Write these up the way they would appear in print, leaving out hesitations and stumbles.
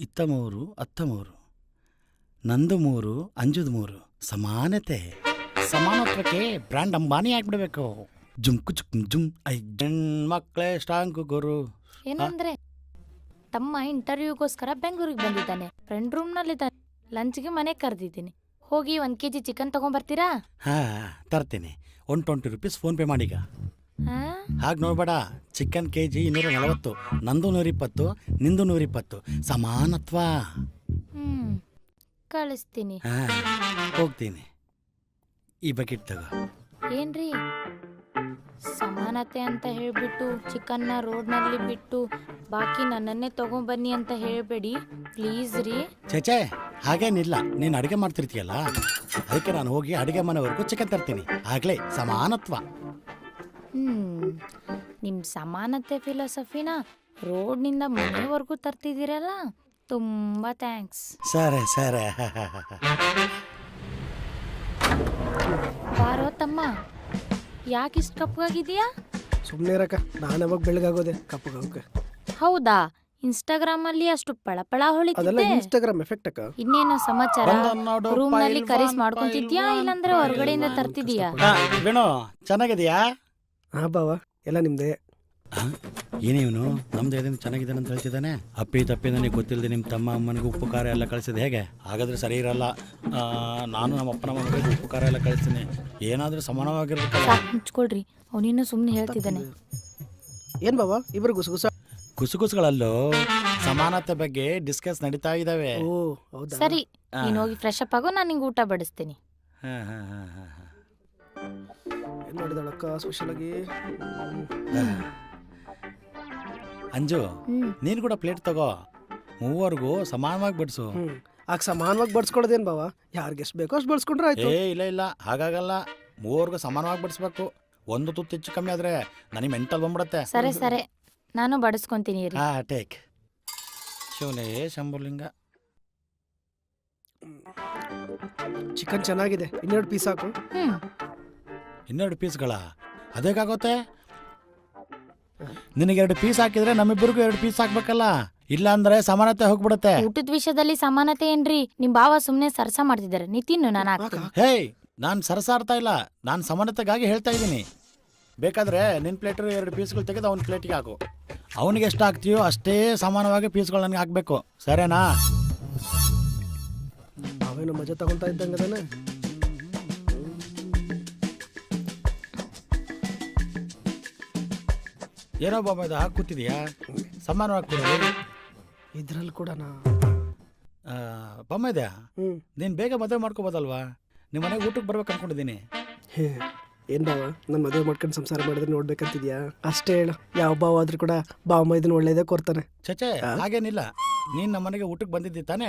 ಇತ್ತ ಮೂರು ಅತ್ತ ಮೂರು, ನಂದು ಮೂರು ಅಂಜುದು ಮೂರು. ಸಮಾನತೆ, ಸಮಾನತ್ವಕ್ಕೆ ಬ್ರ್ಯಾಂಡ್ ಅಂಬಾನಿ ಆಗ್ಬಿಡ್ಬೇಕು. ಜುಮ್ಕು ಚುಕ್ ಜುಮ್ ಐ ಮಕ್ಕಳೇ ಸ್ಟಾಂಗು ಗುರು. ಏನಂದ್ರೆ ತಮ್ಮ ಇಂಟರ್ವ್ಯೂಗೋಸ್ಕರ ಬೆಂಗಳೂರಿಗೆ ಬಂದಿದ್ದಾನೆ. ಫ್ರೆಂಡ್ ರೂಮ್ನಲ್ಲಿದ್ದಾನೆ. ಲಂಚ್ಗೆ ಮನೆಗೆ ಕರೆದಿದ್ದೀನಿ. ಹೋಗಿ 1 kg ಚಿಕನ್ ತಗೊಂಡ್ಬರ್ತೀರಾ? ಹಾ ತರ್ತೀನಿ. 120 ರೂಪೀಸ್ ಫೋನ್ ಪೇ ಮಾಡೀಗ. ಹಾಗೆ ನೋಡ್ಬೇಡ, ಚಿಕನ್ kg 240, ನಂದು 120, ನಿಂದು 120. ಸಮಾನತ್ವ. ಕಳಿಸ್ತೀನಿ. ಹೋಗ್ತೀನಿ. ಈ ಬಕೆಟ್ ತಗೋ. ಏನ್ರಿ ಸಮಾನತೆ ಅಂತ ಹೇಳ್ಬಿಟ್ಟು ಚಿಕನ್ನ ರೋಡ್ನಲ್ಲಿ ಬಿಟ್ಟು ಬಾಕಿ ನನ್ನನ್ನೇ ತಗೊಂಬನ್ನಿ ಅಂತ ಹೇಳ್ಬೇಡಿ ಪ್ಲೀಸ್ ರೀ. ಚೇಚೆ ಹಾಗೇನಿಲ್ಲ, ನೀನು ಅಡುಗೆ ಮಾಡ್ತಿರ್ತೀಯಲ್ಲ, ಅದಕ್ಕೆ ನಾನು ಹೋಗಿ ಅಡುಗೆ ಮನೆವರೆಗೂ ಚಿಕನ್ ತರ್ತೀನಿ. ಆಗ್ಲೇ ಸಮಾನತ್ವ. ನಿಮ್ಮ ಸಮಾನತೆ ಫಿಲಾಸಫಿನ ರೋಡ್ನಿಂದ ಮನೆವರೆಗೂ ತರ್ತಿದ್ದೀರಲ್ಲ, ತುಂಬಾ ಥ್ಯಾಂಕ್ಸ್. ಸರಿ ಸರಿ. ಬಾರೋ ತಮ್ಮ, ಯಾಕಿಷ್ಟು ಕಪ್ಪಗಾಗಿದೆಯಾ? ಸುಮ್ಮನೆ ಇರಕ್ಕ, ನಾನು ಯಾವಾಗ ಬೆಳಗಾಗೋದೆ ಕಪ್ಪಗೆ. ಹೌದಾ? ಇನ್ಸ್ಟಾಗ್ರಾಮ್ ಅಲ್ಲಿ ಅಷ್ಟು ಪಳಪಳ ಹೊಳಿತಿದ್ದೆ. ಇನ್ಸ್ಟಾಗ್ರಾಮ್ ಎಫೆಕ್ಟ್ ಅಕ್ಕ. ಇನ್ನೇನು ಸಮಾಚಾರ? ರೂಮ್ ನಲ್ಲಿ ಕರೀಸ್ ಮಾಡ್ಕೊಂತಿದ್ಯಾ ಇಲ್ಲಾಂದ್ರೆ ಹೊರಗಡೆಯಿಂದ ತರ್ತಿದ್ಯಾ? ವೇಣು ಚೆನ್ನಾಗಿದೆಯಾ? ಹಾ ಬಾವ, ಎಲ್ಲ ನಿಮ್ದೆ. ಏನೇನು ನಮ್ದು ಏನೇನು ಚೆನ್ನಾಗಿದೆ ಅಂತ ಹೇಳ್ತಿದ್ದಾನೆ. ಅಪ್ಪಿ ತಪ್ಪಿ ನನಗೆ ಗೊತ್ತಿಲ್ಲದೆ ನಿಮ್ಮ ತಮ್ಮ ಅಮ್ಮನಿಗೆ ಉಪ್ಪು ಖಾರ ಎಲ್ಲ ಕಳಿಸಿದೆ. ಹೇಗೆ ಹಾಗಾದ್ರೆ ಸರಿ ಇರಲ್ಲ. ನಾನು ನಮ್ಮ ಅಪ್ಪನ ಮನೆಗೆ ಉಪ್ಪು ಖಾರ ಎಲ್ಲ ಕಳಿಸ್ತೀನಿ. ಏನಾದ್ರೂ ಸಮಾನವಾಗಿರ್ಬೇಕಲ್ಲ. ಮುಚ್ಕೊಳ್ರಿ, ಅವನಿನ್ನೂ ಸುಮ್ಮನೆ ಹೇಳ್ತಿದ್ದಾನೆ. ಏನ್ ಬಾವ ಇಬ್ರು ಗುಸುಗುಸುಗಳಲ್ಲೂ ಸಮಾನತೆ ಬಗ್ಗೆ ಡಿಸ್ಕಸ್ ನಡೀತಾ ಇದಾವೆ. ಸರಿ, ನೀನು ಹೋಗಿ ಫ್ರೆಶ್ ಅಪ್ ಆಗೋ, ನಾನು ನಿಂಗೆ ಊಟ ಬಡಿಸ್ತೀನಿ. ಏನ್ ಮಾಡಿದಳಕ್ಕ ಸ್ಪೆಷಲ್ ಆಗಿ? ಅಂಜು, ನೀನ್ ಕೂಡ ಪ್ಲೇಟ್ ತಗೋ. ಮೂವರ್ಗೂ ಸಮಾನವಾಗಿ ಬಡಿಸು. ಆಗ ಸಮಾನವಾಗಿ ಬಡ್ಸ್ಕೊಳೋದೇನ್ ಬಾವ? ಯಾರಿಗೆ ಎಷ್ಟು ಬೇಕೋ ಅಷ್ಟು ಬಡ್ಸ್ಕೊಂಡ್ರೆ ಆಯ್ತು. ಇಲ್ಲ ಹಾಗಾಗಲ್ಲ. ಮೂವರ್ಗೂ ಸಮಾನವಾಗಿ ಬಡಿಸ್ಬೇಕು. ಒಂದು ತುತ್ತು ಹೆಚ್ಚು ಕಮ್ಮಿ ಆದ್ರೆ ನನಗೆ ಮೆಂಟಲ್ ಬಂದ್ಬಿಡತ್ತೆ. ಸರಿ, ನಾನು ಬಡಿಸ್ಕೊಂತೀನಿ. ಟೇಕ್. ಶಿವನೇ ಶಂಭುಲಿಂಗ. ಚಿಕನ್ ಚೆನ್ನಾಗಿದೆ, 2 ಪೀಸ್ ಹಾಕು. 2 ಪೀಸ್ಗಳ ಅದೇಗಾಗುತ್ತೆ? ನಿನಗೆ 2 ಪೀಸ್ ಹಾಕಿದ್ರೆ ನಮ್ಮಿಬ್ಬರಿಗೂ 2 ಪೀಸ್ ಹಾಕ್ಬೇಕಲ್ಲ, ಇಲ್ಲ ಅಂದ್ರೆ ಸಮಾನತೆ ಹೋಗ್ಬಿಡುತ್ತೆ. ಊಟದ ವಿಷಯದಲ್ಲಿ ಸಮಾನತೆ ಏನ್ರಿ? ನಿಮ್ ಬಾವ ಸುಮ್ನೆ ಸರಸ ಮಾಡ್ತಿದ್ದಾರೆ. ನೀ ತಿನ್ನು, ನಾನು ಹಾಕ್ತೀನಿ. ಹೇಯ್, ನಾನ್ ಸರಸಾಡ್ತಾ ಇಲ್ಲ, ನಾನ್ ಸಮಾನತೆಗಾಗಿ ಹೇಳ್ತಾ ಇದ್ದೀನಿ. ಬೇಕಾದ್ರೆ ನಿನ್ ಪ್ಲೇಟ್ 2 ಪೀಸ್ಗಳು ತೆಗೆದು ಅವನ ಪ್ಲೇಟಿಗೆ ಹಾಕು. ಅವನಿಗೆ ಎಷ್ಟು ಹಾಕ್ತೀಯೋ ಅಷ್ಟೇ ಸಮಾನವಾಗಿ ಪೀಸ್ಗಳು ನನಗೆ ಹಾಕ್ಬೇಕು, ಸರಿನಾ? ಅವೇನು ಮಜಾ ತಗೊಂತಾ ಇದ್ದಂಗದಾನೆ. ಏನೋ ಬಾಬಾ ಇದು ಹಾಕಿ ಕೂತಿದೀಯಾ? ಸಮಾನವಾಗಿ ಕೊಡೋದು ಇದ್ರಲ್ಲಿ ಕೂಡ ಬೊಮ್ಮ ಇದೆಯಾ? ನೀನ್ ಬೇಗ ಮದುವೆ ಮಾಡ್ಕೋಬೋದಲ್ವಾ? ನಿಮ್ಮ ಮನೆಗೆ ಊಟಕ್ಕೆ ಬರ್ಬೇಕು ಅನ್ಕೊಂಡಿದ್ದೀನಿ. ಏನ್ ಬಾವ, ನನ್ನ ಮದುವೆ ಮಾಡ್ಕೊಂಡು ಸಂಸಾರ ಮಾಡಿದ್ರೆ ನೋಡ್ಬೇಕಂತಿದ್ಯಾ? ಅಷ್ಟೇ ಹೇಳು. ಯಾವ ಬಾವ ಆದ್ರೂ ಕೂಡ ಬಾವ ಇದನ್ನ ಒಳ್ಳೇದೇ ಕೊಡ್ತಾನೆ. ಚಚೆ ಹಾಗೇನಿಲ್ಲ. ನೀನ್ ನಮ್ಮ ಮನೆಗೆ ಊಟಕ್ಕೆ ಬಂದಿದ್ದಿ ತಾನೆ?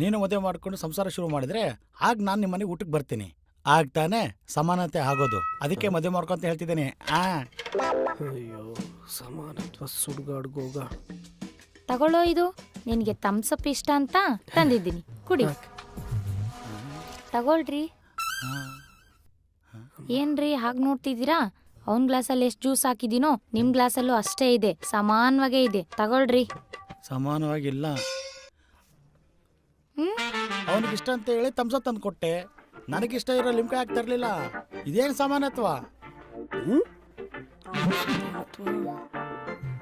ನೀನು ಮದುವೆ ಮಾಡ್ಕೊಂಡು ಸಂಸಾರ ಶುರು ಮಾಡಿದ್ರೆ ಆಗ ನಾನ್ ನಿಮ್ಮ ಮನೆಗೆ ಊಟಕ್ಕೆ ಬರ್ತೀನಿ. ಆಗ ತಾನೆ ಸಮಾನತೆ ಆಗೋದು. ಅದಕ್ಕೆ ಮದುವೆ ಮಾಡ್ಕೊಂತ ಹೇಳ್ತಿದ್ದೀನಿ. ಅಯ್ಯೋ, ಸಮಾನತ್ವ ಸುಡ್ಗಾಡ್ಗೋಗ. ತಗೊಳ್ಳೋ, ಇದು ನಿನಗೆ ಥಮ್ಸಪ್ ಇಷ್ಟ ಅಂತ ತಂದಿದ್ದೀನಿ, ಕುಡಿ. ತಗೊಳ್ರಿ. ಏನ್ರಿ ಹಾಗೆ ನೋಡ್ತಿದ್ದೀರಾ? ಅವನ್ ಗ್ಲಾಸಲ್ಲಿ ಎಷ್ಟು ಜ್ಯೂಸ್ ಹಾಕಿದೀನೋ ನಿಮ್ ಗ್ಲಾಸಲ್ಲೂ ಅಷ್ಟೇ ಇದೆ, ಸಮಾನವಾಗೇ ಇದೆ. ತಗೊಳ್ರಿ. ಸಮಾನವಾಗಿಲ್ಲ. ಅವನಿಗಿಷ್ಟ ಅಂತ ಹೇಳಿ ಥಮ್ಸಪ್ ತಂದು ಕೊಟ್ಟೆ. ನನಗಿಷ್ಟ ಇರೋ ಲಿಮ್ಕೆ ಹಾಕಿ ತರ್ಲಿಲ್ಲ. ಇದೇನು ಸಮಾನತ್ವ?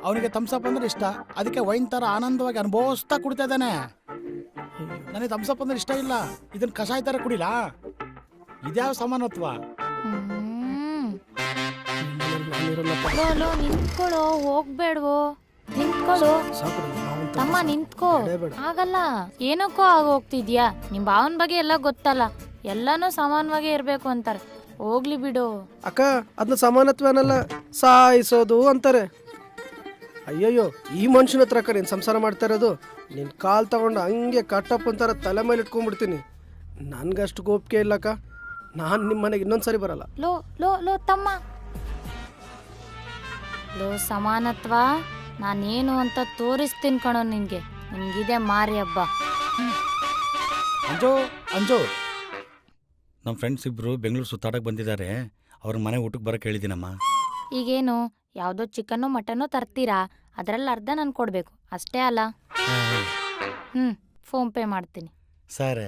ಅವನಿಗೆ ಥಮ್ಸಪ್ ಅಂದ್ರೆ ಇಷ್ಟ, ಅದಕ್ಕೆ ವೈನ್ ತರ ಆನಂದವಾಗಿ ಅನುಭವಿಸ್ತಾ ಕುಡಿತಾ ಇದ್ದಾನೆ. ನನಗೆ ಥಮ್ಸಪ್ ಅಂದ್ರೆ ಇಷ್ಟ ಇಲ್ಲ, ಇದನ್ನ ಕಷಾಯ ತರ ಕುಡಿಲಾ? ಇದ್ಯಾವ ಸಮಾನತ್ವ? ನಿಂತ್ಕೊಳ್ಳೋ, ಹೋಗ್ಬೇಡ್ವೋ, ನಿಂತ್ಕೊಳ್ಳೋ. ತಮ್ಮ ನಿಂತ್ಕೋ. ಆಗಲ್ಲ, ಏನಕ್ಕೋ ಆಗ ಹೋಗ್ತಿದ್ಯಾ? ನಿಮ್ ಭಾವನ ಬಗ್ಗೆ ಎಲ್ಲ ಗೊತ್ತಲ್ಲ, ಎಲ್ಲಾನು ಸಮಾನವಾಗೇ ಇರ್ಬೇಕು ಅಂತಾರೆ. ಹೋಗ್ಲಿ ಬಿಡು. ಅಕ್ಕ, ಅದನ್ನ ಸಮಾನತ್ವ ಅನ್ನಲ್ಲ, ಸಾಯಿಸೋದು ಅಂತಾರೆ. ಅಯ್ಯಯ್ಯೋ, ಈ ಮನುಷ್ಯನ ಹತ್ರ ಅಕ್ಕ ನೀನು ಸಂಸಾರ ಮಾಡ್ತಾ ಇರೋದು. ನಿನ್ನ ಕಾಲು ತಗೊಂಡು ಹಂಗೆ ಕಟ್ಟಪ್ಪ ಅಂತಾರ ತಲೆ ಮೇಲೆ ಇಟ್ಕೊಂಡ್ಬಿಡ್ತೀನಿ. ನನ್ಗಷ್ಟು ಗೋಪಿಕೆ ಇಲ್ಲಕ್ಕ. ನಾನು ನಿಮ್ಮ ಮನೆಗೆ ಇನ್ನೊಂದ್ಸರಿ ಬರಲ್ಲ. ಲೋ ಲೋ ಲೋ ತಮ್ಮ, ಲೋ ಸಮಾನತ್ವ ನಾನೇನು ಅಂತ ತೋರಿಸ್ತೀನಿ ಕಣೋ ನಿನ್ಗೆ. ನಿನ್ಗಿದೆ ಮಾರಿ ಹಬ್ಬ. ಅಂಜು ಅಂಜು, ನಮ್ಮ ಫ್ರೆಂಡ್ಸ್ ಇಬ್ಬರು ಬೆಂಗಳೂರು ಸುತ್ತಾಡಕ್ಕೆ ಬಂದಿದ್ದಾರೆ. ಅವ್ರ ಮನೆ ಊಟಕ್ಕೆ ಬರೋಕೆ ಹೇಳಿದ್ದೀನಮ್ಮ. ಈಗೇನು ಯಾವುದೋ ಚಿಕನ್ನೋ ಮಟನ್ನೋ ತರ್ತೀರಾ, ಅದರಲ್ಲಿ ಅರ್ಧ ನಾನು ಕೊಡಬೇಕು ಅಷ್ಟೇ ಅಲ್ಲ? ಫೋನ್ ಪೇ ಮಾಡ್ತೀನಿ. ಸರಿ.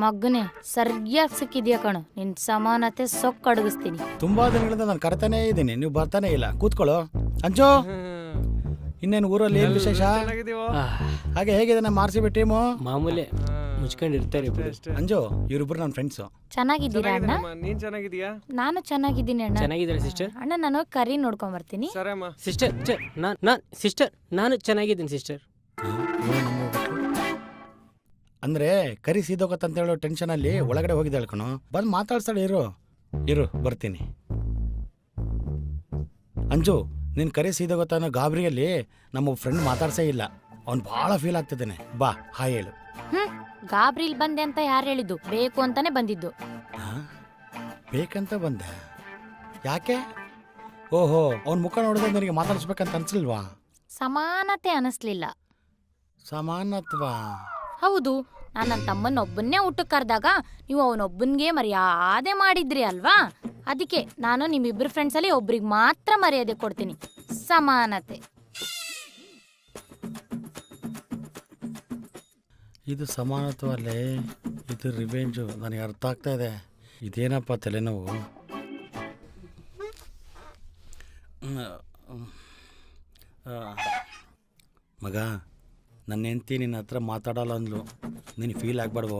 ಮಗನೇ ಸರಿಯಾಗಿ ಸಿಕ್ಕಿದ್ಯಾ ಕಣು, ನಿನ್ ಸಮಾನತೆ ಸೊಕ್ಕು ಅಡಗಿಸ್ತೀನಿ. ತುಂಬಾ ದಿನಗಳಿಂದ ನಾನು ಕರ್ತಾನೇ ಇದ್ದೀನಿ, ನೀವು ಬರ್ತಾನೆ ಇಲ್ಲ. ಕೂತ್ಕೊಳ್ಳೋ ಅಂಜು. ಇನ್ನೇನು ಊರಲ್ಲಿ ಏನು ವಿಶೇಷ? ಹಾಗೆ ಹೇಗಿದೆ ನಮ್ಮ RCB ಟೀಮು? ಮಾಮೂಲಿ ಮುಚ್ಕೊಂಡಿರ್ತಾರೆ. ಅಂಜು, ಇವರಿಬ್ರು ನನ್ನ ಫ್ರೆಂಡ್ಸು. ಚೆನ್ನಾಗಿದ್ದೀರಾ ಅಣ್ಣ? ನೀನ್ ಚೆನ್ನಾಗಿದ್ಯಾ? ನಾನು ಚೆನ್ನಾಗಿದ್ದೀನಿ ಅಣ್ಣ. ಚೆನ್ನಾಗಿದ್ದಾರೆ ಸಿಸ್ಟರ್. ಅಣ್ಣ ನಾನು ಕರಿ ನೋಡ್ಕೊಂಡ್ ಬರ್ತೀನಿ. ಸರಮ್ಮ. ಸಿಸ್ಟರ್ ಸಿಸ್ಟರ್ ನಾನು ಚೆನ್ನಾಗಿದ್ದೀನಿ ಸಿಸ್ಟರ್. ಅಂದ್ರೆ ಕರಿ ಸೀದೋಗತ್ತಂತ ಹೇಳೋ ಟೆನ್ಷನಲ್ಲಿ ಒಳಗಡೆ ಹೋಗಿದ್ದೆ ಹೇಳ್ಕಣು. ಬಂದು ಮಾತಾಡ್ಸಾಳೆ. ಇರು ಬರ್ತೀನಿ. ಅಂಜು, ನಿನ್ ಕರಿ ಸೀದೋಗತ್ತ ಅನ್ನೋ ಗಾಬರಿಯಲ್ಲಿ ನಮ್ಮ ಫ್ರೆಂಡ್ ಮಾತಾಡ್ಸೇ ಇಲ್ಲ. ಅವ್ನು ಭಾಳ ಫೀಲ್ ಆಗ್ತಿದ್ದಾನೆ. ಬಾ ಹಾಯ್ ಹೇಳು. ಗಾಬ್ರಿಲ್ ಬಂದೆ ಅಂತ ಯಾರು ಹೇಳಿದ್ದು? ಬೇಕು ಅಂತಾನೆ ಬಂದಿದ್ದು. ಬೇಕಂತ ಬಂದೆ? ಯಾಕೆ? ಓಹೋ, ಅವ್ನ ಮುಖ ನೋಡಿದ್ರೆ ನಿನಗೆ ಮಾತಾಡಿಸ್ಬೇಕಂತ ಅನ್ಸಲ್ವಾ? ಸಮಾನತೆ ಅನಿಸ್ಲಿಲ್ಲ. ಸಮಾನತ್ವ? ಹೌದು, ನಾನು ನನ್ನ ತಮ್ಮನ ಒಬ್ಬನ್ನೇ ಊಟಕ್ಕೆ ಕರೆದಾಗ ನೀವು ಅವನೊಬ್ಬನಿಗೆ ಮರ್ಯಾದೆ ಮಾಡಿದ್ರಿ ಅಲ್ವಾ? ಅದಕ್ಕೆ ನಾನು ನಿಮ್ಮಿಬ್ಬರು ಫ್ರೆಂಡ್ಸಲ್ಲಿ ಒಬ್ರಿಗೆ ಮಾತ್ರ ಮರ್ಯಾದೆ ಕೊಡ್ತೀನಿ. ಸಮಾನತೆ. ಇದು ಸಮಾನತ್ವ ಅಲ್ಲೇ, ಇದು ರಿವೆಂಜು. ನನಗೆ ಅರ್ಥ ಆಗ್ತಾ ಇದೆ. ಇದೇನಪ್ಪ ತಲೆನೋವು? ಮಗ, ನನ್ನ ಹೆಂಡ್ತಿ ನಿನ್ನ ಹತ್ರ ಮಾತಾಡಲ್ಲ ಅಂದ್ಲು. ನೀನು ಫೀಲ್ ಆಗ್ಬಾರ್ದು.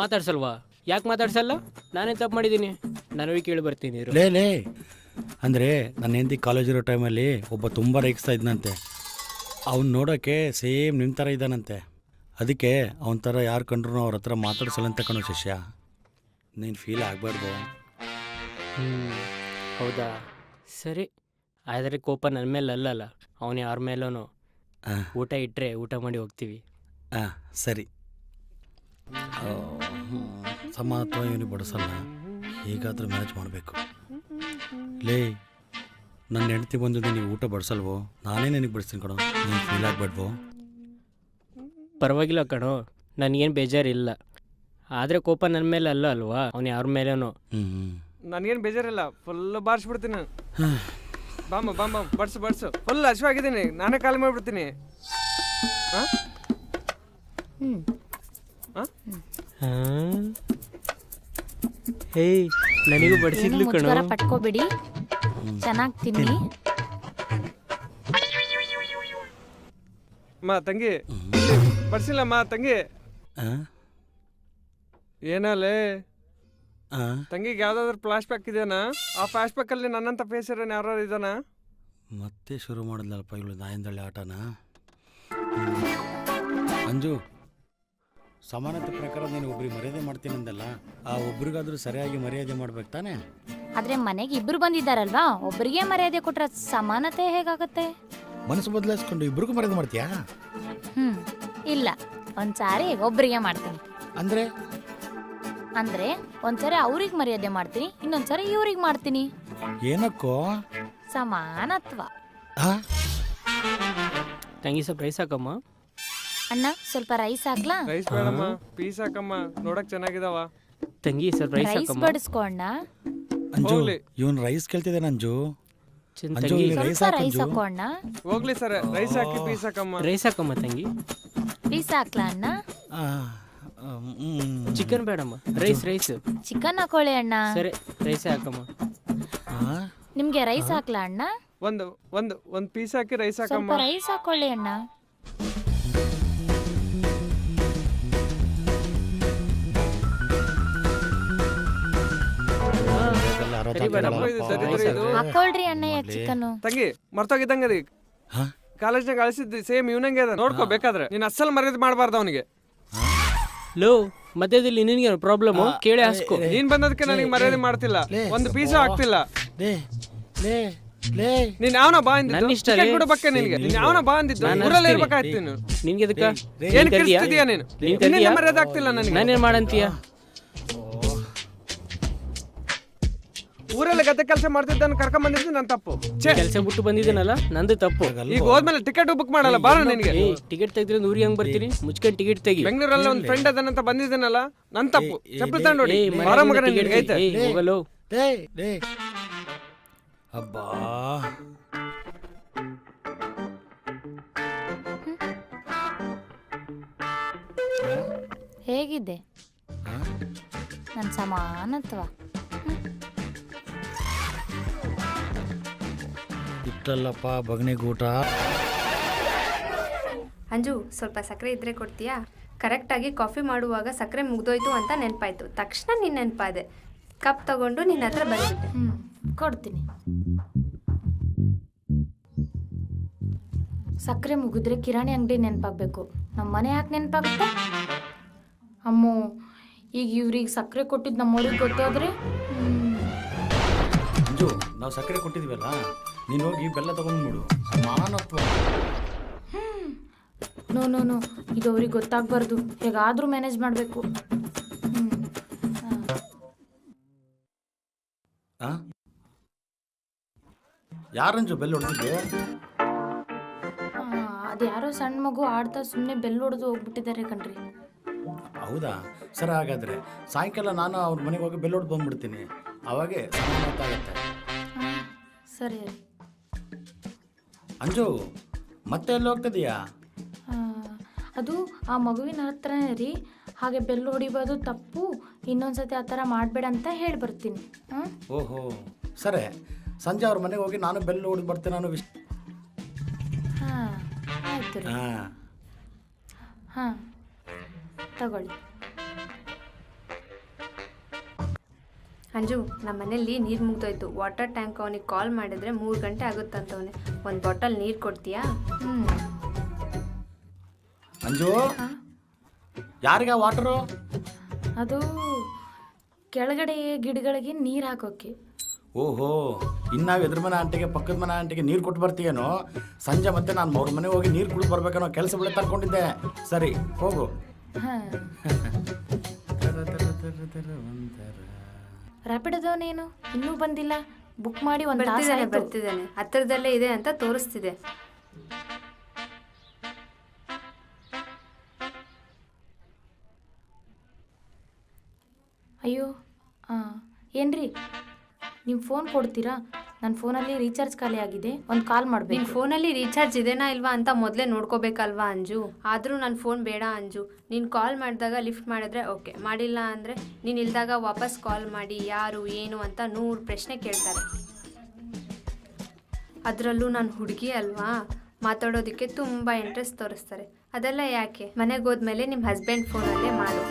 ಮಾತಾಡ್ಸಲ್ವಾ? ಯಾಕೆ ಮಾತಾಡ್ಸಲ್ಲ? ನಾನೇ ತಪ್ಪು ಮಾಡಿದ್ದೀನಿ. ನಾನು ಹೋಗಿ ಕೇಳಿ ಬರ್ತೀನಿ. ಲೇ ಅಂದರೆ ನನ್ನ ಹೆಂಡತಿ ಕಾಲೇಜ್ ಇರೋ ಟೈಮಲ್ಲಿ ಒಬ್ಬ ತುಂಬ ರೇಗಿಸ್ತಾ ಇದ್ನಂತೆ. ಅವ್ನು ನೋಡೋಕ್ಕೆ ಸೇಮ್ ನಿಮ್ಮ ಥರ ಇದ್ದಾನಂತೆ. ಅದಕ್ಕೆ ಅವನ ಥರ ಯಾರು ಕಂಡ್ರು ಅವ್ರ ಹತ್ರ ಮಾತಾಡ್ಸಲ್ಲಂತ ಕಣೋ ಶಿಷ್ಯ. ನೀನು ಫೀಲ್ ಆಗಬಾರ್ದು. ಹೌದಾ? ಸರಿ, ಆದರೆ ಕೋಪ ನನ್ನ ಮೇಲೆ ಅಲ್ಲಲ್ಲ, ಅವನು ಯಾರ ಮೇಲೂ. ಊಟ ಇಟ್ಟರೆ ಊಟ ಮಾಡಿ ಹೋಗ್ತೀವಿ. ಸರಿ. ಸಮಾನತ್ವ ಇವನಿಗೆ ಬಡಿಸಲ್ಲ. ಹೇಗಾದರೂ ಮ್ಯಾನೇಜ್ ಮಾಡಬೇಕು. ಲೇ, ನನ್ನ ಹೆಂಡ್ತಿ ಬಂದು ನಿನಗೆ ಊಟ ಬಡಿಸಲ್ವೋ? ನಾನೇ ನಿನಗೆ ಬಡಿಸ್ತೀನಿ ಕಣೋ. ನೀನು ಫೀಲ್ ಆಗಬಾರ್ದು. ಪರವಾಗಿಲ್ಲ ಕಣೋ, ನನಗೇನು ಬೇಜಾರಿಲ್ಲ. ಆದರೆ ಕೋಪ ನನ್ನ ಮೇಲೆ ಅಲ್ಲ ಅಲ್ವಾ, ಅವನು ಯಾರ ಮೇಲೇನೋ. ನನ್ಗೇನು ಬೇಜಾರಿಲ್ಲ, ಫುಲ್ ಬಾರಿಸ್ಬಿಡ್ತೀನಿ. ಬಾಂಬ ಬಾಂಬ ಬಡ್ಸು ಫುಲ್ ಹಸಿವಾಗಿದ್ದೀನಿ. ನಾನೇ ಕಾಲ್ ಮಾಡಿಬಿಡ್ತೀನಿ. ಹೇಯ್, ನನಗೂ ಬಡಿಸಿದ್ಲು ಕಣೋ. ಮುಜುಗರ ಪಟ್ಕೋಬಿಡಿ, ಚೆನ್ನಾಗಿ ತಿನ್ನಿ. ಮಾ ತಂಗಿ ಬಡ್ಸಿಲ್ಲಮ್ಮ ತಂಗಿ. ಏನಲ್ಲೇ ತಂಗಿಗೆ ಯಾವ್ದಾದ್ರು ಫ್ಲಾಶ್ ಬ್ಯಾಕ್ ಇದೆಯಾ? ಆ ಫ್ಲಾಶ್ ಬ್ಯಾಕ್ ಅಲ್ಲಿ ನನ್ನಂತ ಫೇಸ್ ಇರೋನು ಯಾರು ಇದಾನ? ಮತ್ತೆ ಶುರು ಮಾಡಿದ್ಲಲ್ಪ ಇವಳು ನಾಯಿಂದಳ್ಳಿ ಆಟನ. ಅಂಜು, ಸಮಾನತೆ ಪ್ರಕಾರ ನೀನು ಒಬ್ರಿಗೆ ಮರ್ಯಾದೆ ಮಾಡ್ತೀನಿ ಅಂದಲ್ಲ, ಆ ಒಬ್ರಿಗಾದ್ರೂ ಸರಿಯಾಗಿ ಮರ್ಯಾದೆ ಮಾಡ್ಬೇಕು ತಾನೆ? ಆದ್ರೆ ಮನೆಗೆ ಇಬ್ರು ಬಂದಿದ್ದಾರಲ್ವಾ, ಒಬ್ರಿಗೆ ಮರ್ಯಾದೆ ಕೊಟ್ರೆ ಸಮಾನತೆ ಹೇಗಾಗತ್ತೆ? ಮನಸ್ಸು ಬದಲಾಯಿಸ್ಕೊಂಡು ಇಬ್ರಿಗೂ ಮರ್ಯಾದೆ ಮಾಡ್ತೀಯಾ? ಇಲ್ಲ, ಒಂದ್ಸಾರಿ ಒಬ್ರಿಗೆ ಮಾಡ್ತೀನಿ. ಅಂದ್ರೆ ಒಂದ್ಸರಿ ಅವ್ರಿಗೆ ಮರ್ಯಾದೆ ಮಾಡ್ತೀನಿ, ಇನ್ನೊಂದ್ಸರಿ ಇವ್ರಿಗೆ ಮಾಡ್ತೀನಿ. ಏನಕ್ಕೋ? ಸಮಾನತ್ವ. ತಂಗಿ ಸ್ವಲ್ಪ ರೈಸ್ ಹಾಕಮ್ಮ. ಅಣ್ಣ ಸ್ವಲ್ಪ ರೈಸ್ ಹಾಕ್ಲಾ? ರೈಸ್ ಬೇಡಮ್ಮ, ಪೀಸ್ ಹಾಕಮ್ಮ, ನೋಡಕ್ ಚೆನ್ನಾಗಿದಾವ. ತಂಗಿ ಸ್ವಲ್ಪ ರೈಸ್ ರೈಸ್ ಹಾಕಮ್ಮ. ಬಡಿಸ್ಕೊ ಅಣ್ಣ. ಅಂಜು, ಇವನ್ ರೈಸ್ ಕೇಳ್ತಿದ್ದಾನೆ. ಅಂಜು, ತಂಗಿ ಸ್ವಲ್ಪ ರೈಸ್ ಹಾಕೋ ಅಣ್ಣ. ಹೋಗ್ಲಿ ಸರ್, ರೈಸ್ ಹಾಕಿ ಪೀಸ್ ಹಾಕಮ್ಮ. ರೈಸ್ ಹಾಕಮ್ಮ ತಂಗಿ. ಪೀಸ್ ಹಾಕ್ಲಾ ಅಣ್ಣ? ಚಿಕನ್ ಬೇಡಮ್ಮ, ರೈಸ್. ಚಿಕನ್ ಹಾಕೊಳ್ಳಿ ಅಣ್ಣ. ಸರಿ, ರೈಸ್ ಹಾಕಮ್ಮ. ನಿಮ್ಗೆ ರೈಸ್ ಹಾಕ್ಲಾ ಅಣ್ಣ? ಒಂದು ಪೀಸ್ ಹಾಕಿ ರೈಸ್ ಸ್ವಲ್ಪ ಹಾಕಮ್ಮ. ರೈಸ್ ಹಾಕೊಳ್ಳಿ ಅಣ್ಣ. ಹಾಕೊಳ್ರಿ ಅಣ್ಣಯ್ಯ ಚಿಕನ್. ತಂಗಿ ಮರ್ತೋಗಿದ್ದಂಗ ಕಾಲೇಜ್ನಾಗ ಅಳಿಸಿದ್ದು ಸೇಮ್ ಇವನಂಗೆ ಅದ, ನೋಡ್ಕೋ ಬೇಕಾದ್ರೆ. ನೀನ್ ಅಸ್ಸಲ್ ಮರ್ಯಾದೆ ಮಾಡಬಾರ್ದು ಅವನಿಗೆ. ಲೋ, ಮಧ್ಯದಲ್ಲಿ ನಿನಗೆ ಪ್ರಾಬ್ಲಮ್ ಕೇಳಿ ಹಾಸ್ಕೋ. ನೀನ್ ಬಂದದಕ್ಕೆ ನನಗೆ ಮರ್ಯಾದೆ ಮಾಡ್ತಿಲ್ಲ, ಒಂದು ಪೀಸ್ ಹಾಕ್ತಿಲ್ಲ. ನೀನ್ ಯಾವನ ಬಾ ನನ್ನ ಇಷ್ಟ ಅಂದಿದ್ದು ಬಿಡು ಬಕ್ಕೆ ನಿನ್ಗೆ. ನೀನ್ ಯಾವನ ಬಾ ಅಂದಿದ್ದು ಊರಲ್ಲಿ ಇರ್ಬೇಕಾಯ್ತು. ನೀನು ನಿನ್ಗೆ ಅದಕ್ಕ ಏನ್ ಕಳಿಸ್ತಿದ್ಯಾ ನೀನು? ನಿನ್ನಿಂದ ಮರ್ಯಾದೆ ಆಗ್ತಿಲ್ಲ ನನಗೆ. ನಾನೇನ್ ಮಾಡಂತೀಯ? ಊರಲ್ಲಿ ಗದ್ದೆ ಕೆಲಸ ಮಾಡ್ತಿದ್ದಾನೆ ಕರ್ಕೊಂಡ್ ಬಂದಿದ್ದು ನನ್ನ ತಪ್ಪು. ಛೇ, ಕೆಲಸ ಬಿಟ್ಟು ಬಂದಿದ್ದೀನಲ್ಲ ನಂದು ತಪ್ಪು. ಈಗ ಹೋದ್ಮೇಲೆ ಟಿಕೆಟ್ ಬುಕ್ ಮಾಡಲ್ಲ ಬಾರ ನಿನಗೆ. ಟಿಕೆಟ್ ತೆಗೆದ್ರೆ ಊರಿಗೆ ಹೆಂಗ್ ಬರ್ತೀನಿ? ಮುಚ್ಕೊಂಡು ಟಿಕೆಟ್ ತೆಗಿ. ಬೆಂಗಳೂರಲ್ಲಿ ಒಂದು ಫ್ರೆಂಡ್ ಅದನ್ನಂತ ಬಂದಿದ್ದೀನಲ್ಲ, ನನ್ ತಪ್ಪು. ಚಪ್ಪಲಿ ತಗೊಂಡು ನೋಡಿ. ಏಯ್, ಬಾರ ಮಗನೇ, ticket ನಿನಗೆ ಐತೆ. ತೆಗಿ. ಏಯ್, ಹೋಗಲು. ಡೇ ಅಬ್ಬಾ ಹೇಗಿದೆ ನನ್ನ ಸಮಾನತ್ವ? ಇಟ್ಟಲ್ಲಪ್ಪ ಬಗ್ನಿಗೂಟ. ಅಂಜು, ಸ್ವಲ್ಪ ಸಕ್ಕರೆ ಇದ್ರೆ ಕೊಡ್ತೀಯಾ? ಕರೆಕ್ಟಾಗಿ ಕಾಫಿ ಮಾಡುವಾಗ ಸಕ್ಕರೆ ಮುಗ್ದೋಯ್ತು ಅಂತ ನೆನಪಾಯ್ತು. ತಕ್ಷಣ ನೀನು ನೆನಪಾದೆ. ಕಪ್ ತಗೊಂಡು ನಿನ್ನ ಹತ್ರ ಬಂದ್ಬಿಟ್ಟೆ. ಕೊಡ್ತೀನಿ. ಸಕ್ಕರೆ ಮುಗಿದ್ರೆ ಕಿರಾಣಿ ಅಂಗಡಿ ನೆನಪಾಗಬೇಕು. ನಮ್ಮ ಮನೆ ಯಾಕೆ ನೆನಪಾಗುತ್ತೆ? ಅಮ್ಮೋ, ಈಗ ಇವ್ರಿಗೆ ಸಕ್ಕರೆ ಕೊಟ್ಟಿದ್ದು ನಮ್ಮವ್ರಿಗೆ ಗೊತ್ತಾದ್ರೆ ಅಂಜು, ನಾವು ಸಕ್ಕರೆ ಕೊಟ್ಟಿದ್ವಲ್ಲ, ನೀನು ಹೋಗಿ ಬೆಲ್ಲ ತಗೊಂಡ್ಬಿಡು. ಸಮಾನತ್ವ. ನೋ ನೋ ನೋ, ಇದು ಅವ್ರಿಗೆ ಗೊತ್ತಾಗಬಾರ್ದು. ಹೇಗಾದರೂ ಮ್ಯಾನೇಜ್ ಮಾಡಬೇಕು. ಯಾರಂಜು ಬೆಲ್ಲ ಹೊಡೆದಿದ್ದು? ಅದು ಯಾರೋ ಸಣ್ಣ ಮಗು ಆಡ್ತಾ ಸುಮ್ಮನೆ ಬೆಲ್ಲ ಹೊಡೆದು ಹೋಗ್ಬಿಟ್ಟಿದ್ದಾರೆ ಕಣ್ರಿ. ಹೌದಾ? ಸರಿ, ಹಾಗಾದ್ರೆ ಸಾಯಂಕಾಲ ನಾನು ಅವ್ರ ಮನೆಗೆ ಹೋಗಿ ಬೆಲ್ಲ ಹೊಡೆದು ಬಂದ್ಬಿಡ್ತೀನಿ. ಅವಾಗೆ ಸಮಾನತ್ವ ಆಗತ್ತೆ. ಸರಿ. ಅಂಜು, ಮತ್ತೆ ಎಲ್ಲಿ ಹೋಗ್ತಿದೀಯಾ? ಅದು ಆ ಮಗುವಿನ ಹತ್ರನೇ ರೀ. ಹಾಗೆ ಬೆಲ್ಲ ಹೊಡಿಬೋದು ತಪ್ಪು, ಇನ್ನೊಂದ್ಸತಿ ಆ ಥರ ಮಾಡಬೇಡ ಅಂತ ಹೇಳಿ ಬರ್ತೀನಿ. ಓಹೋ, ಸರಿ. ಸಂಜೆ ಅವ್ರ ಮನೆಗೆ ಹೋಗಿ ನಾನು ಬೆಲ್ಲ ಹೊಡೆದು ಬರ್ತೀನಿ. ನಾನು ಹಾಂ, ಆಯ್ತು ರೀ. ಹಾಂ, ತಗೊಳ್ಳಿ. ಅಂಜು, ನಮ್ಮ ಮನೇಲಿ ನೀರು ಮುಗ್ದೋಯ್ತು. ವಾಟರ್ ಟ್ಯಾಂಕ್ ಅವನಿಗೆ ಕಾಲ್ ಮಾಡಿದ್ರೆ 3 ಗಂಟೆ ಆಗುತ್ತಂತವನೆ. ಒಂದು ಬಾಟಲ್ ನೀರು ಕೊಡ್ತೀಯಾ? ಅಂಜು, ಯಾರಿಗ ವಾಟರು? ಅದು ಕೆಳಗಡೆ ಗಿಡಗಳಿಗೆ ನೀರು ಹಾಕೋಕ್ಕೆ. ಓಹೋ, ಇನ್ನಾವು ಎದುರು ಮನೆ ಆಂಟಿಗೆ ಪಕ್ಕದ ಮನೆ ಆಂಟಿಗೆ ನೀರು ಕೊಟ್ಟು ಬರ್ತೀಯೇನೋ? ಸಂಜೆ ಮತ್ತೆ ನಾನು ಅವ್ರ ಮನೆಗೆ ಹೋಗಿ ನೀರು ಕುಡಿದು ಬರ್ಬೇಕನ್ನೋ ಕೆಲಸ ಬೆಳೆ ತರ್ಕೊಂಡಿದ್ದೆ. ಸರಿ, ಹೋಗು. ರ್ಯಾಪಿಡ್ ಅದವನೇನು ಇನ್ನೂ ಬಂದಿಲ್ಲ? ಬುಕ್ ಮಾಡಿ ಒಂದು ಬರ್ತಿದ್ದಾನೆ. ಹತ್ತಿರದಲ್ಲೇ ಇದೆ ಅಂತ ತೋರಿಸ್ತಿದೆ. ಅಯ್ಯೋ, ಏನ್ರಿ, ನಿಮ್ಮ ಫೋನ್ ಕೊಡ್ತೀರಾ? ನನ್ನ ಫೋನಲ್ಲಿ ರೀಚಾರ್ಜ್ ಖಾಲಿ ಆಗಿದೆ, ಒಂದು ಕಾಲ್ ಮಾಡಬೇಕು. ನಿನ್ನ ಫೋನಲ್ಲಿ ರೀಚಾರ್ಜ್ ಇದೆನಾ ಇಲ್ವಾ ಅಂತ ಮೊದಲೇ ನೋಡ್ಕೋಬೇಕಲ್ವಾ ಅಂಜು? ಆದರೂ ನನ್ನ ಫೋನ್ ಬೇಡ ಅಂಜು. ನೀನು ಕಾಲ್ ಮಾಡಿದಾಗ ಲಿಫ್ಟ್ ಮಾಡಿದ್ರೆ ಓಕೆ, ಮಾಡಿಲ್ಲ ಅಂದರೆ ನೀನು ಇಲ್ದಾಗ ವಾಪಸ್ ಕಾಲ್ ಮಾಡಿ ಯಾರು ಏನು ಅಂತ 100 ಪ್ರಶ್ನೆ ಕೇಳ್ತಾರೆ. ಅದರಲ್ಲೂ ನಾನು ಹುಡುಗಿ ಅಲ್ವಾ, ಮಾತಾಡೋದಕ್ಕೆ ತುಂಬ ಇಂಟ್ರೆಸ್ಟ್ ತೋರಿಸ್ತಾರೆ. ಅದೆಲ್ಲ ಯಾಕೆ? ಮನೆಗೆ ಹೋದ್ಮೇಲೆ ನಿಮ್ಮ ಹಸ್ಬೆಂಡ್ ಫೋನಲ್ಲೇ ಮಾಡು.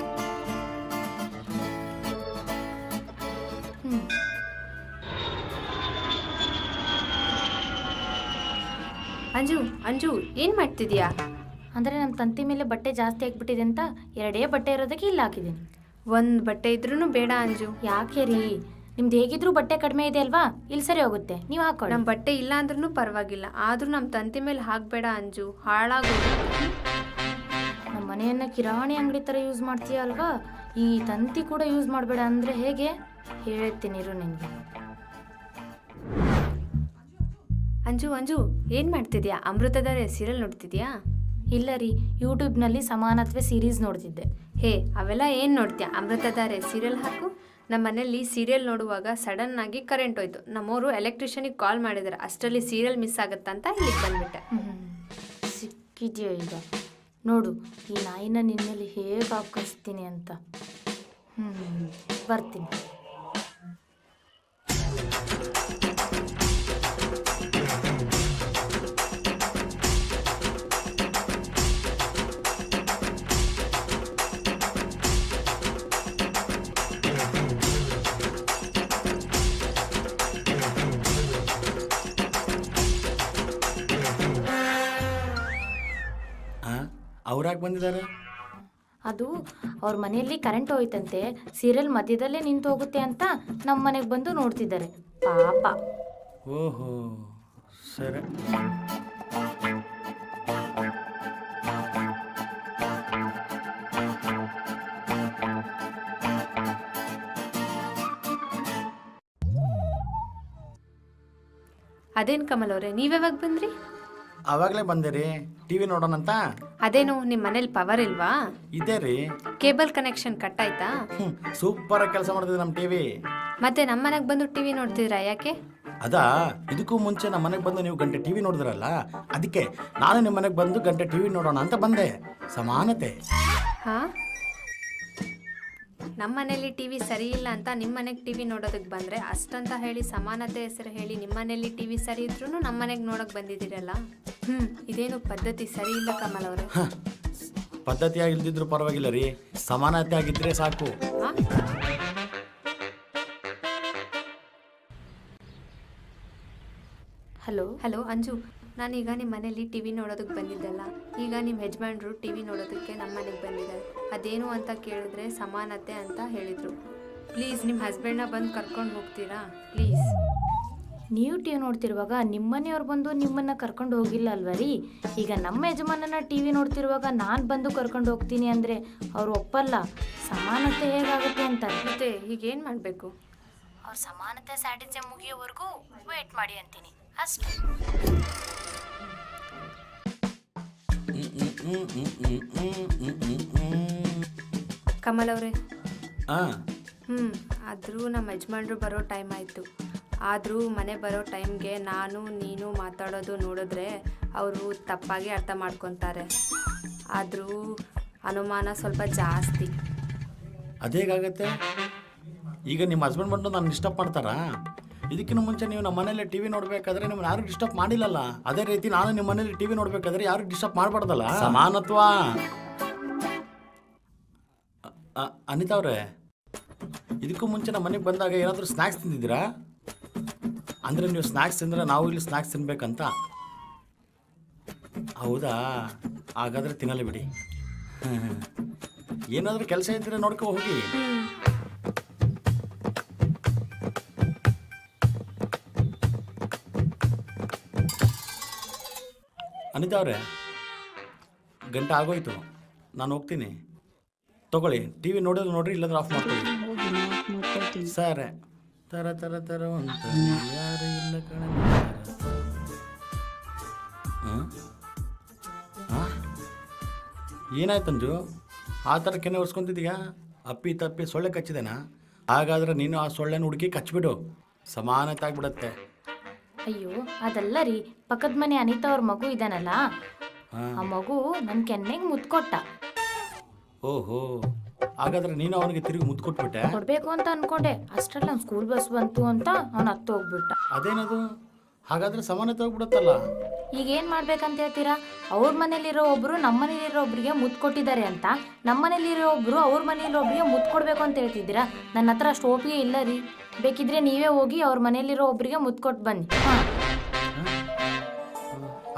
ಅಂಜು, ಅಂಜು, ಏನು ಮಾಡ್ತಿದ್ಯಾ? ಅಂದರೆ ನಮ್ಮ ತಂತಿ ಮೇಲೆ ಬಟ್ಟೆ ಜಾಸ್ತಿ ಆಗಿಬಿಟ್ಟಿದೆ ಅಂತ 2 ಬಟ್ಟೆ ಇರೋದಕ್ಕೆ ಇಲ್ಲಿ ಹಾಕಿದ್ದೀನಿ. 1 ಬಟ್ಟೆ ಇದ್ರೂ ಬೇಡ ಅಂಜು. ಯಾಕೆ ರೀ? ನಿಮ್ದು ಹೇಗಿದ್ರೂ ಬಟ್ಟೆ ಕಡಿಮೆ ಇದೆ ಅಲ್ವಾ, ಇಲ್ಲಿ ಸರಿ ಹೋಗುತ್ತೆ, ನೀವು ಹಾಕೊಳ್ಳಿ. ನಮ್ಮ ಬಟ್ಟೆ ಇಲ್ಲ ಅಂದ್ರೂ ಪರವಾಗಿಲ್ಲ, ಆದರೂ ನಮ್ಮ ತಂತಿ ಮೇಲೆ ಹಾಕಬೇಡ ಅಂಜು, ಹಾಳಾಗೋಗುತ್ತೆ. ನಮ್ಮ ಮನೆಯನ್ನು ಕಿರಾಣಿ ಅಂಗಡಿ ಥರ ಯೂಸ್ ಮಾಡ್ತೀಯ ಅಲ್ವಾ, ಈ ತಂತಿ ಕೂಡ ಯೂಸ್ ಮಾಡಬೇಡ ಅಂದರೆ ಹೇಗೆ? ಹೇಳ್ತೀನಿ ಇರು ನಿನಗೆ. ಅಂಜು, ಅಂಜು, ಏನು ಮಾಡ್ತಿದ್ಯಾ? ಅಮೃತಧಾರೆ ಸೀರಿಯಲ್ ನೋಡ್ತಿದ್ಯಾ? ಇಲ್ಲ ರೀ, ಯೂಟ್ಯೂಬ್ನಲ್ಲಿ ಸಮಾನತ್ವ ಸೀರೀಸ್ ನೋಡ್ತಿದ್ದೆ. ಹೇ, ಅವೆಲ್ಲ ಏನು ನೋಡ್ತೀಯಾ? ಅಮೃತಧಾರೆ ಸೀರಿಯಲ್ ಹಾಕು. ನಮ್ಮ ಮನೇಲಿ ಸೀರಿಯಲ್ ನೋಡುವಾಗ ಸಡನ್ನಾಗಿ ಕರೆಂಟ್ ಹೋಯ್ತು. ನಮ್ಮವರು ಎಲೆಕ್ಟ್ರಿಷಿಯನಿಗೆ ಕಾಲ್ ಮಾಡಿದ್ದಾರೆ. ಅಷ್ಟರಲ್ಲಿ ಸೀರಿಯಲ್ ಮಿಸ್ ಆಗುತ್ತಂತ ಇಲ್ಲಿಗೆ ಬಂದ್ಬಿಟ್ಟೆ. ಸಿಕ್ಕಿದೆಯೋ ಈಗ ನೋಡು, ಈ ನಾಯಿನ ನಿನ್ನಲ್ಲಿ ಹೇಗೆ ಹಾಕಿಸ್ತೀನಿ ಅಂತ. ಬರ್ತೀನಿ. ಅವ್ರಾಗ ಬಂದಿದ್ದಾರೆ? ಅದು ಅವ್ರ ಮನೆಯಲ್ಲಿ ಕರೆಂಟ್ ಹೋಯ್ತಂತೆ, ಸೀರಿಯಲ್ ಮಧ್ಯದಲ್ಲೇ ನಿಂತು ಹೋಗುತ್ತೆ ಅಂತ ನಮ್ಮ ಮನೆಗೆ ಬಂದು ನೋಡ್ತಿದ್ದಾರೆ ಪಾಪ. ಓಹೋ, ಸರಿ. ಅದೇನು ಕಮಲ್ ಅವರೇ ನೀವ್ಯಾವಾಗ ಬಂದ್ರಿ? ಆವಾಗಲೇ ಬಂದೆ ರೀ ಟಿ ವಿ ನೋಡೋಣಂತ. ಅದೇನು ನಿಮ್ಮ ಮನೇಲಿ ಪವರ್ ಇಲ್ವಾ? ಇದೆ ರೀ. ಕೇಬಲ್ ಕನೆಕ್ಷನ್ ಕಟ್ ಆಯ್ತಾ? ಸೂಪರಾಗಿ ಕೆಲಸ ಮಾಡ್ತಿದೆ ನಮ್ಮ ಟಿ ವಿ. ಮತ್ತೆ ನಮ್ಮ ಮನೆಗೆ ಬಂದು ಟಿವಿ ನೋಡ್ತಿದ್ರಾ, ಯಾಕೆ? ಅದಾ, ಇದಕ್ಕೂ ಮುಂಚೆ ನಮ್ಮ ಮನೆಗೆ ಬಂದು ನೀವು ಗಂಟೆ ಟಿ ವಿ ನೋಡಿದ್ರಲ್ಲ, ಅದಕ್ಕೆ ನಾನು ನಿಮ್ಮ ಮನೆಗೆ ಬಂದು ಗಂಟೆ ಟಿ ವಿ ನೋಡೋಣ ಅಂತ ಬಂದೆ. ಸಮಾನತೆ. ಹಾ, ನಮ್ಮ ಮನೇಲಿ ಟಿವಿ ಸರಿ ಇಲ್ಲ ಅಂತ ನಿಮ್ಮ ಮನೆಗೆ ಟಿವಿ ನೋಡೋದಕ್ಕೆ ಬಂದ್ರೆ, ಅಷ್ಟಂತ ಹೇಳಿ ಸಮಾನತೆ ಹೆಸರು ಹೇಳಿ ನಿಮ್ಮ ಮನೇಲಿ ಟಿವಿ ಸರಿ ಇದ್ರೂ ನಮ್ಮ ಮನೆಗೆ ನೋಡಕ್ ಬಂದಿದ್ದೀರಲ್ಲ. ಇದೇನು ಪದ್ಧತಿ ಸರಿ ಇಲ್ಲ ಕಮಲ್ ಅವರೇ. ಪದ್ಧತಿಯಾಗಿ ಇಲ್ದಿದ್ರು ಪರವಾಗಿಲ್ಲ ರೀ, ಸಮಾನತೆ ಆಗಿದ್ರೆ ಸಾಕು. ಹಲೋ ಅಂಜು, ನಾನೀಗ ನಿಮ್ಮ ಮನೇಲಿ ಟಿವಿ ನೋಡೋದಕ್ಕೆ ಬಂದಿದ್ದಲ್ಲ, ಈಗ ನಿಮ್ಮ ಯಜಮಾನ್ರು ಟಿವಿ ನೋಡೋದಕ್ಕೆ ನಮ್ಮ ಮನೆಗೆ ಬಂದಿದ್ದಾರೆ. ಅದೇನು ಅಂತ ಕೇಳಿದ್ರೆ ಸಮಾನತೆ ಅಂತ ಹೇಳಿದರು. ಪ್ಲೀಸ್ ನಿಮ್ಮ ಹಸ್ಬೆಂಡ್ನ ಬಂದು ಕರ್ಕೊಂಡು ಹೋಗ್ತೀರಾ ಪ್ಲೀಸ್? ನೀವು ಟಿವಿ ನೋಡ್ತಿರುವಾಗ ನಿಮ್ಮನೆಯವ್ರು ಬಂದು ನಿಮ್ಮನ್ನು ಕರ್ಕೊಂಡು ಹೋಗಿಲ್ಲ ಅಲ್ವ ರೀ? ಈಗ ನಮ್ಮ ಯಜಮಾನನ ಟಿವಿ ನೋಡ್ತಿರುವಾಗ ನಾನು ಬಂದು ಕರ್ಕೊಂಡು ಹೋಗ್ತೀನಿ ಅಂದರೆ ಅವ್ರು ಒಪ್ಪಲ್ಲ. ಸಮಾನತೆ ಹೇಗಾಗುತ್ತೆ ಅಂತಾರೆ. ಮತ್ತೆ ಈಗ ಏನು ಮಾಡಬೇಕು? ಅವ್ರ ಸಮಾನತೆ ಸ್ಯಾಟಿಸ್ಫೈ ಮುಗಿಯೋವರೆಗೂ ವೇಟ್ ಮಾಡಿ ಅಂತೀನಿ ಅಷ್ಟೇ. ಕಮಲ್ ಅವರೇ, ಹಾಂ, ಆದರೂ ನಮ್ಮ ಯಜಮಾನ್ರು ಬರೋ ಟೈಮ್ ಆಯಿತು. ಆದರೂ ಮನೆ ಬರೋ ಟೈಮ್ಗೆ ನಾನು ನೀನು ಮಾತಾಡೋದು ನೋಡಿದ್ರೆ ಅವರು ತಪ್ಪಾಗಿ ಅರ್ಥ ಮಾಡ್ಕೊತಾರೆ. ಆದರೂ ಅನುಮಾನ ಸ್ವಲ್ಪ ಜಾಸ್ತಿ. ಅದೇಗಾಗತ್ತೆ? ಈಗ ನಿಮ್ಮ ಹಸ್ಬೆಂಡ್ ಬಂದು ನಾನು ಡಿಸ್ಟರ್ಬ್ ಮಾಡ್ತಾರಾ? ಇದಕ್ಕಿಂತ ಮುಂಚೆ ನೀವು ನಮ್ಮ ಮನೇಲಿ ಟಿ ವಿ ನೋಡಬೇಕಾದ್ರೆ ನಿಮ್ಮನ್ನು ಯಾರು ಡಿಸ್ಟರ್ಬ್ ಮಾಡಿಲ್ಲಲ್ಲ. ಅದೇ ರೀತಿ ನಾನು ನಿಮ್ಮ ಮನೇಲಿ ಟಿ ವಿ ನೋಡಬೇಕಾದ್ರೆ ಯಾರು ಡಿಸ್ಟರ್ಬ್ ಮಾಡಬಾರ್ದಲ್ಲ. ಸಮಾನತ್ವ. ಅನಿತಾ ಅವರೇ, ಇದಕ್ಕೂ ಮುಂಚೆ ನಮ್ಮ ಮನೆಗೆ ಬಂದಾಗ ಏನಾದರೂ ಸ್ನ್ಯಾಕ್ಸ್ ತಿಂದಿದ್ದೀರಾ? ಅಂದರೆ ನೀವು ಸ್ನ್ಯಾಕ್ಸ್ ತಿಂದರೆ ನಾವು ಇಲ್ಲಿ ಸ್ನ್ಯಾಕ್ಸ್ ತಿನ್ಬೇಕಂತ. ಹೌದಾ? ಹಾಗಾದರೆ ತಿನ್ನಲ್ಲ ಬಿಡಿ. ಏನಾದರೂ ಕೆಲಸ ಇದ್ದರೆ ನೋಡ್ಕೊ ಹೋಗಿ. ಅನಿತಾ ಅವರೇ, ಗಂಟೆ ಆಗೋಯ್ತು, ನಾನು ಹೋಗ್ತೀನಿ. ತಗೊಳ್ಳಿ, ಟಿ ವಿ ನೋಡೋದು ನೋಡ್ರಿ, ಇಲ್ಲಾಂದ್ರೆ ಆಫ್ ಮಾಡ್ಕೊಳ್ಳಿ. ಸರ್, ತರ ತರ ತರ ಅಂತ ಯಾರು ಇಲ್ಲ ಕಣ. ಏನಾಯ್ತಂಜು, ಆ ಥರ ಕೆನೆ ಒರೆಸ್ಕೊತಿದ್ದೀಯಾ? ಅಪ್ಪಿ ತಪ್ಪಿ ಸೊಳ್ಳೆ ಕಚ್ಚಿದೆನಾ? ಹಾಗಾದ್ರೆ ನೀನು ಆ ಸೊಳ್ಳೆನ ಹುಡುಕಿ ಕಚ್ಬಿಡು, ಸಮಾನತೆ ಆಗ್ಬಿಡತ್ತೆ. ಅಯ್ಯೋ ಅದಲ್ಲ ರೀ, ಪಕ್ಕದ ಮನೆ ಅನಿತಾ ಅವ್ರ ಮಗು ಇದಾನಲ್ಲ, ಆ ಮಗು ನನ್ನ ಕೆನ್ನೆಗೆ ಮುತ್ಕೊಟ್ಟ. ಓಹೋ, ಹಾಗಾದ್ರೆ ನೀನು ಅವನಿಗೆ ತಿರುಗಿ ಮುದ್ದು ಕೊಟ್ಬಿಟ್ಟೆ? ಕೊಡ್ಬೇಕು ಅಂತ ಅನ್ಕೊಂಡೆ, ಅಷ್ಟ್ರಲ್ಲಿ ಅವ್ನು ಸ್ಕೂಲ್ ಬಸ್ ಬಂತು ಅಂತ ಅವ್ನು ಹತ್ತು ಹೋಗ್ಬಿಟ್ಟ. ಅದೇನದು? ಹಾಗಾದ್ರೆ ಸಮಾನತೆ ಹೋಗ್ಬಿಡತ್ತಲ್ಲ. ಈಗ ಏನ್ ಮಾಡ್ಬೇಕಂತ ಹೇಳ್ತೀರಾ? ಅವ್ರ ಮನೇಲಿರೋ ಒಬ್ರು ನಮ್ಮ ಮನೇಲಿರೋ ಒಬ್ರಿಗೆ ಮುತ್ತು ಕೊಟ್ಟಿದ್ದಾರೆ ಅಂತ, ನಮ್ಮ ಮನೇಲಿರೋ ಒಬ್ರು ಅವ್ರ ಮನೇಲಿರೋ ಒಬ್ರಿಗೆ ಮುತ್ತು ಕೊಡ್ಬೇಕು ಅಂತ ಹೇಳ್ತಿದ್ದೀರಾ? ನನ್ನ ಹತ್ರ ಅಷ್ಟು ಒಪ್ಪಿಗೆ ಇಲ್ಲ ರೀ. ಬೇಕಿದ್ರೆ ನೀವೇ ಹೋಗಿ ಅವ್ರ ಮನೇಲಿರೋ ಒಬ್ರಿಗೆ ಮುತ್ತು ಕೊಟ್ಟು ಬನ್ನಿ.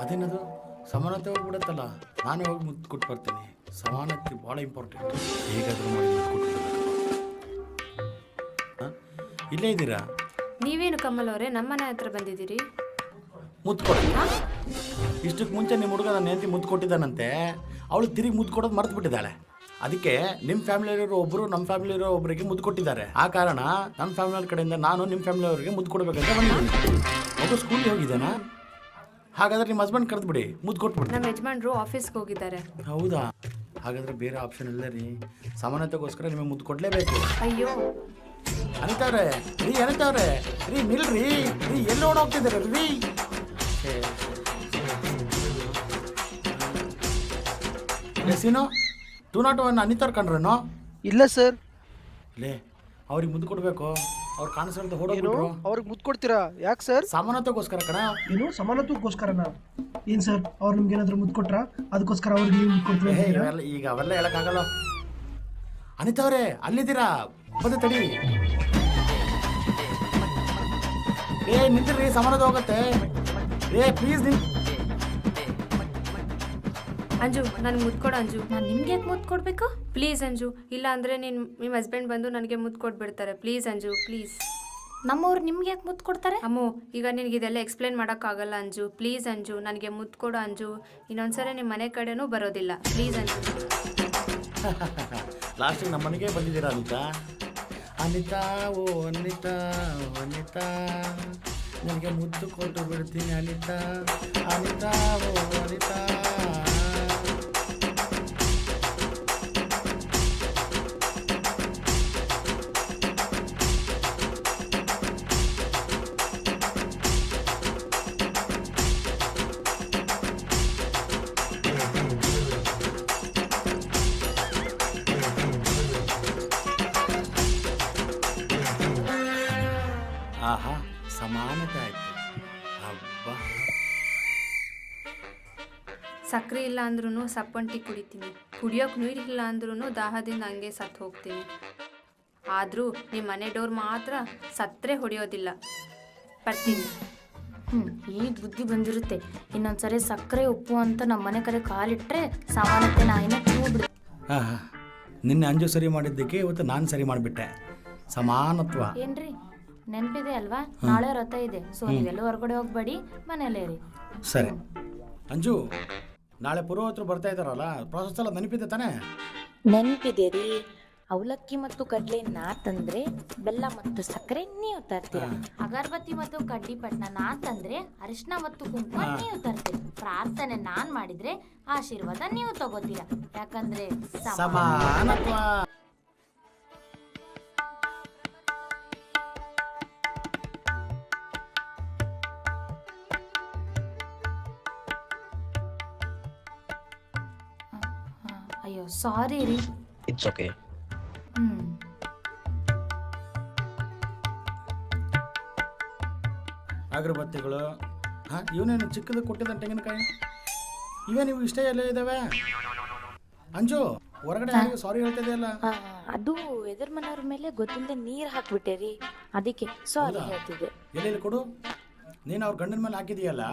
ಅದೇನದು? ಸಮಾನತೆ ಹೋಗ್ಬಿಡತ್ತಲ್ಲ. ನಾನೇ ಹೋಗಿ ಮುದ್ದು ಕೊಟ್ಟು ಬರ್ತೀನಿ. ಸಮಾನತೆ ಭಾಳ ಇಂಪಾರ್ಟೆಂಟ್. ಹೇಗಾದರೂ ಮಾಡಿ ಮುದ್ದು ಕೊಟ್ಟು. ಇಲ್ಲೇ ಇದ್ದೀರಾ? ನೀವೇನು ಕಮಲ್ ಅವರೇ ನಮ್ಮ ಮನೆ ಹತ್ರ ಬಂದಿದ್ದೀರಿ? ಮುದ್ದು ಕೊಡ. ಇಷ್ಟಕ್ಕೆ ಮುಂಚೆ ನಿಮ್ಮ ಹುಡುಗ ನನ್ನ ಹೆಂಡತಿ ಮುದ್ದು ಕೊಟ್ಟಿದ್ದಾನಂತೆ, ಅವಳು ತಿರುಗಿ ಮುದ್ದು ಕೊಡೋದು ಮರೆತು ಬಿಟ್ಟಿದ್ದಾಳೆ. ಅದಕ್ಕೆ ನಿಮ್ಮ ಫ್ಯಾಮಿಲಿಯಲ್ಲಿರೋ ಒಬ್ಬರು ನಮ್ಮ ಫ್ಯಾಮಿಲಿಯರೋ ಒಬ್ಬರಿಗೆ ಮುದ್ದು ಕೊಟ್ಟಿದ್ದಾರೆ. ಆ ಕಾರಣ ನಮ್ಮ ಫ್ಯಾಮಿಲಿ ಕಡೆಯಿಂದ ನಾನು ನಿಮ್ಮ ಫ್ಯಾಮಿಲಿಯವರಿಗೆ ಮುದ್ದು ಕೊಡಬೇಕಂತ ಬಂದಿದ್ದೀನಿ. ಮಗು ಸ್ಕೂಲಿಗೆ ಹೋಗಿದ್ದಾನಾ? ಹಾಗಾದ್ರೆ ನಿಮ್ಮ ಹಸ್ಬೆಂಡ್ ಕರೆದ್ಬಿಡಿ, ಮುದ್ದು ಕೊಟ್ಬಿಡಿ. ನಮ್ಮ ಯಜಮಾನ್ರು ಆಫೀಸ್ಗೆ ಹೋಗಿದ್ದಾರೆ. ಹೌದಾ? ಹಾಗಾದ್ರೆ ಬೇರೆ ಆಪ್ಷನ್ ಇಲ್ಲ ರೀ, ಸಮಾನತೆಗೋಸ್ಕರ ನಿಮಗೆ ಮುದ್ದು ಕೊಡಲೇಬೇಕು. ಅಯ್ಯೋ ಅನಿತಾವ್ರೆ ರೀ, ಅನಿತಾವ್ರೆ ರೀ, ನಿಲ್ರಿ ರೀ, ಎಲ್ಲಿ ಓಡೋಗ್ತಿದ್ದಾರೆ ರೀ? ಸೀನು 201 ಅನಿತಾವ್ರು ಕಂಡ್ರೇನೋ? ಇಲ್ಲ ಸರ್. ಲೇ, ಅವ್ರಿಗೆ ಮುದ್ದು ಕೊಡಬೇಕು, ಅವ್ರು ಕಾಣಿಸ್ಕೊಳ್ತಾ ಹೊಡೋಗ್ಬಿಟ್ರು. ಅವ್ರಿಗೆ ಮುದ್ದು ಕೊಡ್ತೀರಾ? ಯಾಕೆ ಸರ್? ಸಮಾನತೆಗೋಸ್ಕರ ಕಣ. ಏನು ಸಮಾನತ್ವಕ್ಕೋಸ್ಕರನಾ? ಏನು ಸರ್, ಅವ್ರು ನಿಮ್ಗೆ ಏನಾದರೂ ಮುದ್ದು ಕೊಟ್ರಾ? ಅದಕ್ಕೋಸ್ಕರ ಅವ್ರಿಗೆ ನೀವು ಮುದ್ದು ಕೊಡ್ತೀರಾ? ಈಗ ಅವೆಲ್ಲ ಹೇಳಕ್ಕಾಗಲ್ಲ. ಅನಿತಾವ್ರೆ ಅಲ್ಲಿದ್ದೀರಾ? ಬಂದು ತಡಿ. ನಿಂತಿರ್ರಿ, ಸಮಾನತೆ ಹೋಗತ್ತೆ. ಪ್ಲೀಸ್ ಅಂಜು, ನನಗೆ ಮುದ್ದು ಕೊಡು ಅಂಜು. ನಾನು ನಿಮ್ಗೆ ಯಾಕೆ ಮುತ್ತು ಕೊಡಬೇಕು? ಪ್ಲೀಸ್ ಅಂಜು, ಇಲ್ಲ ಅಂದರೆ ನಿಮ್ಮ ಹಸ್ಬೆಂಡ್ ಬಂದು ನನಗೆ ಮುದ್ದು ಕೊಟ್ಬಿಡ್ತಾರೆ. Please Anju, please. ನಮ್ಮವ್ರು ನಿಮ್ಗೆ ಯಾಕೆ ಮುತ್ತು ಕೊಡ್ತಾರೆ? ಅಮ್ಮು, ಈಗ ನಿನಗೆ ಇದೆಲ್ಲ ಎಕ್ಸ್ಪ್ಲೇನ್ ಮಾಡೋಕ್ಕಾಗಲ್ಲ ಅಂಜು. ಪ್ಲೀಸ್ ಅಂಜು, ನನಗೆ ಮುದ್ದು ಕೊಡು ಅಂಜು. ಇನ್ನೊಂದ್ಸರಿ ನಿಮ್ಮ ಮನೆ ಕಡೆನೂ ಬರೋದಿಲ್ಲ. ಪ್ಲೀಸ್ ಅಂಜು. ಲಾಸ್ಟಿಗೆ ನಮ್ಮ ಮನೆಗೆ ಬಂದಿದ್ದೀರಾ ಅನಿತಾ? ಅನಿತಾ ಓ ಅನಿತಾ, ಅನಿತಾ ನಿನಗೆ ಮುದ್ದು ಕೊಟ್ಟು ಬಿಡ್ತೀನಿ ಅನಿತಾ ಅನಿತಾ ಓ ಅನಿತಾ. ಆಹಾ, ಸಮಾನತೆ ಆಯ್ತು. ಹಬ್ಬ. ಸಕ್ಕರೆ ಇಲ್ಲ ಅಂದ್ರೂ ಸಪ್ಪಂಟಿ ಕುಡಿತೀನಿ, ಕುಡಿಯೋಕೆ ನೀರಿಲ್ಲ ಅಂದ್ರೂ ದಾಹದಿಂದ ಹಂಗೆ ಸತ್ತು ಹೋಗ್ತೀನಿ. ಆದರೂ ನಿಮ್ಮ ಮನೆ ಡೋರ್ ಮಾತ್ರ ಸತ್ತರೆ ಹೊಡೆಯೋದಿಲ್ಲ. ಬರ್ತೀನಿ. ಈಗ ಬುದ್ಧಿ ಬಂದಿರುತ್ತೆ. ಇನ್ನೊಂದ್ಸರಿ ಸಕ್ಕರೆ ಉಪ್ಪು ಅಂತ ನಮ್ಮ ಮನೆ ಕಡೆ ಕಾಲಿಟ್ರೆ ಸಮಾನತೆ ನಾಯಿನ ಬಿಡು. ಆಹಾ, ನಿನ್ನೆ ಅಂಜು ಸರಿ ಮಾಡಿದ್ದಕ್ಕೆ ಇವತ್ತು ನಾನು ಸರಿ ಮಾಡಿಬಿಟ್ಟೆ. ಸಮಾನತ್ವ. ಏನ್ರಿ ನೆನಪಿದೆ ಅಲ್ವಾ? ನಾಳೆ ರಥ ಇದೆ. ಸೊ ನೀವೆಲ್ಲ ಹೊರಗಡೆ ಹೋಗ್ಬೇಡಿ, ಮನೇಲೇ ಇರಿ. ಸರಿ ಅಂಜು, ನಾಳೆ ಪುರೋಹಿತರು ಬರ್ತಾ ಇದ್ದಾರಲ್ಲ, ಪ್ರಾಸೆಸ್ ಎಲ್ಲ ನೆನಪಿದೆ ತಾನೇ? ನೆನಪಿದೆ ರೀ. ಅವಲಕ್ಕಿ ಮತ್ತು ಕಡ್ಲೆ ನಾ ತಂದ್ರೆ, ಬೆಲ್ಲ ಮತ್ತು ಸಕ್ಕರೆ ನೀವು ತರ್ತೀರ. ಅಗರಬತ್ತಿ ಮತ್ತು ಕಡ್ಡಿ ಪಟ್ನ ನಾ ತಂದ್ರೆ, ಅರಿಶಿನ ಮತ್ತು ಕುಂಕುಮ ನೀವು ತರ್ತೀರ. ಪ್ರಾರ್ಥನೆ ನಾನ್ ಮಾಡಿದ್ರೆ ಆಶೀರ್ವಾದ ನೀವು ತಗೋತೀರ. ಯಾಕಂದ್ರೆ ಸಮಾನತ್ವ. ಅಯ್ಯೋ ಸಾರಿ ರೀ. It's okay. ಅಗರಬತ್ತಿಗಳು. ಹಾಂ, ಇವನೇನು ಚಿಕ್ಕದು ಕೊಟ್ಟಿದ್ದ ತೆಂಗಿನಕಾಯಿ ಇವೇನು ಇಷ್ಟೇ ಎಲ್ಲ ಇದ್ದಾವೆ? ಅಂಜು, ಹೊರಗಡೆ ಸಾರಿ ಹೇಳ್ತಾ ಇದೆಯಲ್ಲ. ಅದು ಎದುರು ಮನೆಯವ್ರ ಮೇಲೆ ಗೊತ್ತಿಲ್ಲದೆ ನೀರು ಹಾಕ್ಬಿಟ್ಟೆ ರೀ, ಅದಕ್ಕೆ ಸಾರಿ ಹೇಳ್ತಿದ್ದೆ. ಎಲ್ಲೆಲ್ಲಿ ಕೊಡು. ನೀನು ಅವ್ರ ಗಂಡನ ಮೇಲೆ ಹಾಕಿದೀಯಲ್ಲ,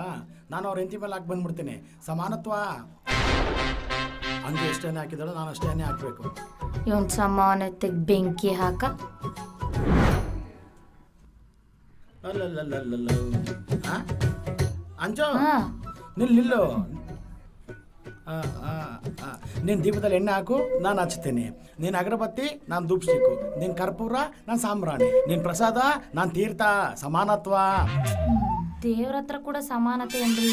ನಾನು ಅವ್ರ ಹೆಂಡತಿ ಮೇಲೆ ಹಾಕಿ ಬಂದ್ಬಿಡ್ತೀನಿ. ಸಮಾನತ್ವ. ಅಂಜು ಎಷ್ಟೇನೆ ಹಾಕಿದಾಳು, ನಾನು ಅಷ್ಟೇನೆ ಹಾಕಬೇಕು. ಇವನ್ ಸಮಾನತೆಗೆ ಬೆಂಕಿ ಹಾಕ. ಅಲ್ಲಲ್ಲಲ್ಲಲ್ಲ. ಅಂಜು, ನಿಲ್ಲು. ನೀನು ದೀಪದಲ್ಲಿ ಎಣ್ಣೆ ಹಾಕು, ನಾನು ಹಚ್ತೀನಿ. ನೀನು ಅಗರಬತ್ತಿ, ನಾನು ಧೂಪ್ ಸ್ಟಿಕ್ಕು. ನೀನು ಕರ್ಪೂರ, ನಾನು ಸಾಂಬ್ರಾಣಿ. ನೀನು ಪ್ರಸಾದ, ನಾನು ತೀರ್ಥ. ಸಮಾನತ್ವ. ದೇವ್ರ ಹತ್ರ ಕೂಡ ಸಮಾನತೆ ಏನ್ರಿ?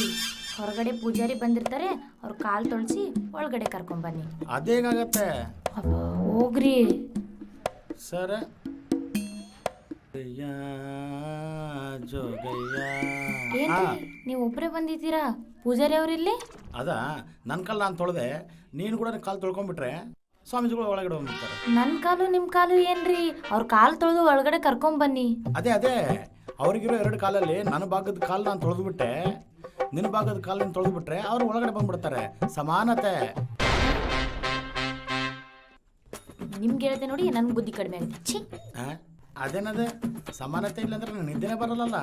ಹೊರಗಡೆ ಪೂಜಾರಿ ಬಂದಿರ್ತಾರೆ, ಅವ್ರ ಕಾಲು ತೊಳ್ಸಿ ಒಳಗಡೆ ಕರ್ಕೊಂಬನ್ನಿ. ಅದೇಗಾಗತ್ತೆ? ಹೋಗ್ರಿ. ಸರ ಜೋಗಯ್ಯ. ಏನ್ರಿ ನೀವು ಒಬ್ಬರೇ ಬಂದಿದ್ದೀರಾ? ಪೂಜಾರಿ ಅವ್ರಿಲ್ಲಿ? ಅದಾ, ನನ್ನ ಕಾಲು ನಾನು ತೊಳೆದೆ, ನೀನು ಕೂಡ ಕಾಲು ತೊಳ್ಕೊಂಡ್ಬಿಟ್ರೆ ಸ್ವಾಮೀಜಿಗಳು ಒಳಗಡೆ ಹೋಗ್ಬಿಡ್ತಾರೆ. ನನ್ನ ಕಾಲು ನಿಮ್ಮ ಕಾಲು ಏನ್ರಿ? ಅವ್ರ ಕಾಲು ತೊಳೆದು ಒಳಗಡೆ ಕರ್ಕೊಂಬನ್ನಿ. ಅದೇ ಅವ್ರಿಗಿರೋ 2 ಕಾಲಲ್ಲಿ ನನ್ನ ಭಾಗದ ಕಾಲು ನಾನು ತೊಳೆದ್ಬಿಟ್ಟೆ, ನಿನ್ನ ಭಾಗದ ಕಾಲನ್ನು ತೊಳೆದ್ಬಿಟ್ರೆ ಅವ್ರು ಒಳಗಡೆ ಬಂದ್ಬಿಡ್ತಾರೆ. ಸಮಾನತೆ. ನಿಮ್ಗೆ ಹೇಳ್ತೆ ನೋಡಿ, ನನ್ಗೆ ಬುದ್ಧಿ ಕಡಿಮೆ ಆಗುತ್ತೆ. ಛೀ, ಅದೇನದೇ ಸಮಾನತೆ ಇಲ್ಲಾಂದ್ರೆ ನನಗೆ ನಿದ್ದೆನೇ ಬರಲ್ಲ.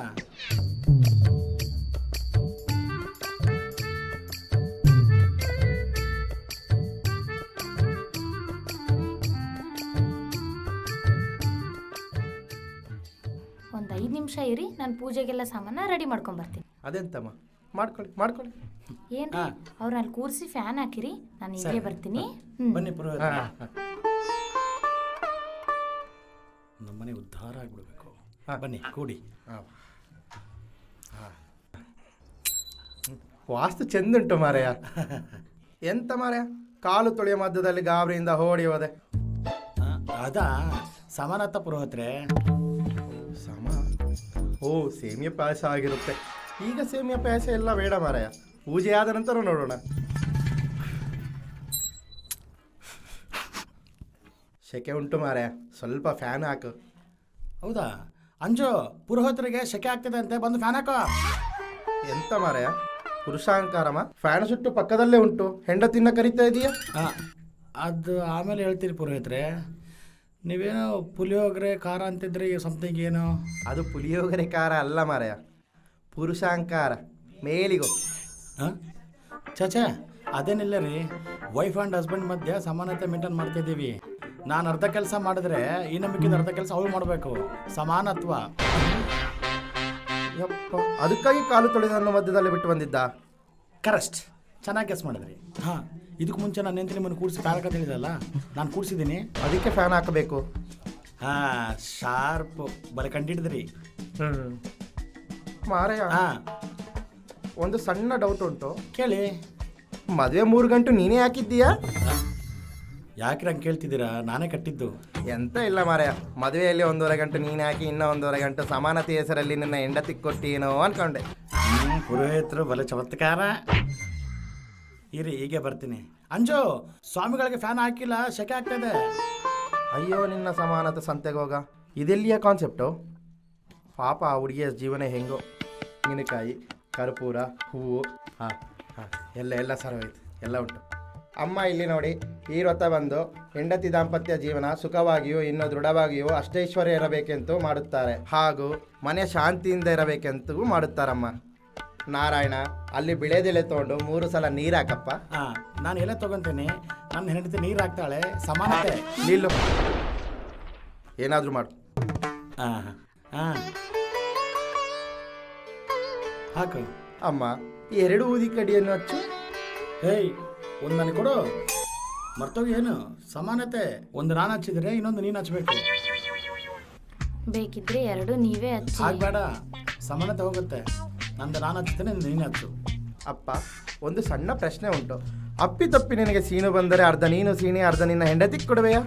ಒಂದು 5 ನಿಮಿಷ ಇರಿ, ನಾನು ಪೂಜೆಗೆಲ್ಲ ಸಾಮಾನ ರೆಡಿ ಮಾಡ್ಕೊಂಬರ್ತೀನಿ. ಅದೆಂತಮ್ಮ, ಮಾಡ್ಕೊಳ್ಳಿ. ಏನ್ರಿ ಅವ್ರನ್ನ ಅಲ್ಲಿ ಕೂರಿಸಿ ಫ್ಯಾನ್ ಹಾಕಿರಿ, ನಾನು ಈಗಲೇ ಬರ್ತೀನಿ. ಬನ್ನಿ ಪುರೋಹಿತ, ನಮ್ಮನೆ ಉದ್ಧಾರ ಆಗ್ಬಿಡ್ಬೇಕು. ಬನ್ನಿ ಕೂಡಿ. ವಾಸ್ತು ಚೆಂದುಂಟು ಮಾರಯ್ಯ. ಎಂತ ಮಾರಯ್ಯ, ಕಾಲು ತೊಳೆಯ ಮಧ್ಯದಲ್ಲಿ ಗಾಬರಿಯಿಂದ ಓಡಿ ಹೋದೆ. ಅದಾ ಸಮಾನತ ಪುರೋಹಿತ್ರೆ. ಓ, ಸೇಮಿಯ ಪಾಯಸ ಆಗಿರುತ್ತೆ. ಈಗ ಸೇಮಿಯ ಪಾಯಸ ಎಲ್ಲ ಬೇಡ ಮಾರಯ್ಯ, ಪೂಜೆ ಆದ ನಂತರ ನೋಡೋಣ. ಶೆಕೆ ಉಂಟು ಮಾರಯ್ಯ, ಸ್ವಲ್ಪ ಫ್ಯಾನ್ ಹಾಕು. ಹೌದಾ ಅಂಜು, ಪುರೋಹಿತರಿಗೆ ಶೆಕೆ ಆಗ್ತದೆ ಅಂತೆ, ಬಂದು ಫ್ಯಾನ್ ಹಾಕೋ. ಎಂತ ಮಾರಯ್ಯ, ಪುರುಷಾಂಕಾರಮ? ಫ್ಯಾನ್ ಸುಟ್ಟು ಪಕ್ಕದಲ್ಲೇ ಉಂಟು, ಹೆಂಡತಿನ ಕರಿತಾ ಇದೀಯಾ? ಅದು ಆಮೇಲೆ ಹೇಳ್ತೀನಿ ಪುರೋಹಿತ್ರೆ. ನೀವೇನೋ ಪುಳಿಯೋಗರೆ ಖಾರ ಅಂತಿದ್ರೆ ಸಮಥಿಂಗ್ ಏನು? ಅದು ಪುಳಿಯೋಗರೆ ಖಾರ ಅಲ್ಲ ಮಾರಯ್ಯ, ಪುರುಷಾಂಕಾರ ಮೇಲಿಗೋ. ಚಾಚಾ, ಅದೇನಿಲ್ಲ ರೀ, ವೈಫ್ ಆ್ಯಂಡ್ ಹಸ್ಬೆಂಡ್ ಮಧ್ಯೆ ಸಮಾನತೆ ಮೇಂಟೈನ್ ಮಾಡ್ತಿದ್ದೀವಿ. ನಾನು ಅರ್ಧ ಕೆಲಸ ಮಾಡಿದ್ರೆ ಈ ನಂಬಿಕೆದ ಅರ್ಧ ಕೆಲಸ ಅವಳು ಮಾಡಬೇಕು. ಸಮಾನತ್ವ. ಯಪ್ಪ, ಅದಕ್ಕಾಗಿ ಕಾಲು ತೊಳೆದನ್ನು ಮಧ್ಯದಲ್ಲಿ ಬಿಟ್ಟು ಬಂದಿದ್ದ? ಕರೆಕ್ಟ್, ಚೆನ್ನಾಗಿ ಕೆಲಸ ಮಾಡಿದ್ರಿ. ಹಾಂ, ಇದಕ್ಕೆ ಮುಂಚೆ ನಾನು ನೆಂತಿ ನಿಮ್ಮನ್ನು ಕೂಡಿಸಿ ಫ್ಯಾನ್ ಅಂತ ಹೇಳಿದಲ್ಲ, ನಾನು ಕೂಡಿಸಿದ್ದೀನಿ. ಅದಕ್ಕೆ ಫ್ಯಾನ್ ಹಾಕಬೇಕು. ಹಾಂ, ಶಾರ್ಪು ಬಲೆ ಕಂಡಿಡಿದ್ರಿ. ಮಾರಯ್ಯ ಹಾ ಒಂದು ಸಣ್ಣ ಡೌಟ್ ಉಂಟು. ಕೇಳಿ. ಮದುವೆ 3 ಗಂಟು ನೀನೇ ಹಾಕಿದ್ದೀಯಾ? ಯಾಕ್ರಿ ಹಂಗೆ ಕೇಳ್ತಿದ್ದೀರಾ? ನಾನೇ ಕಟ್ಟಿದ್ದು. ಎಂತ ಇಲ್ಲ ಮಾರಯ್ಯ, ಮದುವೆಯಲ್ಲಿ 1.5 ಗಂಟು ನೀನೇ ಹಾಕಿ ಇನ್ನೂ 1.5 ಗಂಟು ಸಮಾನತೆ ಹೆಸರಲ್ಲಿ ನಿನ್ನ ಹೆಂಡತಿ ಕೊಟ್ಟೇನೋ ಅನ್ಕೊಂಡೆ. ಪುರೋಹಿತರು ಬಲೆ ಚಮತ್ಕಾರ. ಇರಿ ಹೀಗೆ ಬರ್ತೀನಿ. ಅಂಜು, ಸ್ವಾಮಿಗಳಿಗೆ ಫ್ಯಾನ್ ಹಾಕಿಲ್ಲ, ಸೆಕೆ ಆಗ್ತದೆ. ಅಯ್ಯೋ ನಿನ್ನ ಸಮಾನತೆ ಸಂತೆಗೆ ಹೋಗ. ಇದೆಲ್ಲಿಯ ಕಾನ್ಸೆಪ್ಟು? ಪಾಪ ಆ ಹುಡುಗಿಯ ಜೀವನ ಹೆಂಗೋ. ತೆಂಗಿನಕಾಯಿ, ಕರ್ಪೂರ, ಹೂವು, ಹಾಂ ಹಾಂ ಎಲ್ಲ ಸರ್ವೈತೆ, ಎಲ್ಲ ಉಂಟು. ಅಮ್ಮ ಇಲ್ಲಿ ನೋಡಿ, ಈ ವ್ರತ ಬಂದು ಹೆಂಡತಿ ದಾಂಪತ್ಯ ಜೀವನ ಸುಖವಾಗಿಯೂ ಇನ್ನೂ ದೃಢವಾಗಿಯೂ ಅಷ್ಟೈಶ್ವರ್ಯ ಇರಬೇಕೆಂತೂ ಮಾಡುತ್ತಾರೆ, ಹಾಗೂ ಮನೆ ಶಾಂತಿಯಿಂದ ಇರಬೇಕೆಂತೂ ಮಾಡುತ್ತಾರಮ್ಮ. ನಾರಾಯಣ, ಅಲ್ಲಿ ಬಿಳೆದೆಲೆ ತೊಗೊಂಡು 3 ಸಲ ನೀರು ಹಾಕಪ್ಪ. ಹಾಂ, ನಾನು ಎಲ್ಲ ತಗೊಂತೀನಿ. ನನ್ನ ಹೆಂಡತಿ ನೀರು ಹಾಕ್ತಾಳೆ. ಸಮಾನತೆ. ನಿಲ್ಲು, ಏನಾದರೂ ಮಾಡು. ಹಾಂ ಹಾಂ ಹಾಕು. ಅಮ್ಮ, ಈ 2 ಊದಿ ಕಡಿಯನ್ನು ಹಚ್ಚು. ಹೇಯ್, ಒಂದು ನನಗೆ ಕೊಡು. ಮರ್ತೋಗಿ ಏನು? ಸಮಾನತೆ. ಒಂದು ನಾನು ಹಚ್ಚಿದ್ರೆ ಇನ್ನೊಂದು ನೀನು ಹಚ್ಬೇಕು. ಬೇಕಿದ್ರೆ 2 ನೀವೇ ಹಚ್ಚಿ. ಆಗ್ಬೇಡ, ಸಮಾನತೆ ಹೋಗುತ್ತೆ. ನಂದು ನಾನು ಹಚ್ತೇನೆ, ನೀನು ಹಚ್ಚು. ಅಪ್ಪ, ಒಂದು ಸಣ್ಣ ಪ್ರಶ್ನೆ ಉಂಟು. ಅಪ್ಪಿತಪ್ಪಿ ನಿನಗೆ ಸೀನು ಬಂದರೆ ಅರ್ಧ ನೀನು ಸೀನಿ, ಅರ್ಧ ನಿನ್ನ ಹೆಂಡತಿಗೆ ಕೊಡುವೆಯಾ?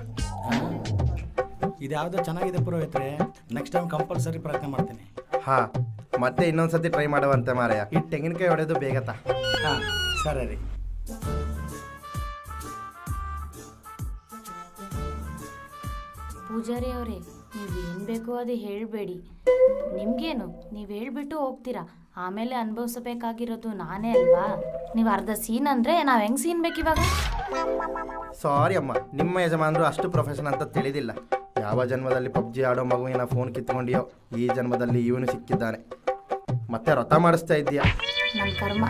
ಇದ್ಯಾವುದೋ ಚೆನ್ನಾಗಿದೆ ಪುರೋಹಿತರೆ. ನೆಕ್ಸ್ಟ್ ಟೈಮ್ ಕಂಪಲ್ಸರಿ ಪ್ರಯತ್ನ ಮಾಡ್ತೀನಿ. ಹಾಂ, ಮತ್ತೆ ಇನ್ನೊಂದ್ಸತಿ ಟ್ರೈ ಮಾಡುವಂತೆ ಮಾರಾಯ. ಈ ತೆಂಗಿನಕಾಯಿ ಹೊಡೆದು ಬೇಗತ್ತ. ಹಾಂ ಸರಿ ರೀ. ಪೂಜಾರಿ ಅವರೇ, ನೀವು ಏನು ಬೇಕೋ ಅದು ಹೇಳಬೇಡಿ. ನಿಮ್ಗೇನು, ನೀವು ಹೇಳ್ಬಿಟ್ಟು ಹೋಗ್ತೀರಾ, ಆಮೇಲೆ ಅನುಭವಿಸಬೇಕಾಗಿರೋದು ನಾನೇ ಅಲ್ವಾ? ನೀವು ಅರ್ಧ ಸೀನ್ ಅಂದರೆ ನಾವು ಹೆಂಗೆ ಸೀನ್ ಬೇಕಿವಾಗ? ಸಾರಿ ಅಮ್ಮ, ನಿಮ್ಮ ಯಜಮಾನರು ಅಷ್ಟು ಪ್ರೊಫೆಷನ್ ಅಂತ ತಿಳಿದಿಲ್ಲ. ಯಾವ ಜನ್ಮದಲ್ಲಿ ಪಬ್ಜಿ ಆಡೋ ಮಗುವಿನ ಫೋನ್ ಕಿತ್ಕೊಂಡಿಯೋ, ಈ ಜನ್ಮದಲ್ಲಿ ಇವನು ಸಿಕ್ಕಿದ್ದಾನೆ. ಮತ್ತೆ ವ್ರತ ಮಾಡಿಸ್ತಾ ಇದ್ದೀಯಾ? ನನ್ನ ಕರ್ಮ.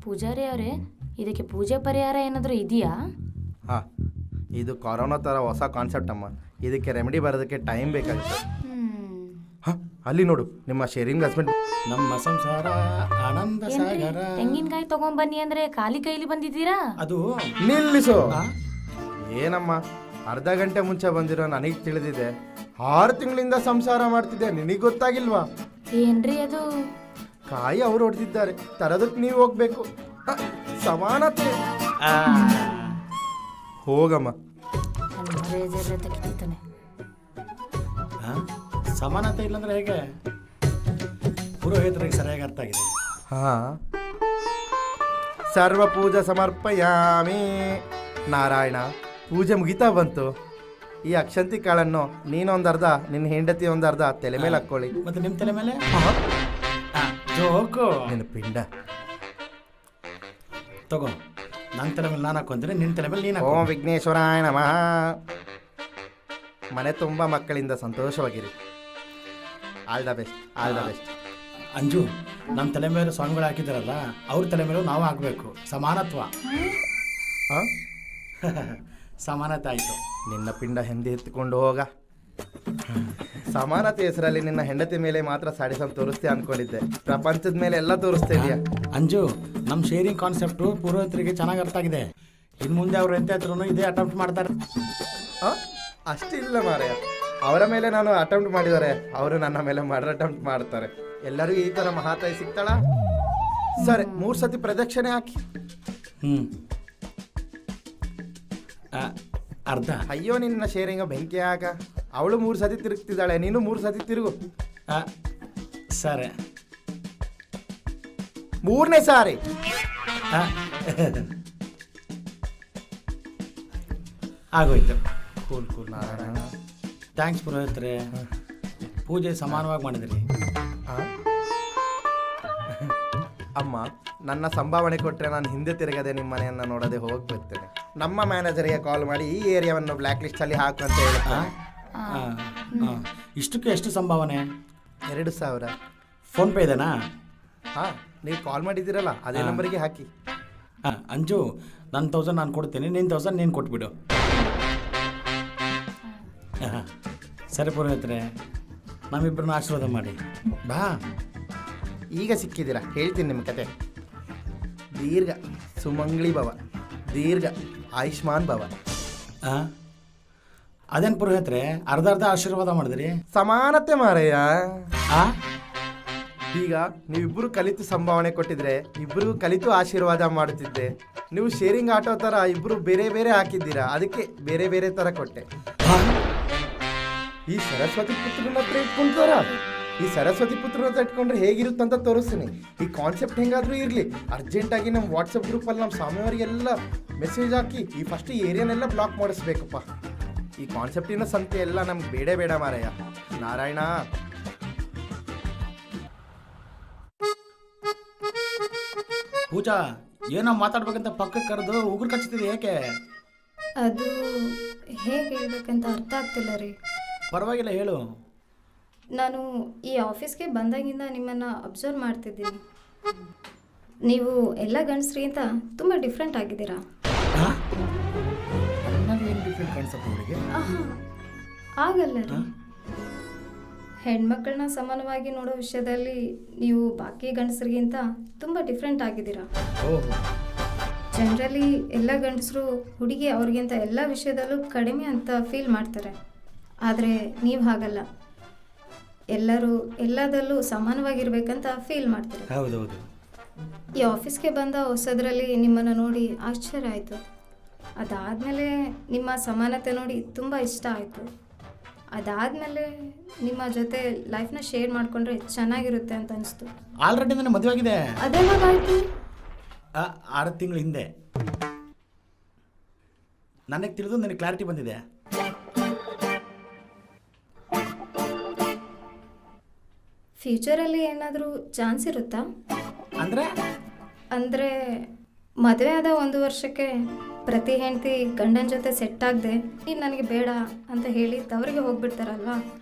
ಪೂಜಾರಿ ಅವರೇ, ಇದಕ್ಕೆ ಪೂಜೆ ಪರಿಹಾರ ಏನಾದರೂ ಇದೆಯಾ? ಹಾಂ, ಇದು ಕೊರೋನಾ ಥರ ಹೊಸ ಕಾನ್ಸೆಪ್ಟ್ ಅಮ್ಮ. ಇದಕ್ಕೆ ರೆಮಿಡಿ ಬರೋದಕ್ಕೆ ಟೈಮ್ ಬೇಕಾಗುತ್ತೆ. ಹಾಂ, ಅಲ್ಲಿ ನೋಡು, ನಿಮ್ಮ ಶೇರಿಂಗ್ ಹಸ್ಬೆಂಡ್. ನಮ್ಮ ಸಂಸಾರ ಆನಂದ ಸಾಗರ. ತೆಂಗಿನಕಾಯಿ ತಗೊಂಬನ್ನಿ ಅಂದ್ರೆ ಖಾಲಿ ಕೈಲಿ ಬಂದಿದ್ದೀರಾ? ಅದು ನಿಲ್ಲಿಸು. ಏನಮ್ಮ, ಅರ್ಧ ಗಂಟೆ ಮುಂಚೆ ಬಂದಿರೋ ನನಗೆ ತಿಳಿದಿದೆ. 6 ತಿಂಗಳಿಂದ ಸಂಸಾರ ಮಾಡ್ತಿದ್ದೆ, ನಿನಗೆ ಗೊತ್ತಾಗಿಲ್ವಾ? ಏನ್ರಿ ಅದು? ಕಾಯಿ ಅವ್ರು ಹೊಡೆದಿದ್ದಾರೆ, ತರದಕ್ಕೆ ನೀವು ಹೋಗ್ಬೇಕು. ಸಮಾನತೆ. ಹೋಗಮ್ಮ. ನನ್ನ ರೇಜರ್ ತೆಗಿತಾನೆ. ಸಮಾನತೆ ಇಲ್ಲಂದ್ರೆ ಹೇಗೆ? ಪುರೋಹಿತರಿಗೆ ಸರಿಯಾಗಿ ಅರ್ಥ ಆಗಿದೆ. ಹಾ, ಸರ್ವ ಪೂಜಾ ಸಮರ್ಪಯಾಮಿ. ನಾರಾಯಣ, ಪೂಜೆ ಮುಗಿತಾ ಬಂತು. ಈ ಅಕ್ಷಂತಿ ಕಾಳನ್ನು ನೀನೊಂದರ್ಧ, ನಿನ್ನ ಹೆಂಡತಿ ಒಂದರ್ಧ ತಲೆ ಮೇಲೆ ಹಾಕ್ಕೊಳ್ಳಿ. ಮತ್ತೆ ನಿಮ್ಮ ತಲೆ ಮೇಲೆ ಜೋಕು. ನಿನ್ನ ಪಿಂಡ ತಗೋ. ನನ್ನ ತಲೆ ಮೇಲೆ ನಾನು ಹಾಕೊಂತೀನಿ, ನಿನ್ನ ತಲೆ ಮೇಲೆ ನೀನು. ಓಂ ವಿಘ್ನೇಶ್ವರಾಯ ನಮಃ. ಮನೆ ತುಂಬ ಮಕ್ಕಳಿಂದ ಸಂತೋಷವಾಗಿರಿ. All the best, all the best. Anju, ನಮ್ಮ ತಲೆ ಮೇಲೆ ಸ್ವಾಮಿಗಳು ಹಾಕಿದಾರಲ್ಲ, ಅವ್ರ ತಲೆ ಮೇಲೂ ನಾವು ಹಾಕಬೇಕು. ಸಮಾನತ್ವ. ಹಾಂ, ಸಮಾನತೆ ಆಯಿತು. ನಿನ್ನ ಪಿಂಡ ಹಿಂದೆ ಎತ್ತಿಕೊಂಡು ಹೋಗ. ಸಮಾನತೆ ಹೆಸರಲ್ಲಿ ನಿನ್ನ ಹೆಂಡತಿ ಮೇಲೆ ಮಾತ್ರ ಸಾಡಿಸಂ ತೋರಿಸ್ತೀಯ ಅನ್ಕೊಂಡಿದ್ದೆ. ಪ್ರಪಂಚದ ಮೇಲೆ ಎಲ್ಲ ತೋರಿಸ್ತಾ ಇದೆಯಾ? ಅಂಜು, ನಮ್ಮ ಶೇರಿಂಗ್ ಕಾನ್ಸೆಪ್ಟು ಪುರೋಹಿತರಿಗೆ ಚೆನ್ನಾಗಿ ಅರ್ಥ ಆಗಿದೆ. ಇನ್ನು ಮುಂದೆ ಅವ್ರು ಎಂತ ಹತ್ರನೂ ಇದೇ ಅಟೆಂಪ್ಟ್ ಮಾಡ್ತಾರೆ. ಅಷ್ಟಿಲ್ಲ ಮಾರಾಯ, ಅವರ ಮೇಲೆ ನಾನು ಅಟೆಂಪ್ಟ್ ಮಾಡಿದ್ದಾರೆ, ಅವರು ನನ್ನ ಮೇಲೆ ಮರ್ಡರ್ ಅಟೆಂಪ್ಟ್ ಮಾಡ್ತಾರೆ. ಎಲ್ಲರಿಗೂ ಈ ಥರ ಮಹಾತಾಯಿ ಸಿಗ್ತಾಳ? ಸರಿ, 3 ಸತಿ ಪ್ರದಕ್ಷಿಣೆ ಹಾಕಿ. ಅರ್ಧ. ಅಯ್ಯೋ, ನಿನ್ನ ಶೇರಿಂಗ ಬೆಂಕಿ ಹಾಕ. ಅವಳು 3 ಸತಿ ತಿರುಗ್ತಿದ್ದಾಳೆ, ನೀನು 3 ಸತಿ ತಿರುಗು. ಸರಿ. 3ನೇ ಸಾರಿ. ಆಗೋಯ್ತು. Cool cool. ನಾರಾಯಣ, ಥ್ಯಾಂಕ್ಸ್ ಪುರೋಹಿತರೆ. ಪೂಜೆ ಸಮಾನವಾಗಿ ಮಾಡಿದ್ರಿ. ಅಮ್ಮ, ನನ್ನ ಸಂಭಾವನೆ ಕೊಟ್ಟರೆ ನಾನು ಹಿಂದೆ ತಿರುಗದೆ ನಿಮ್ಮ ಮನೆಯನ್ನು ನೋಡದೆ ಹೋಗ್ಬಿಡ್ತೇನೆ. ನಮ್ಮ ಮ್ಯಾನೇಜರ್ಗೆ ಕಾಲ್ ಮಾಡಿ ಈ ಏರಿಯಾವನ್ನು ಬ್ಲ್ಯಾಕ್ ಲಿಸ್ಟಲ್ಲಿ ಹಾಕು ಅಂತ ಹೇಳ್ತಾರೆ. ಇಷ್ಟಕ್ಕೆ ಎಷ್ಟು ಸಂಭಾವನೆ? 2,000. ಫೋನ್ಪೇ ಇದೆನಾ? ಹಾಂ, ನೀವು ಕಾಲ್ ಮಾಡಿದ್ದೀರಲ್ಲ ಅದೇ ನಂಬರಿಗೆ ಹಾಕಿ. ಅಂಜು, ನನ್ನ 1000 ನಾನು ಕೊಡ್ತೀನಿ, ನಿನ್ನ 1000 ನೀನು ಕೊಟ್ಬಿಡು. ಸರಿ ಪುರೋಹಿತರೆ, ನಮ್ಮಿಬ್ಬರನ್ನ ಆಶೀರ್ವಾದ ಮಾಡಿ. ಬಾ. ಈಗ ಸಿಕ್ಕಿದ್ದೀರಾ, ಹೇಳ್ತೀನಿ ನಿಮ್ಮ ಕತೆ. ದೀರ್ಘ ಸುಮಂಗ್ಲಿ ಭವ, ದೀರ್ಘ ಆಯುಷ್ಮಾನ್ ಭವ. ಅದೇನು ಪುರೋಹಿತರೆ, ಅರ್ಧ ಆಶೀರ್ವಾದ ಮಾಡಿದ್ರಿ? ಸಮಾನತೆ ಮಾರಯ್ಯ. ಈಗ ನೀವಿಬ್ಬರು ಕಲಿತು ಸಂಭಾವನೆ ಕೊಟ್ಟಿದ್ರೆ ಇಬ್ಬರಿಗೂ ಕಲಿತು ಆಶೀರ್ವಾದ ಮಾಡುತ್ತಿದ್ದೆ. ನೀವು ಶೇರಿಂಗ್ ಆಟೋ ಥರ ಇಬ್ಬರು ಬೇರೆ ಬೇರೆ ಹಾಕಿದ್ದೀರಾ, ಅದಕ್ಕೆ ಬೇರೆ ಬೇರೆ ಥರ ಕೊಟ್ಟೆ. ಈ ಸರಸ್ವತಿ ಪುತ್ರನ ಹತ್ರ ಇಟ್ಕೊಂತಾರ, ಈ ಸರಸ್ವತಿ ಪುತ್ರನ ಹತ್ರ ಇಟ್ಕೊಂಡ್ರೆ ಹೇಗಿರುತ್ತಂತ ತೋರಿಸ್ತೀನಿ. ಈ ಕಾನ್ಸೆಪ್ಟ್ ಹೆಂಗಾದ್ರೂ ಇರಲಿ, ಅರ್ಜೆಂಟಾಗಿ ನಮ್ಮ ವಾಟ್ಸಪ್ ಗ್ರೂಪಲ್ಲಿ ನಮ್ಮ ಸಾಮಯವರಿಗೆಲ್ಲ ಮೆಸೇಜ್ ಹಾಕಿ ಈ ಫಸ್ಟ್ ಈ ಏರಿಯಾನೆಲ್ಲ ಬ್ಲಾಕ್ ಮಾಡಿಸ್ಬೇಕಪ್ಪ. ಈ ಕಾನ್ಸೆಪ್ಟಿನ ಸಂತೆ ಎಲ್ಲ ನಮ್ಗೆ ಬೇಡ ಬೇಡ ಮಾರಾಯ. ನಾರಾಯಣ, ಪೂಜಾ ಏನೋ ಮಾತಾಡ್ಬೇಕಂತ ಪಕ್ಕಕ್ಕೆ ಕರೆದು ಉಗುರು ಕಚ್ತಿದೆ, ಏಕೆ? ಅದು ಹೇಗೆ ಹೇಳ್ಬೇಕಂತ ಅರ್ಥ ಆಗ್ತಿಲ್ಲ ರೀ. ಪರವಾಗಿಲ್ಲ, ಹೇಳು. ನಾನು ಈ ಆಫೀಸ್ಗೆ ಬಂದಾಗಿಂದ ನಿಮ್ಮನ್ನು ಅಬ್ಸರ್ವ್ ಮಾಡ್ತಿದ್ದೀನಿ. ನೀವು ಎಲ್ಲ ಗಂಡಸ್ರಿಗಿಂತ ತುಂಬ ಡಿಫ್ರೆಂಟ್ ಆಗಿದ್ದೀರಾ. ಏನು ಡಿಫ್ರೆಂಟ್ ಕಾಣಿಸಪ್ಪ ಅವರಿಗೆ? ಆಗಲ್ಲ ರೀ, ಹೆಣ್ಮಕ್ಳನ್ನ ಸಮಾನವಾಗಿ ನೋಡೋ ವಿಷಯದಲ್ಲಿ ನೀವು ಬಾಕಿ ಗಂಡಸರಿಗಿಂತ ತುಂಬ ಡಿಫ್ರೆಂಟ್ ಆಗಿದ್ದೀರಾ. ಓಹೋ, ಜನರಲಿ ಎಲ್ಲ ಗಂಡಸರು ಹುಡುಗಿ ಅವ್ರಿಗಿಂತ ಎಲ್ಲ ವಿಷಯದಲ್ಲೂ ಕಡಿಮೆ ಅಂತ ಫೀಲ್ ಮಾಡ್ತಾರೆ. ಆದರೆ ನೀವು ಹಾಗಲ್ಲ, ಎಲ್ಲರೂ ಎಲ್ಲದಲ್ಲೂ ಸಮಾನವಾಗಿರ್ಬೇಕಂತ ಫೀಲ್ ಮಾಡ್ತಾರೆ. ಹೌದೌದು. ಈ ಆಫೀಸ್ಗೆ ಬಂದ ಹೊಸದರಲ್ಲಿ ನಿಮ್ಮನ್ನು ನೋಡಿ ಆಶ್ಚರ್ಯ ಆಯಿತು. ಅದಾದಮೇಲೆ ನಿಮ್ಮ ಸಮಾನತೆ ನೋಡಿ ತುಂಬ ಇಷ್ಟ ಆಯಿತು. ಅದಾದಮೇಲೆ ನಿಮ್ಮ ಜೊತೆ ಲೈಫ್ನ ಶೇರ್ ಮಾಡಿಕೊಂಡ್ರೆ ಚೆನ್ನಾಗಿರುತ್ತೆ ಅಂತ ಅನಿಸ್ತು. ಆಲ್ರೆಡಿ ನನಗೆ ಮದುವೆ ಆಗಿದೆ. ಅದೇನಾಗಾಯ್ತು? 6 ತಿಂಗಳ ಹಿಂದೆ. ನನಗೆ ತಿಳಿದು ನನಗೆ ಕ್ಲಾರಿಟಿ ಬಂದಿದೆ. ಫ್ಯೂಚರಲ್ಲಿ ಏನಾದರೂ ಚಾನ್ಸ್ ಇರುತ್ತಾ? ಅಂದರೆ ಮದುವೆ ಆದ 1 ವರ್ಷಕ್ಕೆ ಪ್ರತಿ ಹೆಂಡತಿ ಗಂಡನ ಜೊತೆ ಸೆಟ್ ಆಗದೆ ನೀನು ನನಗೆ ಬೇಡ ಅಂತ ಹೇಳಿ ತವರಿಗೆ ಹೋಗ್ಬಿಡ್ತಾರಲ್ವಾ,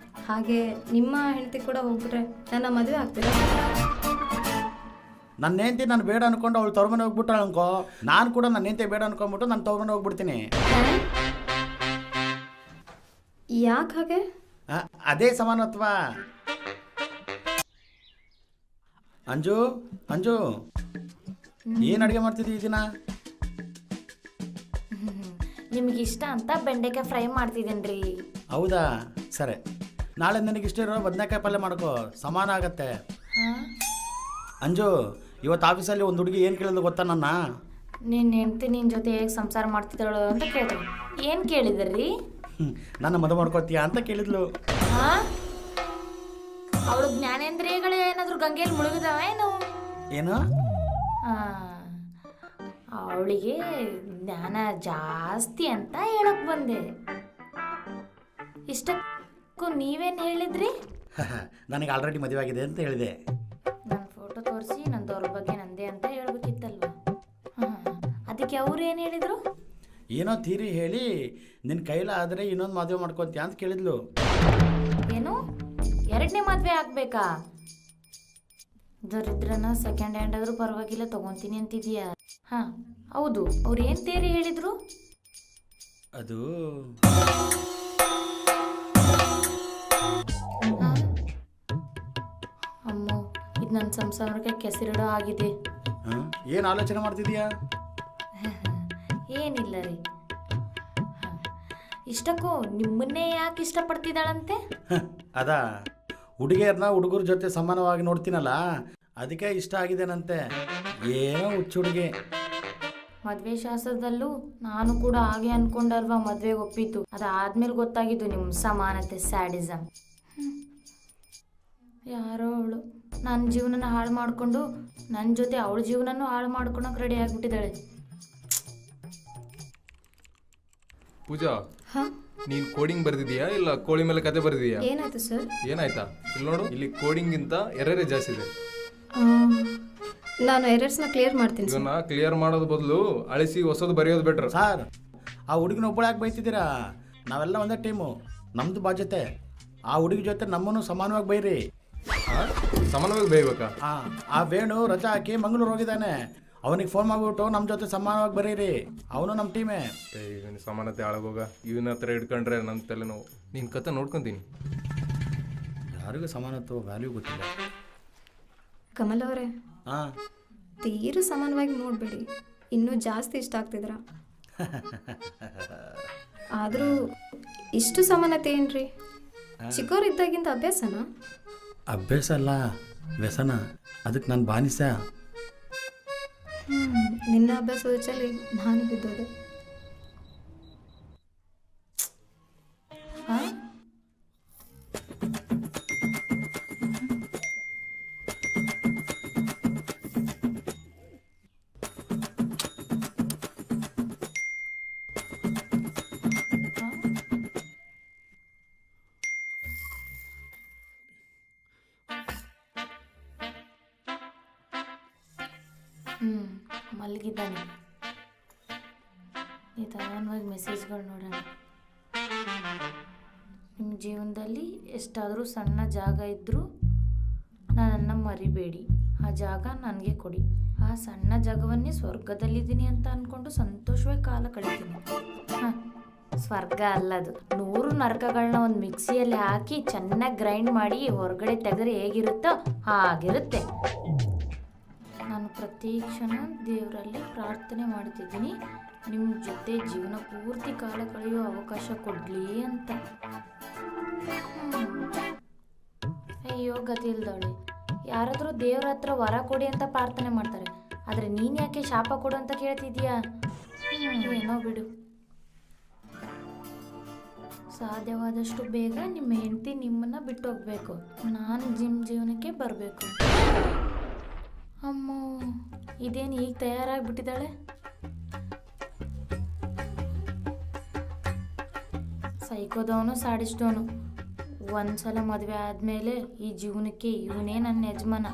ಹಾಗೆ ನಿಮ್ಮ ಹೆಂಡತಿ ಕೂಡ ಹೋಗ್ಬಿಟ್ರೆ ನನ್ನ ಮದುವೆ ಆಗ್ತೀರಾ? ನನ್ನ ಹೆಂಡತಿ ನಾನು ಬೇಡ ಅನ್ಕೊಂಡು ಅವಳು ತವ್ರ ಮನೆ ಹೋಗ್ಬಿಟ್ಟಾಳ ಅನ್ಕೋ, ನಾನು ಕೂಡ ನನ್ನ ಹೆಂಡತಿ ಬೇಡ ಅನ್ಕೊಂಡ್ಬಿಟ್ಟು ನಾನು ತವ್ರ ಮನೆ ಹೋಗ್ಬಿಡ್ತೀನಿ. ಯಾಕೆ ಹಾಗೆ? ಅದೇ ಸಮಾನತ್ವ. ಅಂಜು, ಅಂಜು, ಏನು ಅಡುಗೆ ಮಾಡ್ತಿದ್ದೀವಿ ಈ ದಿನ? ನಿಮ್ಗೆ ಇಷ್ಟ ಅಂತ ಬೆಂಡೆಕಾಯಿ ಫ್ರೈ ಮಾಡ್ತಿದ್ದೇನ್ರಿ. ಹೌದಾ, ಸರಿ. ನಾಳೆ ನನಗಿಷ್ಟ ಇರೋ ಬದನೆಕಾಯಿ ಪಲ್ಯ ಮಾಡ್ಕೋ, ಸಮಾನ ಆಗತ್ತೆ. ಅಂಜು, ಇವತ್ತು ಆಫೀಸಲ್ಲಿ ಒಂದು ಹುಡುಗಿ ಏನು ಕೇಳಿದ್ಲು ಗೊತ್ತಾ? ನಿನ್ನ ಹೆಂಡ್ತಿ ನಿನ್ನ ಜೊತೆ ಹೇಗೆ ಸಂಸಾರ ಮಾಡ್ತಿದ್ದಾಳು ಅಂತ ಕೇಳಿದ್ರು. ಏನು ಕೇಳಿದ್ರಿ? ನನ್ನ ಮದುವೆ ಮಾಡ್ಕೋತೀಯಾ ಅಂತ ಕೇಳಿದ್ಲು. ಅವಳು ಜ್ಞಾನೇಂದ್ರಿಯಗಳು ಏನಾದರೂ ಗಂಗೆಯಲ್ಲಿ ಮುಳುಗಿದಾವ ಏನು? ಅವಳಿಗೆ ಜ್ಞಾನ ಜಾಸ್ತಿ ಅಂತ ಹೇಳಕ್ ಬಂದೆ. ಇಷ್ಟಕ್ಕೂ ನೀವೇನು ಹೇಳಿದ್ರಿ? ನನಗೆ ಆಲ್ರೆಡಿ ಮದುವೆ ಆಗಿದೆ ಅಂತ ಹೇಳಿದೆ. ನನ್ನ ಫೋಟೋ ತೋರಿಸಿ ನಂದವ್ರ ಬಗ್ಗೆ ನಂದೇ ಅಂತ ಹೇಳ್ಬೇಕಿತ್ತಲ್ವ. ಅದಕ್ಕೆ ಅವ್ರು ಏನು ಹೇಳಿದರು? ಏನೋ ಥೀರಿ ಹೇಳಿ ನಿನ್ನ ಕೈಲಾದರೆ ಇನ್ನೊಂದು ಮದುವೆ ಮಾಡ್ಕೊತೀಯ ಅಂತ ಕೇಳಿದ್ಲು. ಏನು, 2ನೇ ಮದುವೆ ಆಗ್ಬೇಕಾ? ದರಿದ್ರನ ಸೆಕೆಂಡ್ ಹ್ಯಾಂಡ್ ಆದರೂ ಪರವಾಗಿಲ್ಲ ತಗೊತೀನಿ ಅಂತಿದೀಯಾ? ಹಾಂ ಹೌದು, ಅವ್ರು ಏನು ತೇರಿ ಹೇಳಿದರು? ಅದು ಅಮ್ಮೋ, ಇದು ನನ್ನ ಸಂಸಾರಕ್ಕೆ ಕೆಸರಿಡೋ ಆಗಿದೆ. ಏನು ಆಲೋಚನೆ ಮಾಡ್ತಿದೀಯಾ? ಏನಿಲ್ಲ ರೀ. ಇಷ್ಟಕ್ಕೂ ನಿಮ್ಮನ್ನೇ ಯಾಕೆ ಇಷ್ಟಪಡ್ತಿದ್ದಾಳಂತೆ? ಅದಾ, ಹುಡುಗಿಯರನ್ನ ಹುಡುಗರ ಜೊತೆ ಸಮಾನವಾಗಿ ನೋಡ್ತೀನಲ್ಲ, ಅದಕ್ಕೆ ಇಷ್ಟ ಆಗಿದ್ದೇನಂತೆ. ಏನೋ ಹುಚ್ಚು ಹುಡುಗಿ. ಮದುವೆ ಶಾಸ್ತ್ರದಲ್ಲೂ ನಾನು ಕೂಡ ಹಾಗೆ ಅನ್ಕೊಂಡಲ್ವಾ ಮದುವೆಗೆ ಒಪ್ಪಿದ್ದು. ಅದಾದ್ಮೇಲೆ ಗೊತ್ತಾಗಿದ್ದು ನಿಮ್ಮ ಸಮಾನತೆ ಸ್ಯಾಡಿಸಮ್. ಯಾರೋ ಅವಳು ನನ್ನ ಜೀವನನ ಹಾಳು ಮಾಡಿಕೊಂಡು ನನ್ನ ಜೊತೆ ಅವಳ ಜೀವನನೂ ಹಾಳು ಮಾಡ್ಕೊಳಕ್ಕೆ ರೆಡಿ ಆಗಿಬಿಟ್ಟಿದ್ದಾಳೆ. ಪೂಜಾ, ಹಾಂ, ನೀನ್ ಕೋಡಿಂಗ್ ಬರ್ದಿದ್ಯಾ ಇಲ್ಲ ಕೋಳಿ ಮೇಲೆ ಕತೆ ಬರ್ದಿದ್ಯಾ? ಏನಾಯ್ತು ಸರ್? ಏನಾಯ್ತಾ? ಇಲ್ಲಿ ನೋಡು, ಇಲ್ಲಿ ಕೋಡಿಂಗ್ ಗಿಂತ ಎರರೇ ಜಾಸ್ತಿ ಇದೆ. ನಾನು ಎರರ್ಸ್ನ ಕ್ಲಿಯರ್ ಮಾಡ್ತೀನಿ. ಇದನ್ನ ಕ್ಲಿಯರ್ ಮಾಡೋದು ಬದಲು ಅಳಿಸಿ ಹೊಸದು ಬರೆಯೋದು ಬೆಟರ್. ಸರ್, ಆ ಹುಡುಗಿನ ಒಬ್ಬಳಾಗಿ ಬೈತಿದ್ದೀರಾ? ನಾವೆಲ್ಲ ಒಂದೇ ಟೀಮು, ನಮ್ದು ಬಾಧ್ಯತೆ. ಆ ಹುಡುಗಿ ಜೊತೆ ನಮ್ಮನ್ನು ಸಮಾನವಾಗಿ ಬೈರಿ. ಸಮಾನವಾಗಿ ಬೈಬೇಕಾ? ಆ ವೇಣು ರಜಾ ಹಾಕಿ ಮಂಗಳೂರು ಹೋಗಿದ್ದಾನೆ. ಅವನಿಗೆ ಫೋನ್ ಮಾಡಿಬಿಟ್ಟು ನಮ್ಮ ಜೊತೆ ಸಮಾನವಾಗಿ ಬರೀರಿ, ಅವನು ನಮ್ಮ ಟೀಮೇ. ಇವನ ಸಮಾನತೆ ಆಳಗೋಗ, ಇವನ ಹತ್ರ ಹಿಡ್ಕೊಂಡ್ರೆ ನನ್ನ ತಲೆ ನೋವು. ನಿನ್ನ ಕತೆ ನೋಡ್ಕೊತೀನಿ. ಯಾರಿಗೂ ಸಮಾನತ್ವ ವ್ಯಾಲ್ಯೂ ಗೊತ್ತಿಲ್ಲ. ಕಮಲ್ ಅವರೇ, ಹಾಂ, ತೀರು ಸಮಾನವಾಗಿ ನೋಡಬೇಡಿ, ಇನ್ನೂ ಜಾಸ್ತಿ ಇಷ್ಟ ಆಗ್ತಿದ್ರ. ಆದರೂ ಇಷ್ಟು ಸಮಾನತೆ ಏನ್ರಿ? ಚಿಕ್ಕವರಿದ್ದಾಗಿಂದ ಅಭ್ಯಾಸನಾ? ಅಭ್ಯಾಸ ಅಲ್ಲ, ವ್ಯಸನ, ಅದಕ್ಕೆ ನಾನು ಬಾನಿಸ. ನಿನ್ನ ಅಭ್ಯಾಸದ ಚಳಿ ನಾನು ಬಿದ್ದೋದೆ. ಮಲಗಿದ್ದಾನೆ. ನಿಧಾನವಾಗಿ ಮೆಸೇಜ್ಗಳು ನೋಡೋಣ. ನಿಮ್ಮ ಜೀವನದಲ್ಲಿ ಎಷ್ಟಾದರೂ ಸಣ್ಣ ಜಾಗ ಇದ್ದರೂ ನನ್ನನ್ನು ಮರಿಬೇಡಿ. ಆ ಜಾಗ ನನಗೆ ಕೊಡಿ. ಆ ಸಣ್ಣ ಜಾಗವನ್ನೇ ಸ್ವರ್ಗದಲ್ಲಿದ್ದೀನಿ ಅಂತ ಅಂದ್ಕೊಂಡು ಸಂತೋಷವಾಗಿ ಕಾಲ ಕಳಿತೀನಿ. ಹಾಂ, ಸ್ವರ್ಗ ಅಲ್ಲದು. 100 ನರಕಗಳನ್ನ ಒಂದು ಮಿಕ್ಸಿಯಲ್ಲಿ ಹಾಕಿ ಚೆನ್ನಾಗಿ ಗ್ರೈಂಡ್ ಮಾಡಿ ಹೊರಗಡೆ ತೆಗೆದ್ರೆ ಹೇಗಿರುತ್ತೋ ಹಾಗಿರುತ್ತೆ. ನಾನು ಪ್ರತಿ ಕ್ಷಣ ದೇವರಲ್ಲಿ ಪ್ರಾರ್ಥನೆ ಮಾಡ್ತಿದ್ದೀನಿ, ನಿಮ್ಮ ಜೊತೆ ಜೀವನ ಪೂರ್ತಿ ಕಾಲ ಕಳೆಯೋ ಅವಕಾಶ ಕೊಡಲಿ ಅಂತ. ಅಯ್ಯೋ ಗತಿ ಇಲ್ದವಳೆ. ಯಾರಾದರೂ ದೇವ್ರ ಹತ್ರ ವರ ಕೊಡಿ ಅಂತ ಪ್ರಾರ್ಥನೆ ಮಾಡ್ತಾರೆ, ಆದರೆ ನೀನು ಯಾಕೆ ಶಾಪ ಕೊಡು ಅಂತ ಕೇಳ್ತಿದ್ಯಾ? ಏನೋ ಬಿಡು. ಸಾಧ್ಯವಾದಷ್ಟು ಬೇಗ ನಿಮ್ಮ ಹೆಂಡತಿ ನಿಮ್ಮನ್ನು ಬಿಟ್ಟು ಹೋಗ್ಬೇಕು. ನಾನು ಜೀವನಕ್ಕೆ ಬರಬೇಕು. ಅಮ್ಮೋ, ಇದೇನು ಈಗ ತಯಾರಾಗಿಬಿಟ್ಟಿದ್ದಾಳೆ? ಸೈಕೋದವನು ಸಾಡಿಸ್ದವನು. ಒಂದ್ಸಲ ಮದುವೆ ಆದಮೇಲೆ ಈ ಜೀವನಕ್ಕೆ ಇವನೇ ನನ್ನ ಯಜಮಾನ.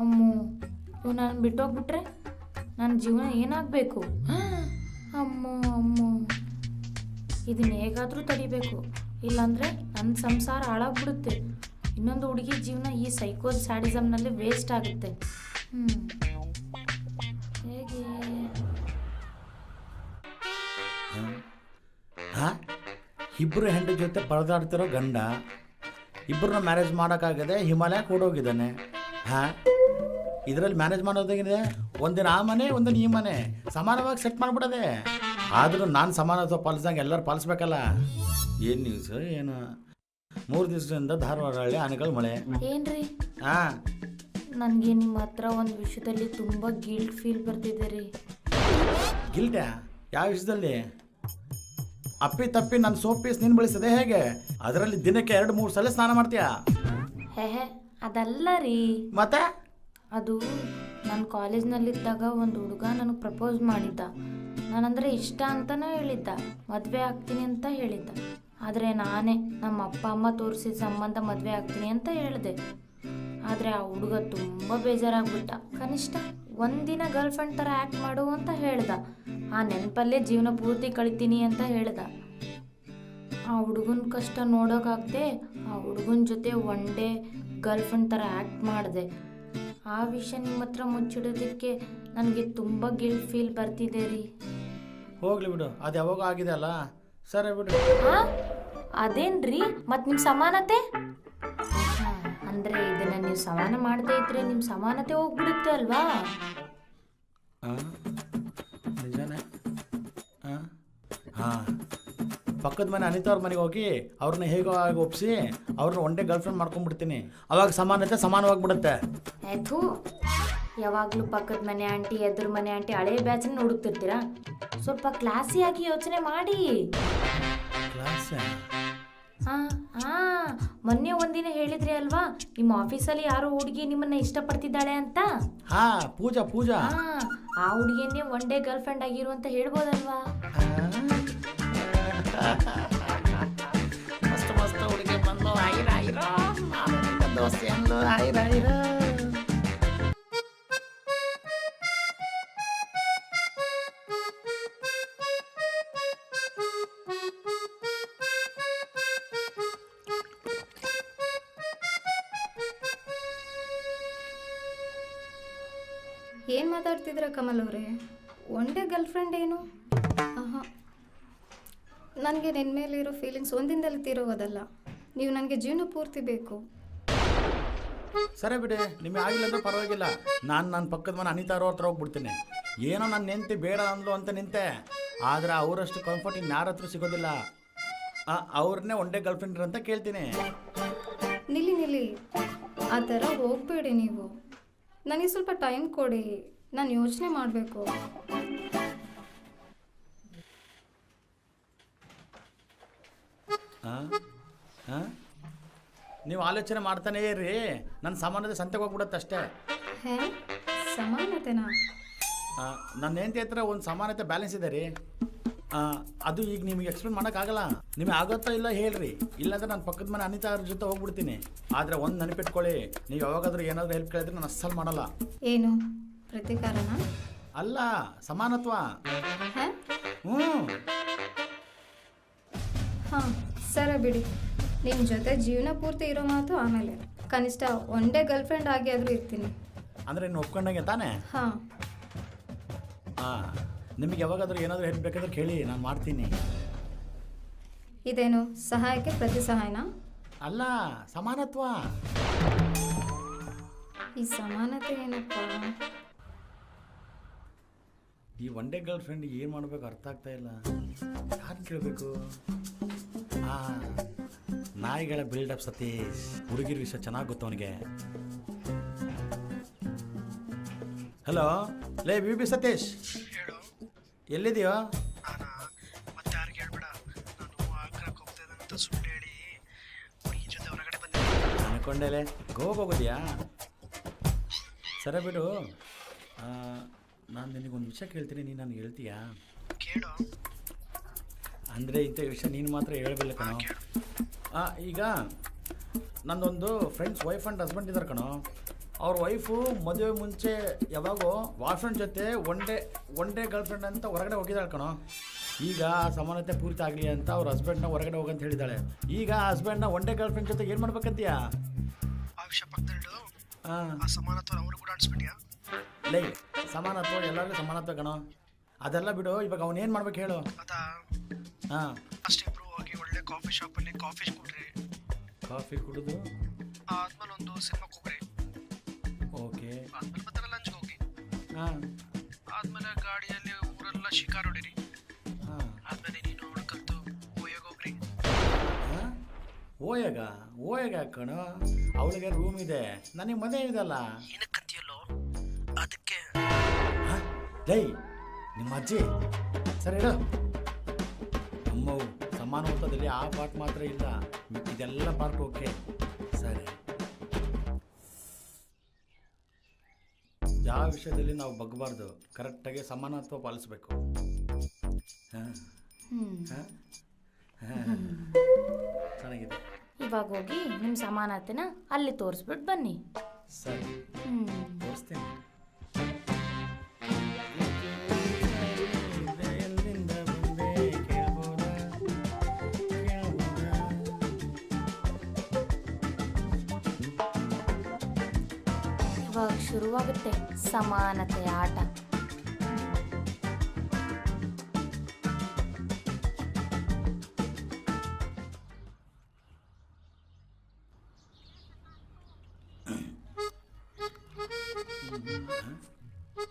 ಅಮ್ಮೋ, ಇವ್ ನಾನು ಬಿಟ್ಟೋಗ್ಬಿಟ್ರೆ ನನ್ನ ಜೀವನ ಏನಾಗಬೇಕು? ಅಮ್ಮೋ ಅಮ್ಮೋ, ಇದನ್ನ ಹೇಗಾದರೂ ತಡಿಬೇಕು, ಇಲ್ಲಾಂದರೆ ನನ್ನ ಸಂಸಾರ ಹಾಳಾಗ್ಬಿಡುತ್ತೆ. ಇನ್ನೊಂದು ಹುಡುಗಿ ಜೀವನ ಈ ಸೈಕೋ ಸ್ಯಾಡಿಸಮ್ನಲ್ಲಿ ವೇಸ್ಟ್ ಆಗುತ್ತೆ. ಹೇಗೆ? ಹಾಂ, ಇಬ್ಬರು ಹೆಂಡತಿ ಜೊತೆ ಪರದಾಡ್ತಿರೋ ಗಂಡ ಇಬ್ಬರನ್ನ ಮ್ಯಾರೇಜ್ ಮಾಡೋಕ್ಕಾಗದೆ ಹಿಮಾಲಯಕ್ಕೆ ಓಡೋಗಿದ್ದಾನೆ. ಹಾಂ, ಇದರಲ್ಲಿ ಮ್ಯಾನೇಜ್ ಮಾಡೋದೇಗಿದೆ, ಒಂದಿನ ಆ ಮನೆ ಒಂದಿನ ಈ ಮನೆ ಸಮಾನವಾಗಿ ಸೆಟ್ ಮಾಡಿಬಿಡೋದೆ. ಆದರೂ ನಾನು ಸಮಾನತ್ವ ಪಾಲಿಸ್ದಂಗೆ ಎಲ್ಲರೂ ಪಾಲಿಸ್ಬೇಕಲ್ಲ. ಏನು ನ್ಯೂಸ್ ಏನು? 3 ದಿವಸದಿಂದ ಧಾರವಾಡ ಹಳ್ಳಿ ಆನೆಗಳು ಮಳೆ. ಏನ್ರಿ? ಹಾಂ, ನನಗೆ ನಿಮ್ಮ ಹತ್ರ ಒಂದು ವಿಷಯದಲ್ಲಿ ತುಂಬ ಗಿಲ್ಟ್ ಫೀಲ್ ಬರ್ತಿದೆ ರೀ. ಗಿಲ್ಟಾ? ಯಾವ ವಿಷಯದಲ್ಲಿ? ಅಪ್ಪಿ ತಪ್ಪಿ ನನ್ನ ಸೋಪ್ ಪೀಸ್ ನೀನು ಬಳಸದೆ ಹೇಗೆ? ಅದರಲ್ಲಿ ದಿನಕ್ಕೆ 2-3 ಸಲ ಸ್ನಾನ ಮಾಡ್ತೀಯಾ? ಹೇ, ಅದಲ್ಲ ರೀ. ಮತ್ತೆ ಅದು ನಾನು ಕಾಲೇಜ್ನಲ್ಲಿದ್ದಾಗ ಒಂದು ಹುಡುಗ ನನಗೆ ಪ್ರಪೋಸ್ ಮಾಡಿದ್ದ. ನಾನಂದರೆ ಇಷ್ಟ ಅಂತಲೇ ಹೇಳಿದ್ದ, ಮದುವೆ ಆಗ್ತೀನಿ ಅಂತ ಹೇಳಿದ್ದ. ಆದರೆ ನಾನೇ ನಮ್ಮ ಅಪ್ಪ ಅಮ್ಮ ತೋರಿಸಿದ ಸಂಬಂಧ ಮದುವೆ ಆಗ್ತೀನಿ ಅಂತ ಹೇಳಿದೆ. ಆದರೆ ಆ ಹುಡುಗ ತುಂಬ ಬೇಜಾರಾಗ್ಬಿಟ್ಟ. ಕನಿಷ್ಠ ಒಂದಿನ ಗರ್ಲ್ಫ್ರೆಂಡ್ ಥರ ಆ್ಯಕ್ಟ್ ಮಾಡು ಅಂತ ಹೇಳ್ದ. ಆ ನೆನಪಲ್ಲೇ ಜೀವನ ಪೂರ್ತಿ ಕಳಿತೀನಿ ಅಂತ ಹೇಳ್ದ. ಆ ಹುಡುಗನ ಕಷ್ಟ ನೋಡೋಕ್ಕಾಗದೆ ಆ ಹುಡುಗನ ಜೊತೆ ಒನ್ ಡೇ ಗರ್ಲ್ಫ್ರೆಂಡ್ ಥರ ಆ್ಯಕ್ಟ್ ಮಾಡಿದೆ. ಆ ವಿಷಯ ನಿಮ್ಮ ಹತ್ರ ಮುಚ್ಚಿಡೋದಕ್ಕೆ ನನಗೆ ತುಂಬ ಗಿಲ್ಟ್ ಫೀಲ್ ಬರ್ತಿದೆ ರೀ. ಹೋಗ್ಲಿ ಬಿಡು, ಅದು ಯಾವಾಗ ಆಗಿದೆ ಅಲ್ಲ, ಸರಿ ಬಿಡು. ಅದೇನ್ರಿ ಮತ್ತು ನಿಮ್ಮ ಸಮಾನತೆ? ಅಂದರೆ ಇದನ್ನು ನೀವು ಸಮಾನ ಮಾಡದೇ ಇದ್ರೆ ನಿಮ್ಮ ಸಮಾನತೆ ಹೋಗ್ಬಿಡುತ್ತೆ ಅಲ್ವಾ? ನಿಜಾನೇ. ಹಾಂ, ಪಕ್ಕದ ಮನೆ ಅನಿತಾ ಅವ್ರ ಮನೆಗೆ ಹೋಗಿ ಅವ್ರನ್ನ ಹೇಗೋ ಆಗಿ ಒಪ್ಪಿಸಿ ಅವ್ರನ್ನ ಒನ್ ಡೇ ಗರ್ಲ್ಫ್ರೆಂಡ್ ಮಾಡ್ಕೊಂಡ್ಬಿಡ್ತೀನಿ. ಅವಾಗ ಸಮಾನತೆ ಸಮಾನವಾಗಿಬಿಡುತ್ತೆ. ಆಯ್ತು, ಯಾವಾಗಲೂ ಪಕ್ಕದ ಮನೆ ಆಂಟಿ ಎದುರು ಮನೆ ಆಂಟಿ ಹಳೆ ಬ್ಯಾಚನ್ನ ಹುಡುಕ್ತಿರ್ತೀರಾ? ಸ್ವಲ್ಪ ಕ್ಲಾಸಿಯಾಗಿ ಯೋಚನೆ ಮಾಡಿ. ಮೊನ್ನೆ ಒಂದಿನ ಹೇಳಿದ್ರಿ ಅಲ್ವಾ, ನಿಮ್ಮ ಆಫೀಸಲ್ಲಿ ಯಾರೋ ಹುಡುಗಿ ನಿಮ್ಮನ್ನ ಇಷ್ಟಪಡ್ತಿದ್ದಾಳೆ ಅಂತ. ಪೂಜಾ. ಆ ಹುಡುಗಿಯನ್ನೇ ಒನ್ ಡೇ ಗರ್ಲ್ಫ್ರೆಂಡ್ ಆಗಿರು ಅಂತ ಹೇಳ್ಬೋದಲ್ವಾ? ಮಸ್ತ್ ಮಸ್ತ್ ಹುಡುಗಿ ಬಂದು ದೋಸ್ತಿ ಅಂದ್ಲು. ಏನು ಮಾತಾಡ್ತಿದ್ರ ಕಮಲ್ ಅವರೇ? ಒನ್ ಡೇ ಗರ್ಲ್ಫ್ರೆಂಡ್ ಏನು? ನನಗೆ ನಿನ್ನ ಮೇಲೆ ಇರೋ ಫೀಲಿಂಗ್ಸ್ ಒಂದಿನದಲ್ಲಿ ತೀರೋಗೋದಲ್ಲ. ನೀವು ನನಗೆ ಜೀವನ ಪೂರ್ತಿ ಬೇಕು. ಸರಿ ಬಿಡಿ, ನಿಮಗೆ ಆಗಿಲ್ಲ ಅಂದ್ರೆ ಪರವಾಗಿಲ್ಲ. ನಾನು ನನ್ನ ಪಕ್ಕದ ಮನೆ ಅನಿತಾ ಅವ್ರ ಹತ್ರ ಹೋಗ್ಬಿಡ್ತೀನಿ. ಏನೋ ನಾನು ನಿಂತು ಬೇಡ ಅಂದ್ಲು ಅಂತ ನಿಂತೆ, ಆದರೆ ಅವರಷ್ಟು ಕಂಫರ್ಟ್ ಇನ್ನು ಯಾರ ಹತ್ರ ಸಿಗೋದಿಲ್ಲ. ಅವ್ರನ್ನೇ ಒನ್ ಡೇ ಗರ್ಲ್ಫ್ರೆಂಡ್ ಅಂತ ಕೇಳ್ತೀನಿ. ನಿಲ್ಲಿ ಆ ಥರ ಹೋಗಬೇಡಿ ನೀವು. ನನಗೆ ಸ್ವಲ್ಪ ಟೈಮ್ ಕೊಡಿ, ನಾನು ಯೋಚನೆ ಮಾಡಬೇಕು. ನೀವು ಆಲೋಚನೆ ಮಾಡ್ತಾನೇ ಇರ್ರಿ, ನನ್ನ ಸಾಮಾನ್ಯದ ಸಂತೆಗೆ ಹೋಗ್ಬಿಡುತ್ತೆ ಅಷ್ಟೇ. ಹೇ, ಸಮಾನತೆನಾ? ನನ್ನ ಹೆಂಡತಿ ಹತ್ರ ಒಂದು ಸಮಾನತೆ ಬ್ಯಾಲೆನ್ಸ್ ಇದೆ ರೀ. ಅದು ಈಗ ನಿಮಗೆ ಎಕ್ಸ್ಪ್ಲೇನ್ ಮಾಡೋಕ್ಕಾಗಲ್ಲ. ನಿಮಗೆ ಆಗುತ್ತೋ ಇಲ್ಲ ಹೇಳ್ರಿ, ಇಲ್ಲಾಂದ್ರೆ ನಾನು ಪಕ್ಕದ ಮನೆ ಅನಿತಾ ಅವ್ರ ಜೊತೆ ಹೋಗ್ಬಿಡ್ತೀನಿ. ಆದರೆ ಒಂದು ನೆನಪಿಟ್ಕೊಳ್ಳಿ, ನೀವು ಯಾವಾಗಾದ್ರೂ ಏನಾದರೂ ಹೆಲ್ಪ್ ಕೇಳಿದ್ರೆ ನಾನು ಅಸ್ಸಲ್ ಮಾಡಲ್ಲ. ಏನು ಪ್ರತಿಕಾರನ? ಅಲ್ಲ, ಸಮಾನತ್ವ. ಹೇ? ಹ್ಞೂ. ಹಾಂ, ಸರಿ ಬಿಡಿ. ನಿಮ್ಮ ಜೊತೆ ಜೀವನ ಪೂರ್ತಿ ಇರೋ ಮಾತು ಆಮೇಲೆ. ಕನಿಷ್ಠ ಒನ್ ಡೇ ಗರ್ಲ್ಫ್ರೆಂಡ್ ಆಗಿ ಆದರೂ ಇರ್ತೀನಿ. ಅಂದರೆ ಇನ್ನು ಒಪ್ಕೊಂಡಂಗೆ ತಾನೇ? ಹಾಂ. ನಿಮಗೆ ಯಾವಾಗಾದ್ರೂ ಏನಾದರೂ ಹೆಲ್ಪ್ ಬೇಕಾದ್ರೆ ಕೇಳಿ, ನಾನು ಮಾಡ್ತೀನಿ. ಇದೇನು ಸಹಾಯಕ್ಕೆ ಪ್ರತಿ ಸಹಾಯನಾ? ಅಲ್ಲ, ಸಮಾನತ್ವ. ಈ ಸಮಾನತೆ ಏನಪ್ಪ? ಈ ಒನ್ ಡೇ ಗರ್ಲ್ ಫ್ರೆಂಡ್ ಏನು ಮಾಡಬೇಕು ಅರ್ಥ ಆಗ್ತಾ ಇಲ್ಲ. ಯಾರು ಕೇಳಬೇಕು? ನಾಯಿಗಳ ಬಿಲ್ಡಪ್ ಸತೀಶ್. ಹುಡುಗಿರ ವಿಷಯ ಚೆನ್ನಾಗಿ ಗೊತ್ತು ಅವನಿಗೆ. ಹಲೋ, ಲೇ ಬಿ ಸತೀಶ್, ಎಲ್ಲಿದೆಯೋ? ಮತ್ತೆ ಯಾರಿಗೆ ಹೇಳ್ಬೇಡ, ನಾನು ಆಗ್ರಕ್ಕೆ ಹೋಗ್ತಾ ಇದ್ದಾನೆ ಅಂತ ಸುಳ್ಳು ಹೇಳಿ ಹುಡುಗಿ ಜೊತೆ ಹೊರಗಡೆ ಬಂದಿದ್ದೆ. ಅನ್ಕೊಂಡೇಲೆ ಗೋವಾಗೆ ಹೋಗೋದ್ಯಾ? ಸರಿ ಬಿಡು, ನಾನು ನಿನಗೊಂದು ವಿಷಯ ಕೇಳ್ತೀನಿ, ನೀನು ನನಗೆ ಹೇಳ್ತೀಯಾ? ಕೇಳು. ಅಂದರೆ ಇಂಥ ವಿಷಯ ನೀನು ಮಾತ್ರ ಹೇಳ್ಬಿಲ್ಲ ಕಣೋ. ಈಗ ನನ್ನೊಂದು ಫ್ರೆಂಡ್ಸ್ ವೈಫ್ ಆ್ಯಂಡ್ ಹಸ್ಬೆಂಡ್ ಇದ್ದಾರೆ ಕಣೋ. ಅವ್ರ ವೈಫು ಮದುವೆ ಮುಂಚೆ ಯಾವಾಗೋ ಬಾಯ್ ಫ್ರೆಂಡ್ ಜೊತೆ ಒನ್ ಡೇ ಗರ್ಲ್ ಫ್ರೆಂಡ್ ಅಂತ ಹೊರಗಡೆ ಹೋಗಿದ್ದಾಳೆ ಕಣೋ. ಈಗ ಸಮಾನತೆ ಪೂರ್ತಿ ಆಗಲಿ ಅಂತ ಅವ್ರ ಹಸ್ಬೆಂಡ್ನ ಹೊರಗಡೆ ಹೋಗಂತ ಹೇಳಿದ್ದಾಳೆ. ಈಗ ಹಸ್ಬೆಂಡ್ನ ಒನ್ ಡೇ ಗರ್ಲ್ ಫ್ರೆಂಡ್ ಜೊತೆ ಏನು ಮಾಡ್ಬೇಕಂತೀಯಾ? ಆ ವಿಷಯ ಪಕ್ಕದಲ್ಲಿಡು. ಆ ಸಮಾನತ್ವ ಅವರು ಕೂಡ ಅನ್ಸ್ಬಿಟ್ಯಾ? ಲೈ, ಸಮಾನತ್ವ ಎಲ್ಲರಿಗೂ ಸಮಾನತ್ವ ಕಣೋ. ಅದೆಲ್ಲ ಬಿಡು, ಇವಾಗ ಅವನೇನು ಮಾಡ್ಬೇಕು ಹೇಳು? ಅದಾ? ಹಾಂ, ಅಷ್ಟೇ ಇಬ್ರು ಹೋಗಿ ಒಳ್ಳೆ ಕಾಫಿ ಶಾಪಲ್ಲಿ ಕಾಫಿ ಕುಡ್ರಿ. ಕಾಫಿ ಕುಡಿದು ಆದ್ಮೇಲೆ ಒಂದು ಸಿನಿಮಾಕ್ಕೆ ಹೋಗ್ರಿ. ಓಕೆ. ಆದ್ಮೇಲೆ ಮತ್ತೆ ಲಂಚ್ಗೆ ಹೋಗಿ. ಹಾಂ. ಆದ್ಮೇಲೆ ಗಾಡಿಯಲ್ಲಿ ಊರೆಲ್ಲ ಶಿಕಾರ್ ಹೊಡಿರಿ. ಹಾಂ. ಆದ್ಮೇಲೆ ನೀನು ಅವಳು ಕಲ್ತು ಓಯಾಗ ಹೋಗ್ರಿ. ಹಾಂ, ಓಯಾಗ ಕಣೋ. ಅವಳಿಗೆ ರೂಮ್ ಇದೆ, ನನಗೆ ಮನೆ ಇದಲ್ಲ. ಏನಕ್ಕಂತೀಯಲ್ಲೋ ಅದಕ್ಕೆ. ಲೈ, ನಿಮ್ಮ ಅಜ್ಜಿ ಸರಿ ಹೇಳು. ಅಮ್ಮವು ಸಮಾನತ್ವದಲ್ಲಿ ಆ ಪಾರ್ಟ್ ಮಾತ್ರ ಇಲ್ಲ, ಇದೆಲ್ಲ ಪಾರ್ಟ್ ಓಕೆ. ಸರಿ, ಯಾವ ವಿಷಯದಲ್ಲಿ ನಾವು ಬಗ್ಗಬಾರ್ದು, ಕರೆಕ್ಟಾಗಿ ಸಮಾನತ್ವ ಪಾಲಿಸ್ಬೇಕು. ಹಾಂ ಹಾಂ ಹಾಂ, ಚೆನ್ನಾಗಿದೆ. ಇವಾಗ ಹೋಗಿ ನಿಮ್ಮ ಸಮಾನತೆನ ಅಲ್ಲಿ ತೋರಿಸ್ಬಿಟ್ಟು ಬನ್ನಿ. ಸರಿ, ತೋರಿಸ್ತೀನಿ. ಇವಾಗ ಶುರುವಾಗುತ್ತೆ ಸಮಾನತೆ ಆಟ.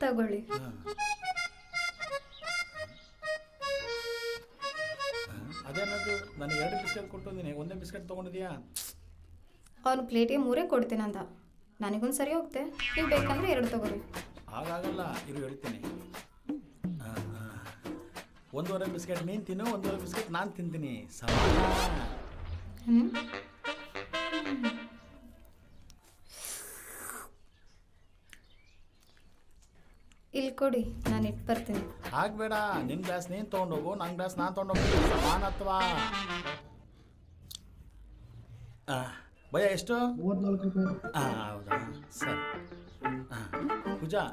ತಗೊಳ್ಳಿ. ಅದೇನದು, ನಾನು 2 ಬಿಸ್ಕೆಟ್ ಕೊಟ್ಟಿದ್ದೀನಿ, ಒಂದೇ ಬಿಸ್ಕೆಟ್ ತೊಗೊಂಡಿದ್ಯಾ? ಅವ್ನು ಪ್ಲೇಟಿಗೆ 3 ಕೊಡ್ತೀನಂತ. ನನಗೊಂದು ಸರಿ ಹೋಗುತ್ತೆ, ನೀವು ಬೇಕಂದ್ರೆ 2 ತಗೋರಿ. ಹಾಗಾಗಲ್ಲ, ಇರು ಹೇಳ್ತೀನಿ. 1.5 ಬಿಸ್ಕೆಟ್ ನೀನು ತಿನ್ನು, 1.5 ಬಿಸ್ಕೆಟ್ ನಾನು ತಿಂತೀನಿ. ಸಮಾನ. ಇಲ್ಲಿ ಕೊಡಿ, ನಾನು ಇಟ್ಟು ಬರ್ತೀನಿ. ಹಾಗಬೇಡ, ನಿನ್ನ ಗ್ಲಾಸ್ ನೀನು ತೊಗೊಂಡೋಗು, ನನ್ನ ಗ್ಲಾಸ್ ನಾನು ತೊಗೊಂಡೋಗ್ತೀನಿ. ಸಮಾನತ್ವ. ಭಯ ಎಷ್ಟು? 34 ರೂಪಾಯಿ. ಹೌದಾ, ಸರಿ. ಪೂಜಾ,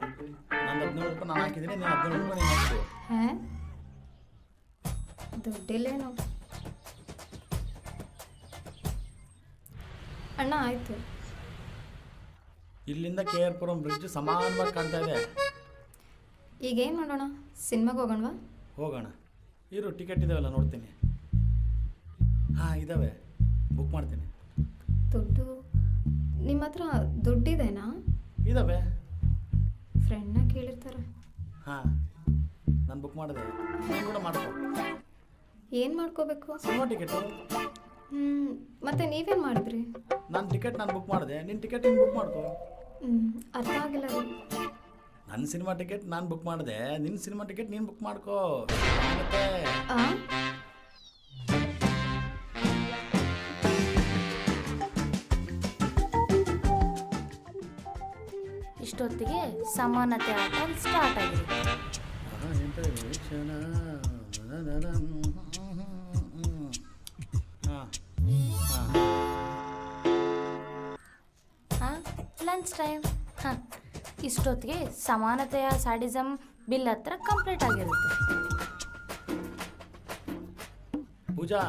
ನಾನು 17 ರೂಪಾಯಿ ನಾನು ಹಾಕಿದ್ದೀನಿ, ನೀನು 17 ರೂಪಾಯಿ ನೀನು ಹಾಕಿದೆ. ಹಾಂ, ದುಡ್ಡಿಲ್ಲೇನು ಅಣ್ಣ? ಆಯಿತು. ಇಲ್ಲಿಂದ KR ಪುರಂ ಬ್ರಿಡ್ಜ್ ಸಮಾನವಾಗಿ ಕಾಣ್ತಾ ಇದೆ. ಈಗೇನು ಮಾಡೋಣ? ಸಿನಿಮಾಗೆ ಹೋಗೋಣವಾ? ಹೋಗೋಣ, ಇರು, ಟಿಕೆಟ್ ಇದಾವಲ್ಲ ನೋಡ್ತೀನಿ. ಹಾಂ, ಇದ್ದಾವೆ, ಬುಕ್ ಮಾಡ್ತೀನಿ. ದುಡ್ಡು ನಿಮ್ಮ ಹತ್ರ ದುಡ್ಡಿದೆನಾ? ಇದ್ದಾವೆ. ಫ್ರೆಂಡ್ನ ಕೇಳಿರ್ತಾರೆ. ಹಾಂ, ನಾನು ಬುಕ್ ಮಾಡಿದೆ, ನೀನು ಕೂಡ ಮಾಡ್ಕೊ. ಏನು ಮಾಡ್ಕೋಬೇಕು? Cinema ticket. ಮತ್ತೆ ನೀವೇನು ಮಾಡಿದ್ರಿ? ನನ್ನ ಟಿಕೆಟ್ ನಾನು ಬುಕ್ ಮಾಡಿದೆ, ನಿನ್ನ ಟಿಕೆಟ್ ನೀನು ಬುಕ್ ಮಾಡ್ಕೋ. ಅರ್ಥ ಆಗಿಲ್ಲ ರೀ. ನನ್ನ ಸಿನಿಮಾ ಟಿಕೆಟ್ ನಾನು ಬುಕ್ ಮಾಡಿದೆ, ನಿನ್ನ ಸಿನಿಮಾ ಟಿಕೆಟ್ ನೀನು ಬುಕ್ ಮಾಡ್ಕೋ. ಮತ್ತೆ ಆ? ಇಷ್ಟೊತ್ತಿಗೆ ಸಮಾನತೆ ಆಟ ಸ್ಟಾರ್ಟ್ ಆಗಿದೆ. Lunch time. ಇಷ್ಟೊತ್ತಿಗೆ ಸಮಾನತೆಯ ಸ್ಯಾಡಿಸಮ್ ಬಿಲ್ ಹತ್ರ ಕಂಪ್ಲೀಟ್ ಆಗಿರುತ್ತೆ. ಪೂಜಾ,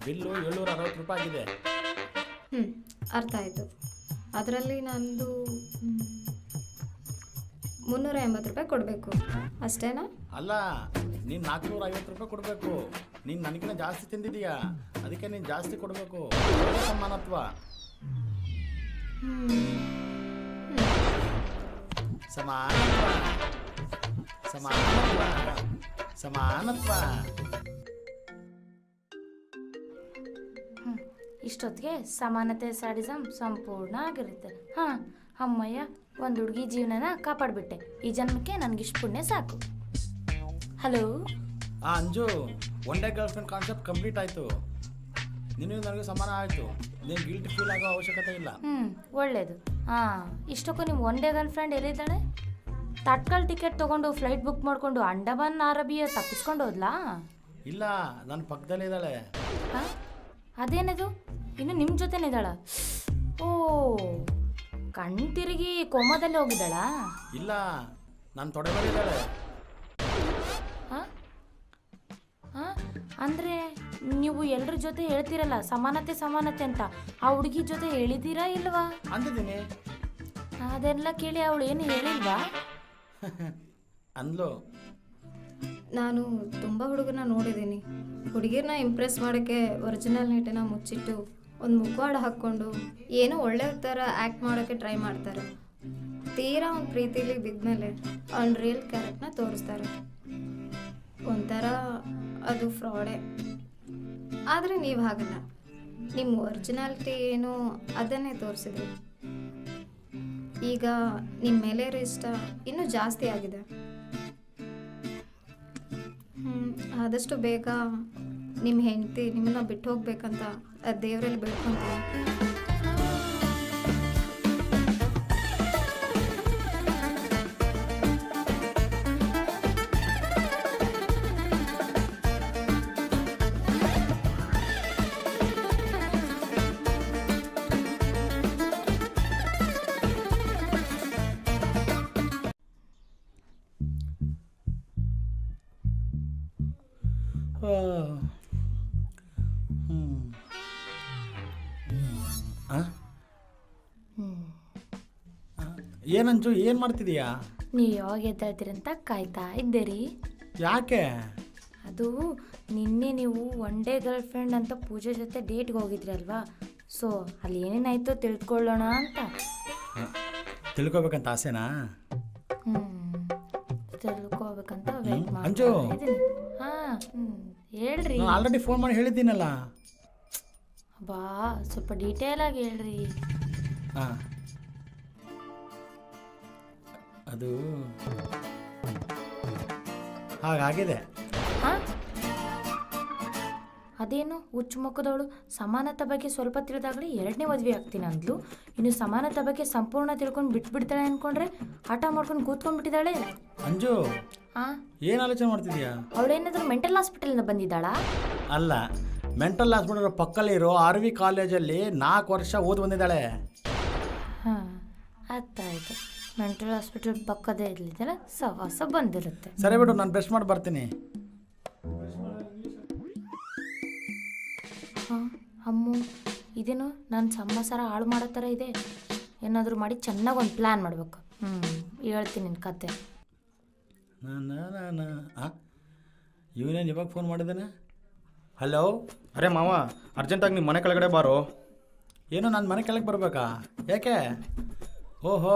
ಬಿಲ್ಲು 760 ರೂಪಾಯಿ ಆಗಿದೆ. ಅರ್ಥ ಆಯಿತು. ಅದರಲ್ಲಿ ನಂದು 380 ರೂಪಾಯಿ ಕೊಡಬೇಕು ಅಷ್ಟೇನಾ? ಅಲ್ಲ, ನೀನು 450 ರೂಪಾಯಿ ಕೊಡಬೇಕು. ನೀನು ನನಗಿನ ಜಾಸ್ತಿ ತಿಂದಿದೀಯಾ, ಅದಕ್ಕೆ ನೀನು ಜಾಸ್ತಿ ಕೊಡಬೇಕು. ಸಮಾನತ್ವ. ಸಮಾನತ್ವ ಸಮಾನತ್ವ ಸಮಾನತ್ವ. ಇಷ್ಟೊತ್ತಿಗೆ ಸಮಾನತೆ ಸ್ಯಾಡಿಸಮ್ ಸಂಪೂರ್ಣ ಆಗಿರುತ್ತೆ. ಅಮ್ಮಯ್ಯ, ಒಂದು ಹುಡುಗಿ ಜೀವನನ ಕಾಪಾಡಿಬಿಟ್ಟೆ. ಈ ಜನ್ಮಕ್ಕೆ ನನಗಿಷ್ಟು ಪುಣ್ಯ ಸಾಕು. Hello Anju, one day girl friend concept complete ಆಯಿತು. ನಿನಗೆ ನನಗೆ ಸಮಾನ ಆಯಿತು. ನೀನು ಗಿಲ್ಟ್ ಫೀಲ್ ಆಗೋ ಅವಶ್ಯಕತೆ ಇಲ್ಲ. ಒಳ್ಳೇದು. ಇಷ್ಟಕ್ಕೂ ನಿಮ್ಮ ಒನ್ ಡೇ ಗರ್ಲ್ ಫ್ರೆಂಡ್ ಎಲ್ಲಿದ್ದಾಳೆ? ತಟ್ಕಲ್ ಟಿಕೆಟ್ ತೊಗೊಂಡು ಫ್ಲೈಟ್ ಬುಕ್ ಮಾಡಿಕೊಂಡು ಅಂಡಮಾನ್ ಅರಬಿಯ ತಪ್ಪಿಸ್ಕೊಂಡು ಹೋದ್ಲಾ? ಇಲ್ಲ, ನನ್ನ ಪಕ್ಕದಲ್ಲೇ ಇದ್ದಾಳೆ. ಅದೇನದು, ಇನ್ನು ನಿಮ್ಮ ಜೊತೆನೇ ಇದ್ದಾಳ? ಓ, ಕಣ್ ತಿರುಗಿ ಕೋಮದಲ್ಲಿ ಹೋಗಿದ್ದಾಳಾ? ಇಲ್ಲ, ನನ್ನ ತೊಡೆ ಮೇಲೆ ಇದ್ದಾಳೆ. ಅಂದರೆ ನೀವು ಎಲ್ಲರ ಜೊತೆ ಹೇಳ್ತೀರಲ್ಲ ಸಮಾನತೆ ಸಮಾನತೆ ಅಂತ, ಆ ಹುಡುಗಿ ಜೊತೆ ಹೇಳಿದ್ದೀರಾ ಇಲ್ವಾ? ಅಂದಿದ್ದೀನಿ. ಅದೆಲ್ಲ ಕೇಳಿ ಅವಳು ಏನು ಹೇಳಿಲ್ವಾ? ಅಂದ್ಲು. ನಾನು ತುಂಬ ಹುಡುಗರನ್ನ ನೋಡಿದ್ದೀನಿ. ಹುಡುಗಿರನ್ನ ಇಂಪ್ರೆಸ್ ಮಾಡೋಕ್ಕೆ ಒರಿಜಿನಲ್ ನೀಟನ್ನ ಮುಚ್ಚಿಟ್ಟು ಒಂದು ಮುಖವಾಡ ಹಾಕ್ಕೊಂಡು ಏನೋ ಒಳ್ಳೆ ಥರ ಆ್ಯಕ್ಟ್ ಮಾಡೋಕ್ಕೆ ಟ್ರೈ ಮಾಡ್ತಾರೆ. ತೀರಾ ಅವ್ನ ಪ್ರೀತಿಲಿ ಬಿದ್ಮೇಲೆ ಅವ್ನ ರಿಯಲ್ ಕ್ಯಾರೆಕ್ಟರ್ನ ತೋರಿಸ್ತಾರೆ. ಒಂಥರ ಅದು ಫ್ರಾಡೇ. ಆದರೆ ನೀವು ಹಾಗಲ್ಲ, ನಿಮ್ಮ ಒರಿಜಿನಾಲಿಟಿ ಏನು ಅದನ್ನೇ ತೋರಿಸಿದ್ರಿ. ಈಗ ನಿಮ್ಮ ಮೇಲೆ ಇಷ್ಟ ಇನ್ನೂ ಜಾಸ್ತಿ ಆಗಿದೆ. ಆದಷ್ಟು ಬೇಗ ನಿಮ್ಮ ಹೆಂಡತಿ ನಿಮ್ಮನ್ನು ಬಿಟ್ಟು ಹೋಗ್ಬೇಕಂತ ದೇವರಲ್ಲಿ ಬೇಡ್ಕೊತೀನಿ. ಏನಂಜು, ಏನು ಮಾಡ್ತಿದೀಯಾ? ನೀವು ಯಾವಾಗ ಎದ್ದಾಳ್ತೀರಿ ಅಂತ ಕಾಯ್ತಾ ಇದ್ದೀರಿ. ಯಾಕೆ? ಅದು ನಿನ್ನೆ ನೀವು ಒನ್ ಡೇ ಗರ್ಲ್ ಫ್ರೆಂಡ್ ಅಂತ ಪೂಜೆ ಜೊತೆ ಡೇಟ್ಗೆ ಹೋಗಿದ್ರಿ ಅಲ್ವಾ, ಸೊ ಅಲ್ಲಿ ಏನೇನಾಯ್ತೋ ತಿಳ್ಕೊಳ್ಳೋಣ ಅಂತ. ತಿಳ್ಕೊಬೇಕಂತ ಆಸೆನಾ? ತಿಳ್ಕೊಬೇಕಂತ ವೇಟ್ ಅಂಜು, ಹೇಳ್ರಿ. ಆಲ್ರೆಡಿ ಫೋನ್ ಮಾಡಿ ಹೇಳಿದ್ದೀನಲ್ಲ. ಬಾ, ಸ್ವಲ್ಪ ಡೀಟೇಲ್ ಆಗಿ ಹೇಳ್ರಿ. ಅದು ಹಾಗಾಗಿದೆ. ಅದೇನು ಹುಚ್ಚು ಮುಖದವಳು ಸಮಾನತೆ ಬಗ್ಗೆ ಸ್ವಲ್ಪ ತಿಳಿದಾಗಲೇ ಎರಡನೇ ಮದುವೆ ಆಗ್ತೀನಿ ಅಂದ್ಲು. ಇನ್ನು ಸಮಾನತೆ ಬಗ್ಗೆ ಸಂಪೂರ್ಣ ತಿಳ್ಕೊಂಡು ಬಿಟ್ಬಿಡ್ತಾಳೆ ಅನ್ಕೊಂಡ್ರೆ ಹಠ ಮಾಡ್ಕೊಂಡು ಕೂತ್ಕೊಂಡ್ಬಿಟ್ಟಿದ್ದಾಳೆ. ಅಂಜು, ಏನು ಆಲೋಚನೆ ಮಾಡ್ತಿದ್ಯಾ? ಅವಳೇನಾದ್ರೂ ಮೆಂಟಲ್ ಹಾಸ್ಪಿಟಲಿಂದ ಬಂದಿದ್ದಾಳಾ? ಅಲ್ಲ, ಮೆಂಟಲ್ ಹಾಸ್ಪಿಟಲ್ ಪಕ್ಕಲ್ಲಿರೋ RV ಕಾಲೇಜಲ್ಲಿ 4 ವರ್ಷ ಓದಿ ಬಂದಿದ್ದಾಳೆ. ಅರ್ಥ ಆಯ್ತು. ಮೆಂಟಲ್ ಹಾಸ್ಪಿಟಲ್ ಪಕ್ಕದೇ ಇರಲಿದ್ದಲ್ಲ, ಸವಾಸ ಬಂದಿರುತ್ತೆ. ಸರಿ ಬಿಡು, ನಾನು ಬ್ರಷ್ ಮಾಡಿ ಬರ್ತೀನಿ. ಅಮ್ಮು, ಇದೇನು ನನ್ನ ಸಂಸಾರ ಹಾಳು ಮಾಡೋ ಥರ ಇದೆ. ಏನಾದರೂ ಮಾಡಿ ಚೆನ್ನಾಗಿ ಒಂದು ಪ್ಲ್ಯಾನ್ ಮಾಡಬೇಕು. ಹೇಳ್ತೀನಿ ನಿನ್ನ ಕತೆ. ಇವನೇನು ಇವಾಗ ಫೋನ್ ಮಾಡಿದ್ದಾನೆ? ಹಲೋ. ಅರೆ ಮಾವ, ಅರ್ಜೆಂಟಾಗಿ ನಿಮ್ಮ ಮನೆ ಕೆಳಗಡೆ ಬಾರೋ. ಏನು ನನ್ನ ಮನೆ ಕೆಳಗೆ ಬರಬೇಕಾ? ಯಾಕೆ? ಓಹೋ,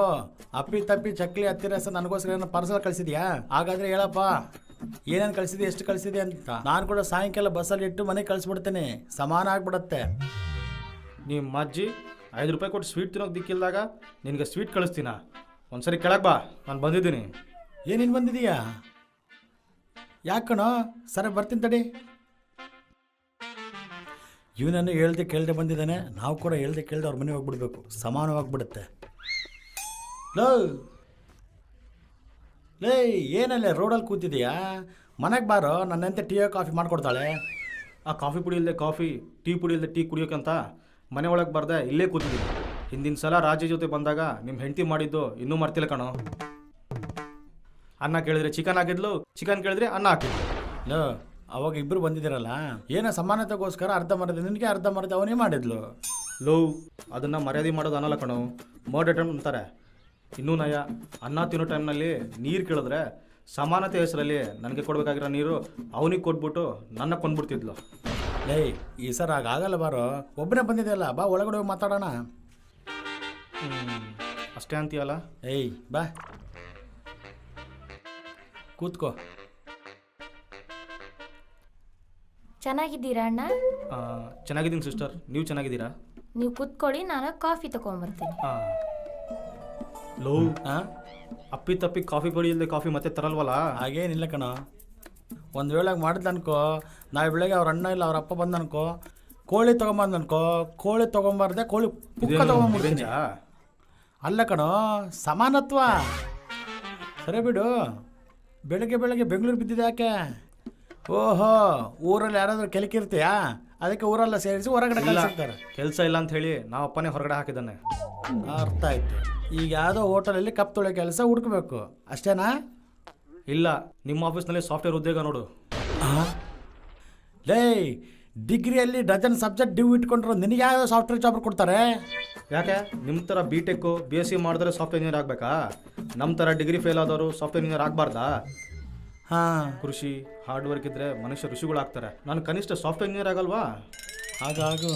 ಅಪ್ಪಿ ತಪ್ಪಿ ಚಕ್ಲಿ ಹತ್ತಿರ ನನಗೋಸ್ಕರ ಏನೋ ಪಾರ್ಸಲ್ ಕಳಿಸಿದ್ಯಾ? ಹಾಗಾದರೆ ಹೇಳಪ್ಪ. ಏನೇನು ಕಳಿಸಿದೆ ಎಷ್ಟು ಕಳಿಸಿದೆ ಅಂತ. ನಾನು ಕೂಡ ಸಾಯಂಕಾಲ ಬಸ್ಸಲ್ಲಿ ಇಟ್ಟು ಮನೆಗೆ ಕಳಿಸ್ಬಿಡ್ತೇನೆ, ಸಮಾನ ಆಗ್ಬಿಡತ್ತೆ. ನಿಮ್ಮ ಅಜ್ಜಿ 5 ರೂಪಾಯಿ ಕೊಟ್ಟು ಸ್ವೀಟ್ ತಿನ್ನೋಕೆ ದಿಕ್ಕಿಲ್ದಾಗ ನಿನಗೆ ಸ್ವೀಟ್ ಕಳಿಸ್ತೀನ. ಒಂದ್ಸರಿ ಕೆಳಗೆ ಬಾ, ನಾನು ಬಂದಿದ್ದೀನಿ. ಏನೇನು ಬಂದಿದೀಯಾ? ಯಾಕಣೋ? ಸರಿ ಬರ್ತೀನಿ ತಡಿ. ಇವನನ್ನು ಹೇಳ್ದೆ ಕೇಳ್ದೆ ಬಂದಿದ್ದಾನೆ, ನಾವು ಕೂಡ ಹೇಳ್ದೆ ಕೇಳ್ದೆ ಅವ್ರ ಮನೆಗೆ ಹೋಗ್ಬಿಡ್ಬೇಕು, ಸಮಾನವಾಗ್ಬಿಡುತ್ತೆ. ಲೇ ಏನಲ್ಲೇ ರೋಡಲ್ಲಿ ಕೂತಿದೀಯಾ? ಮನೆಗೆ ಬಾರೋ, ನನ್ನಂತೆ ಟೀ ಕಾಫಿ ಮಾಡಿಕೊಡ್ತಾಳೆ. ಆ ಕಾಫಿ ಪುಡಿ ಇಲ್ಲದೆ ಕಾಫಿ, ಟೀ ಪುಡಿ ಇಲ್ಲದೆ ಟೀ ಕುಡಿಯೋಕ್ಕಂತ ಮನೆ ಒಳಗೆ ಬರ್ದೆ ಇಲ್ಲೇ ಕೂತಿದ್ದೀನಿ. ಹಿಂದಿನ ಸಲ ರಾಜಿ ಜೊತೆ ಬಂದಾಗ ನಿಮ್ಮ ಹೆಂಡತಿ ಮಾಡಿದ್ದು ಇನ್ನೂ ಮರ್ತಿಲ್ಲ ಕಣೋ. ಅನ್ನ ಕೇಳಿದ್ರೆ ಚಿಕನ್ ಹಾಕಿದ್ಲು, ಚಿಕನ್ ಕೇಳಿದ್ರೆ ಅನ್ನ ಹಾಕಿದ್ಲು. ಲೋ ಅವಾಗ ಇಬ್ಬರು ಬಂದಿದ್ದೀರಲ್ಲ, ಏನೋ ಸಮಾನತೆಗೋಸ್ಕರ ಅರ್ಧ ಮರ್ದೆ ನಿನಗೆ, ಅರ್ಧ ಮರ್ದೆ ಅವನೇ ಮಾಡಿದ್ಲು. ಲೋ ಅದನ್ನು ಮರ್ಯಾದೆ ಮಾಡೋದು ಅನ್ನಲ್ಲ ಕಣೋ, ಮರ್ಡ್ ಅಟೆಂಪ್ಟ್ ಅಂತಾರೆ. ಇನ್ನೂ ನಯ, ಅನ್ನ ತಿನ್ನೋ ಟೈಮ್ನಲ್ಲಿ ನೀರು ಕೇಳಿದ್ರೆ ಸಮಾನತೆ ಹೆಸರಲ್ಲಿ ನನಗೆ ಕೊಡಬೇಕಾಗಿರೋ ನೀರು ಅವನಿಗೆ ಕೊಟ್ಬಿಟ್ಟು ನನ್ನ ಕೊಂಡ್ಬಿಡ್ತಿದ್ಲು. ಲೇ ಈ ಸರ್ ಆಗಲ್ಲ ಬಾರೋ, ಒಬ್ಬನೇ ಬಂದಿದೆಯಲ್ಲ, ಬಾ ಒಳಗಡೆ ಹೋಗಿ ಮಾತಾಡೋಣ. ಅಷ್ಟೇ ಅಂತೀಯಲ್ಲ? ಏಯ್ ಬಾ ಕೂತ್ಕೋ. ಚೆನ್ನಾಗಿದ್ದೀರಾ ಅಣ್ಣ? ಚೆನ್ನಾಗಿದ್ದೀನಿ ಸಿಸ್ಟರ್, ನೀವು ಚೆನ್ನಾಗಿದ್ದೀರಾ? ನೀವು ಕೂತ್ಕೊಳ್ಳಿ, ನಾನು ಕಾಫಿ ತಗೊಂಬರ್ತೀನಿ. ಲೋ ಅಪ್ಪಿ ತಪ್ಪಿ ಕಾಫಿ ಪುಡಿ ಇಲ್ಲದೆ ಕಾಫಿ ಮತ್ತೆ ತರಲ್ವಲ್ಲ? ಹಾಗೇನಿಲ್ಲ ಕಣ, ಒಂದು ವೇಳೆ ಮಾಡಿದ್ ಅನ್ಕೋ, ನಾಳೆ ಬೆಳಗ್ಗೆ ಅವ್ರ ಅಣ್ಣ ಇಲ್ಲ ಅವ್ರ ಅಪ್ಪ ಬಂದು ಅನ್ಕೋ, ಕೋಳಿ ತೊಗೊಂಬಂದು ಅನ್ಕೋ, ಕೋಳಿ ತೊಗೊಂಬಾರ್ದೆ ಕೋಳಿ ಪುಕ್ಕ ತೊಗೊಂಬಿಡ್ತೀನಿ. ಅಲ್ಲ ಕಣೋ, ಸಮಾನತ್ವ. ಸರಿ ಬಿಡು, ಬೆಳಗ್ಗೆ ಬೆಳಗ್ಗೆ ಬೆಂಗಳೂರು ಬಿದ್ದಿದೆ ಯಾಕೆ? ಓಹೋ, ಊರಲ್ಲಿ ಯಾರಾದರೂ ಕೆಲಕಿರ್ತೀಯಾ? ಅದಕ್ಕೆ ಊರೆಲ್ಲ ಸೇರಿಸಿ ಹೊರಗಡೆ ಕಳಿಸಿರ್ತಾರೆ. ಕೆಲಸ ಇಲ್ಲ ಅಂತ ಹೇಳಿ ನಾವು ಅಪ್ಪನೇ ಹೊರಗಡೆ ಹಾಕಿದ್ದಾನೆ. ಅರ್ಥ ಆಯ್ತು. ಈಗ ಯಾವುದೋ ಹೋಟೆಲಲ್ಲಿ ಕಪ್ ತೊಳೆ ಕೆಲಸ ಹುಡುಕಬೇಕು ಅಷ್ಟೇನಾ? ಇಲ್ಲ, ನಿಮ್ಮ ಆಫೀಸ್ನಲ್ಲಿ ಸಾಫ್ಟ್ವೇರ್ ಉದ್ಯೋಗ ನೋಡು. ಲೇ ಡಿಗ್ರಿಯಲ್ಲಿ ಡಜನ್ ಸಬ್ಜೆಕ್ಟ್ ಡ್ಯೂ ಇಟ್ಕೊಂಡ್ರು ನಿನಗೆ ಯಾವ ಸಾಫ್ಟ್ವೇರ್ ಜಾಬ್ ಕೊಡ್ತಾರೆ? ಯಾಕೆ ನಿಮ್ಮ ಥರ BTech BSc ಮಾಡಿದ್ರೆ ಸಾಫ್ಟ್ವೇರ್ ಇಂಜಿನಿಯರ್ ಆಗಬೇಕಾ? ನಮ್ಮ ಥರ ಡಿಗ್ರಿ ಫೇಲ್ ಆದವರು ಸಾಫ್ಟ್ವೇರ್ ಇಂಜಿನಿಯರ್ ಆಗಬಾರ್ದಾ? ಹಾಂ, ಕೃಷಿ ಹಾರ್ಡ್ ವರ್ಕ್ ಇದ್ದರೆ ಮನುಷ್ಯ ಋಷಿಗಳಾಗ್ತಾರೆ. ನಾನು ಕನಿಷ್ಠ ಸಾಫ್ಟ್ವೇರ್ ಇಂಜಿನಿಯರ್ ಆಗಲ್ವಾ? ಹಾಗಾಗು.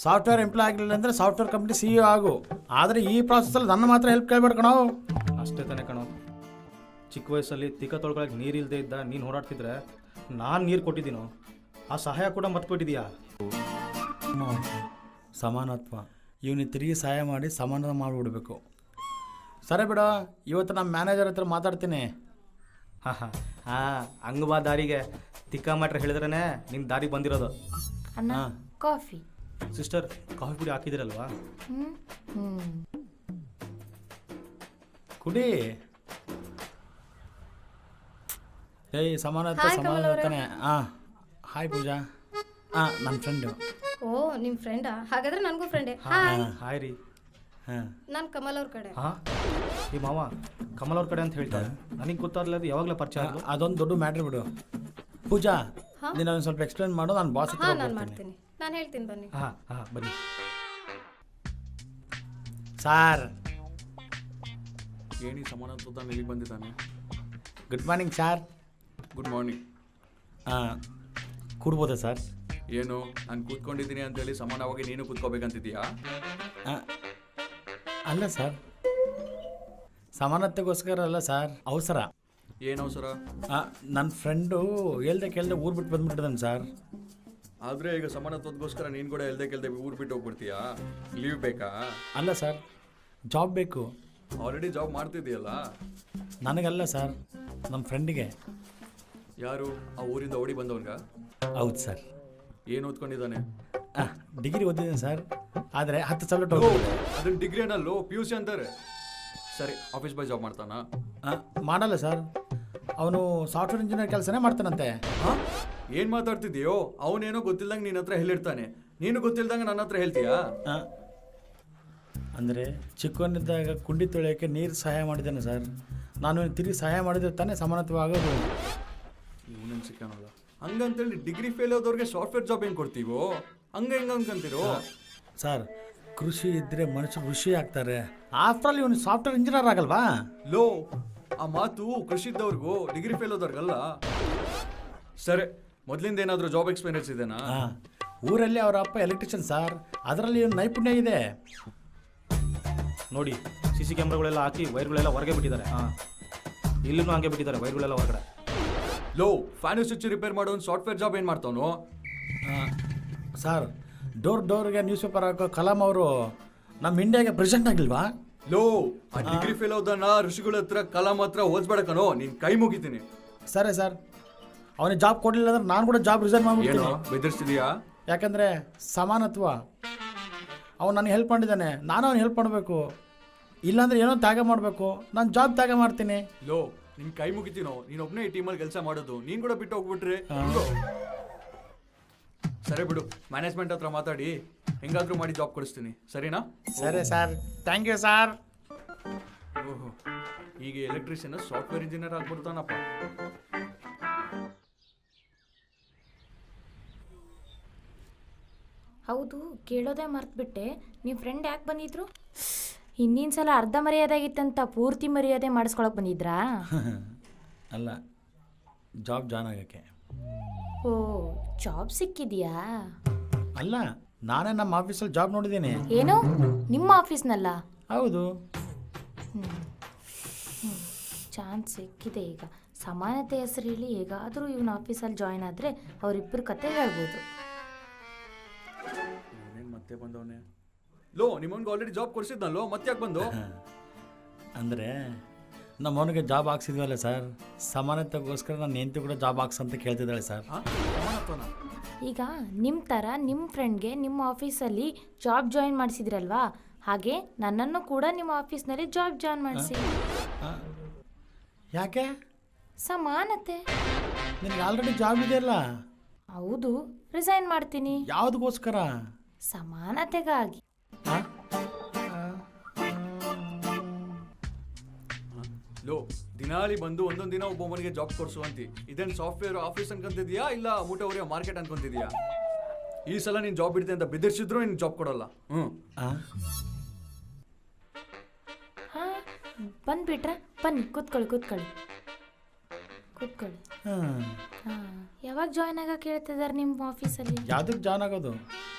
ಸಾಫ್ಟ್ವೇರ್ ಎಂಪ್ಲಾಯ್ ಆಗಲಿಲ್ಲ ಅಂದರೆ ಸಾಫ್ಟ್ವೇರ್ ಕಂಪ್ನಿ CEO ಆಗು. ಆದರೆ ಈ ಪ್ರಾಸೆಸಲ್ಲಿ ನನ್ನ ಮಾತ್ರ ಹೆಲ್ಪ್ ಕೇಳ್ಬೇಡ ಕಣೋ. ಅಷ್ಟೇ ತಾನೇ ಕಣೋ. ಚಿಕ್ಕ ವಯಸ್ಸಲ್ಲಿ ತಿಕ್ಕ ತೊಳ್ಕೊಳಕ್ಕೆ ನೀರು ಇಲ್ಲದೆ ಇದ್ದ ನೀನು ಹೋರಾಡ್ತಿದ್ರೆ ನಾನು ನೀರು ಕೊಟ್ಟಿದ್ದೀನೋ, ಆ ಸಹಾಯ ಕೂಡ ಮರ್ತ್ಬಿಟ್ಟಿದೀಯಾ? ಸಮಾನತ್ವ. ಇವನಿಗೆ ತಿರುಗಿ ಸಹಾಯ ಮಾಡಿ ಸಮಾನ ಮಾಡಿಬಿಡ್ಬೇಕು. ಸರಿ ಬಿಡ, ಇವತ್ತು ನಮ್ಮ ಮ್ಯಾನೇಜರ್ ಹತ್ರ ಮಾತಾಡ್ತೀನಿ. ಹಾಂ ಹಂಗೆ ಬಾ ದಾರಿಗೆ. ತಿಕ್ಕ ಮ್ಯಾಟ್ರ್ ಹೇಳಿದ್ರೇ ನಿನ್ನ ದಾರಿ ಬಂದಿರೋದು. ಅಣ್ಣ ಕಾಫಿ. ಸಿಸ್ಟರ್ ಕಾಫಿ ಪುಡಿ ಹಾಕಿದಿರಲ್ವಾ? ಕುಡಿ. ಏಯ್ ಸಮಾನತ್ವ ಸಮಾನತಾನೆ. ಹಾಯ್ ಪೂಜಾ. ನನ್ನ ಫ್ರೆಂಡು. ಓ ನಿಮ್ಮ ಫ್ರೆಂಡಾ? ಹಾಗಾದ್ರೆ ನನಗೂ ಫ್ರೆಂಡೇ. ಹಾಯ್ ರೀ. ನಾನು ಕಮಲ್ ಅವ್ರ ಕಡೆ. ಈ ಮಾವ ಕಮಲ್ ಅವ್ರ ಕಡೆ ಅಂತ ಹೇಳ್ತಾರೆ. ನನಗೆ ಗೊತ್ತಾಗಲ್ಲ, ಅದು ಯಾವಾಗಲೇ ಪರಿಚಯ ಆಗೋದು. ಅದೊಂದು ದೊಡ್ಡ ಮ್ಯಾಟ್ರ್ ಬಿಡು. ಪೂಜಾ ನೀನು ಒಂದು ಸ್ವಲ್ಪ ಎಕ್ಸ್ಪ್ಲೇನ್ ಮಾಡು, ನಾನು ಬಾಸ್ ಹತ್ರ ನಾನು ಮಾಡ್ತೀನಿ. ನಾನು ಹೇಳ್ತೀನಿ ಬನ್ನಿ. ಹಾಂ ಬನ್ನಿ. ಸಾರ್ ಏನಿ ಸಮಾನತ್ವ ಇಲ್ಲಿಗೆ ಬಂದಿದ್ದಾನೆ. Good morning sir. Good morning. ಕೂಡ್ಬೋದಾ ಸರ್? ಏನು ನಾನು ಕೂತ್ಕೊಂಡಿದ್ದೀನಿ ಅಂತೇಳಿ ಸಮಾನವಾಗಿ ನೀನು ಕೂತ್ಕೋಬೇಕಂತಿದೀಯಾ? ಅಲ್ಲ ಸರ್, ಸಮಾನತೆಗೋಸ್ಕರ ಅಲ್ಲ ಸರ್, ಅವಸರ. ಏನು ಅವಸರ? ನನ್ನ ಫ್ರೆಂಡು ಹೇಳ್ದೆ ಕೇಳ್ದೆ ಊರು ಬಿಟ್ಟು ಬಂದ್ಬಿಟ್ಟಿದ್ದಾನೆ ಸರ್. ಆದರೆ ಈಗ ಸಮಾನತ್ವದಗೋಸ್ಕರ ನೀನು ಕೂಡ ಹೇಳ್ದೆ ಕೇಳ್ದೆ ಊರು ಬಿಟ್ಟು ಹೋಗ್ಬಿಡ್ತೀಯಾ? ಲೀವ್ ಬೇಕಾ? ಅಲ್ಲ ಸರ್, ಜಾಬ್ ಬೇಕು. ಆಲ್ರೆಡಿ ಜಾಬ್ ಮಾಡ್ತಿದ್ದೀಯಲ್ಲ? ನನಗಲ್ಲ ಸರ್, ನಮ್ಮ ಫ್ರೆಂಡಿಗೆ. ಯಾರು? ಆ ಊರಿಂದ ಓಡಿ ಬಂದವನ್ಗ? ಹೌದು ಸರ್. ಏನು ಓದ್ಕೊಂಡಿದ್ದಾನೆ? ಡಿಗ್ರಿ ಓದಿದ್ದೀನಿ ಸರ್, ಆದರೆ 10 ಸಲ ಅದನ್ನ ಡಿಗ್ರಿ ಏನಲ್ಲೋ PUC ಅಂತಾರೆ. ಸರಿ, ಆಫೀಸ್ ಬಾಯ್ ಜಾಬ್ ಮಾಡ್ತಾನಾ? ಮಾಡಲ್ಲ ಸರ್, ಅವನು ಸಾಫ್ಟ್ವೇರ್ ಇಂಜಿನಿಯರ್ ಕೆಲಸನೇ ಮಾಡ್ತಾನಂತೆ. ಏನು ಮಾತಾಡ್ತಿದ್ದೀಯೋ? ಅವನೇನೋ ಗೊತ್ತಿಲ್ದಂಗೆ ನಿನ್ನ ಹತ್ರ ಹೇಳಿರ್ತಾನೆ, ನೀನು ಗೊತ್ತಿಲ್ದಂಗೆ ನನ್ನ ಹತ್ರ ಹೇಳ್ತೀಯಾ? ಅಂದರೆ ಚಿಕ್ಕವನಿದ್ದಾಗ ಕುಂಡಿ ತೊಳೆಯೋಕ್ಕೆ ನೀರು ಸಹಾಯ ಮಾಡಿದ್ದಾನೆ ಸರ್. ನಾನು ತಿರುಗಿ ಸಹಾಯ ಮಾಡಿದ್ರೆ ತಾನೇ ಸಮಾನತ್ವ ಆಗೋದು. ಇವನೇನು ಸಿಕ್ಕಾನಲ್ಲ. ಹಂಗಂತೇಳಿ ಡಿಗ್ರಿ ಫೇಲ್ ಆದವ್ರಿಗೆ ಸಾಫ್ಟ್ವೇರ್ ಜಾಬ್ ಏನು ಕೊಡ್ತೀವೋ? ಹಂಗೆ ಹೆಂಗೆ ಅನ್ಕೊಂತೀರೋ? ಸರ್, ಕೃಷಿ ಇದ್ದರೆ ಮನುಷ್ಯರು ಋಷಿ ಆಗ್ತಾರೆ. ಆಫ್ಟರ್ ಆಲ್ ಇವನು ಸಾಫ್ಟ್ವೇರ್ ಇಂಜಿನಿಯರ್ ಆಗಲ್ವಾ? ಲೋ, ಆ ಮಾತು ಕೃಷಿ ಇದ್ದವ್ರಿಗೂ ಡಿಗ್ರಿ ಫೇಲ್ ಆದವ್ರಿಗಲ್ಲ. ಸರಿ, ಮೊದಲಿಂದ ಏನಾದರೂ ಜಾಬ್ ಎಕ್ಸ್ಪೀರಿಯನ್ಸ್ ಇದೆನಾ? ಊರಲ್ಲಿ ಅವರ ಅಪ್ಪ ಎಲೆಕ್ಟ್ರಿಷಿಯನ್ ಸರ್, ಅದರಲ್ಲಿ ಇವನು ನೈಪುಣ್ಯ ಇದೆ. ನೋಡಿ, CC ಕ್ಯಾಮ್ರಾಗಳೆಲ್ಲ ಹಾಕಿ ವೈರ್ಗಳೆಲ್ಲ ಹೊರಗೆ ಬಿಟ್ಟಿದ್ದಾರೆ. ಇಲ್ಲೂ ಹಂಗೆ ಬಿಟ್ಟಿದ್ದಾರೆ ವೈರ್ಗಳೆಲ್ಲ ಹೊರಗಡೆ. ಲೋ ಫ್ಯಾನು ಸ್ವಿಚ್ ರಿಪೇರ್ ಮಾಡೋ ಒಂದು ಸಾಫ್ಟ್ವೇರ್ ಜಾಬ್ ಏನು ಮಾಡ್ತಾವನು? ಸರ್ ಡೋರ್ಗೆ ನ್ಯೂಸ್ ಪೇಪರ್ ಹಾಕೋ ಕಲಾಂ ಅವರು ನಮ್ಮ ಇಂಡಿಯಾಗೆ ಪ್ರೆಸೆಂಟ್ ಆಗಿಲ್ವಾ? ಲೋ ಆ ಡಿಗ್ರಿ ಫೇಲ್ ಹೋದನ್ನ ಋಷಿಗಳ ಹತ್ರ ಕಲಾಂ ಹತ್ರ ಹೋಲ್ಸ್ಬೇಡಕನೋ, ನೀನ್ ಕೈ ಮುಗಿತೀನಿ. ಸರಿ ಸರ್, ಅವನಿಗೆ ಜಾಬ್ ಕೊಡಲಿಲ್ಲ ಅಂದ್ರೆ ನಾನು ಕೂಡ ಜಾಬ್ ರಿಸೈನ್ ಏನೋ ಮಾಡ್ಬಿಡ್ತೀನಿ. ಬೆದರ್ಸ್ತಿದೀಯಾ? ಯಾಕಂದರೆ ಸಮಾನತ್ವ, ಅವನು ನನಗೆ ಹೆಲ್ಪ್ ಮಾಡಿದ್ದಾನೆ, ನಾನು ಅವ್ನು ಹೆಲ್ಪ್ ಮಾಡಬೇಕು. ಇಲ್ಲಾಂದ್ರೆ ಏನೋ ತ್ಯಾಗ ಮಾಡಬೇಕು, ನಾನು ಜಾಬ್ ತ್ಯಾಗ ಮಾಡ್ತೀನಿ. ಲೋ ನಿನ್ ಕೈ ಮುಗಿತೀನೋ, ನೀನ್ ಒಬ್ನೇ ಈ ಟೀಮಲ್ಲಿ ಕೆಲಸ ಮಾಡೋದು, ನೀನ್ ಕೂಡ ಬಿಟ್ಟು ಹೋಗ್ಬಿಟ್ರೆ ಹೆಂಗೋ? ಸರಿ ಬಿಡು, ಮ್ಯಾನೇಜ್ಮೆಂಟ್ ಹತ್ರ ಮಾತಾಡಿ ಹೆಂಗಾದ್ರೂ ಮಾಡಿ ಜಾಬ್ ಕೊಡಿಸ್ತೀನಿ, ಸರಿನಾ? ಸರಿ ಸರ್, ಥ್ಯಾಂಕ್ ಯು ಸರ್. ಓಹೋ, ಈಗ ಎಲೆಕ್ಟ್ರಿಷಿಯನ್ ಸಾಫ್ಟ್ವೇರ್ ಇಂಜಿನಿಯರ್ ಆಗ್ಬಿಡ್ತಾನಪ್ಪ. ಹೌದು, ಕೇಳೋದೇ ಮರ್ತ್ಬಿಟ್ಟೆ, ನಿಮ್ಮ ಫ್ರೆಂಡ್ ಯಾಕೆ ಬಂದಿದ್ರು? ಹಿಂದಿನ ಸಲ ಅರ್ಧ ಮರ್ಯಾದೆ ಆಗಿತ್ತಂತ ಪೂರ್ತಿ ಮರ್ಯಾದೆ ಮಾಡಿಸ್ಕೊಳಕ್ ಬಂದಿದ್ರಾ? ಅಲ್ಲ, ಜಾಬ್ ಜಾಯ್ನ್ ಆಗೋಕ್ಕೆ. ಓ, ಜಾಬ್ ಸಿಕ್ಕಿದ್ಯಾ? ಅಲ್ಲ, ನಾನೇ ನಮ್ಮ ಆಫೀಸಲ್ಲಿ ಜಾಬ್ ನೋಡಿದ್ದೀನಿ. ಏನು, ನಿಮ್ಮ ಆಫೀಸ್ನಲ್ಲ? ಹೌದು. ಚಾನ್ಸ್ ಸಿಕ್ಕಿದೆ. ಈಗ ಸಮಾನತೆ ಹೆಸರು ಹೇಳಿ ಹೇಗಾದರೂ ಇವನ ಆಫೀಸಲ್ಲಿ ಜಾಯ್ನ್ ಆದರೆ ಅವರಿಬ್ಬರು ಕತೆ ಹೇಳ್ಬೋದು. ಮತ್ತೆ ಬಂದವನೇ? ಲೋ ನಿಮ್ಮನ್ಗೆ ಆಲ್ರೆಡಿ ಜಾಬ್ ಕೊಡಿಸಿದ್ನಲ್ಲೋ, ಮತ್ತೆ ಯಾಕೆ ಬಂದು? ಅಂದರೆ ನಮ್ಮವನಿಗೆ ಜಾಬ್ ಹಾಕ್ಸಿದ್ವಲ್ಲ ಸರ್, ಸಮಾನತೆಗೋಸ್ಕರ ನನ್ನ ಹೆಂಡತಿ ಕೂಡ ಜಾಬ್ ಹಾಕ್ಸಂತ ಕೇಳ್ತಿದ್ದಾಳೆ ಸರ್. ಈಗ ನಿಮ್ಮ ಥರ ನಿಮ್ಮ ಫ್ರೆಂಡ್ಗೆ ನಿಮ್ಮ ಆಫೀಸಲ್ಲಿ ಜಾಬ್ ಜಾಯಿನ್ ಮಾಡಿಸಿದ್ರಲ್ವಾ, ಹಾಗೆ ನನ್ನನ್ನು ಕೂಡ ನಿಮ್ಮ ಆಫೀಸ್ನಲ್ಲಿ ಜಾಬ್ ಜಾಯಿನ್ ಮಾಡಿಸಿ. ಯಾಕೆ? ಸಮಾನತೆ. ನಿನಗೆ ಆಲ್ರೆಡಿ ಜಾಬ್ ಇದೆಯಲ್ಲ. ಹೌದು, ರಿಸೈನ್ ಮಾಡ್ತೀನಿ. ಯಾವುದಕ್ಕೋಸ್ಕರ? ಸಮಾನತೆಗಾಗಿ. ಲೋ ದಿನಾಲಿ ಬಂದು ಒಂದೊಂದು ದಿನ ಒಬ್ಬೊಬ್ಬನಿಗೆ ಜಾಬ್ ಕೊಡಿಸುವಂತಿ, ಇದೇನು ಸಾಫ್ಟ್ವೇರ್ ಆಫೀಸ್ ಅನ್ಕೊಂತಿದ್ಯಾ ಇಲ್ಲ ಊಟ ಅವರಿಗೆ ಮಾರ್ಕೆಟ್ ಅನ್ಕೊಂತಿದ್ಯಾ? ಈ ಸಲ ನೀನು ಜಾಬ್ ಬಿಡ್ತೆ ಅಂತ ಬೆದರ್ಸಿದ್ರು ನೀನು ಜಾಬ್ ಕೊಡಲ್ಲ. ಬಂದ್ಬಿಟ್ರೆ ಬನ್ನಿ, ಕೂತ್ಕೊಳ್ಳಿ. ಯಾವಾಗ ಜಾಯ್ನ್ ಆಗಕ್ಕೆ ಹೇಳ್ತಿದ್ದಾರೆ ನಿಮ್ಮ ಆಫೀಸಲ್ಲಿ? ಯಾವುದಕ್ಕೆ ಜಾಯ್ನ್ ಆಗೋದು?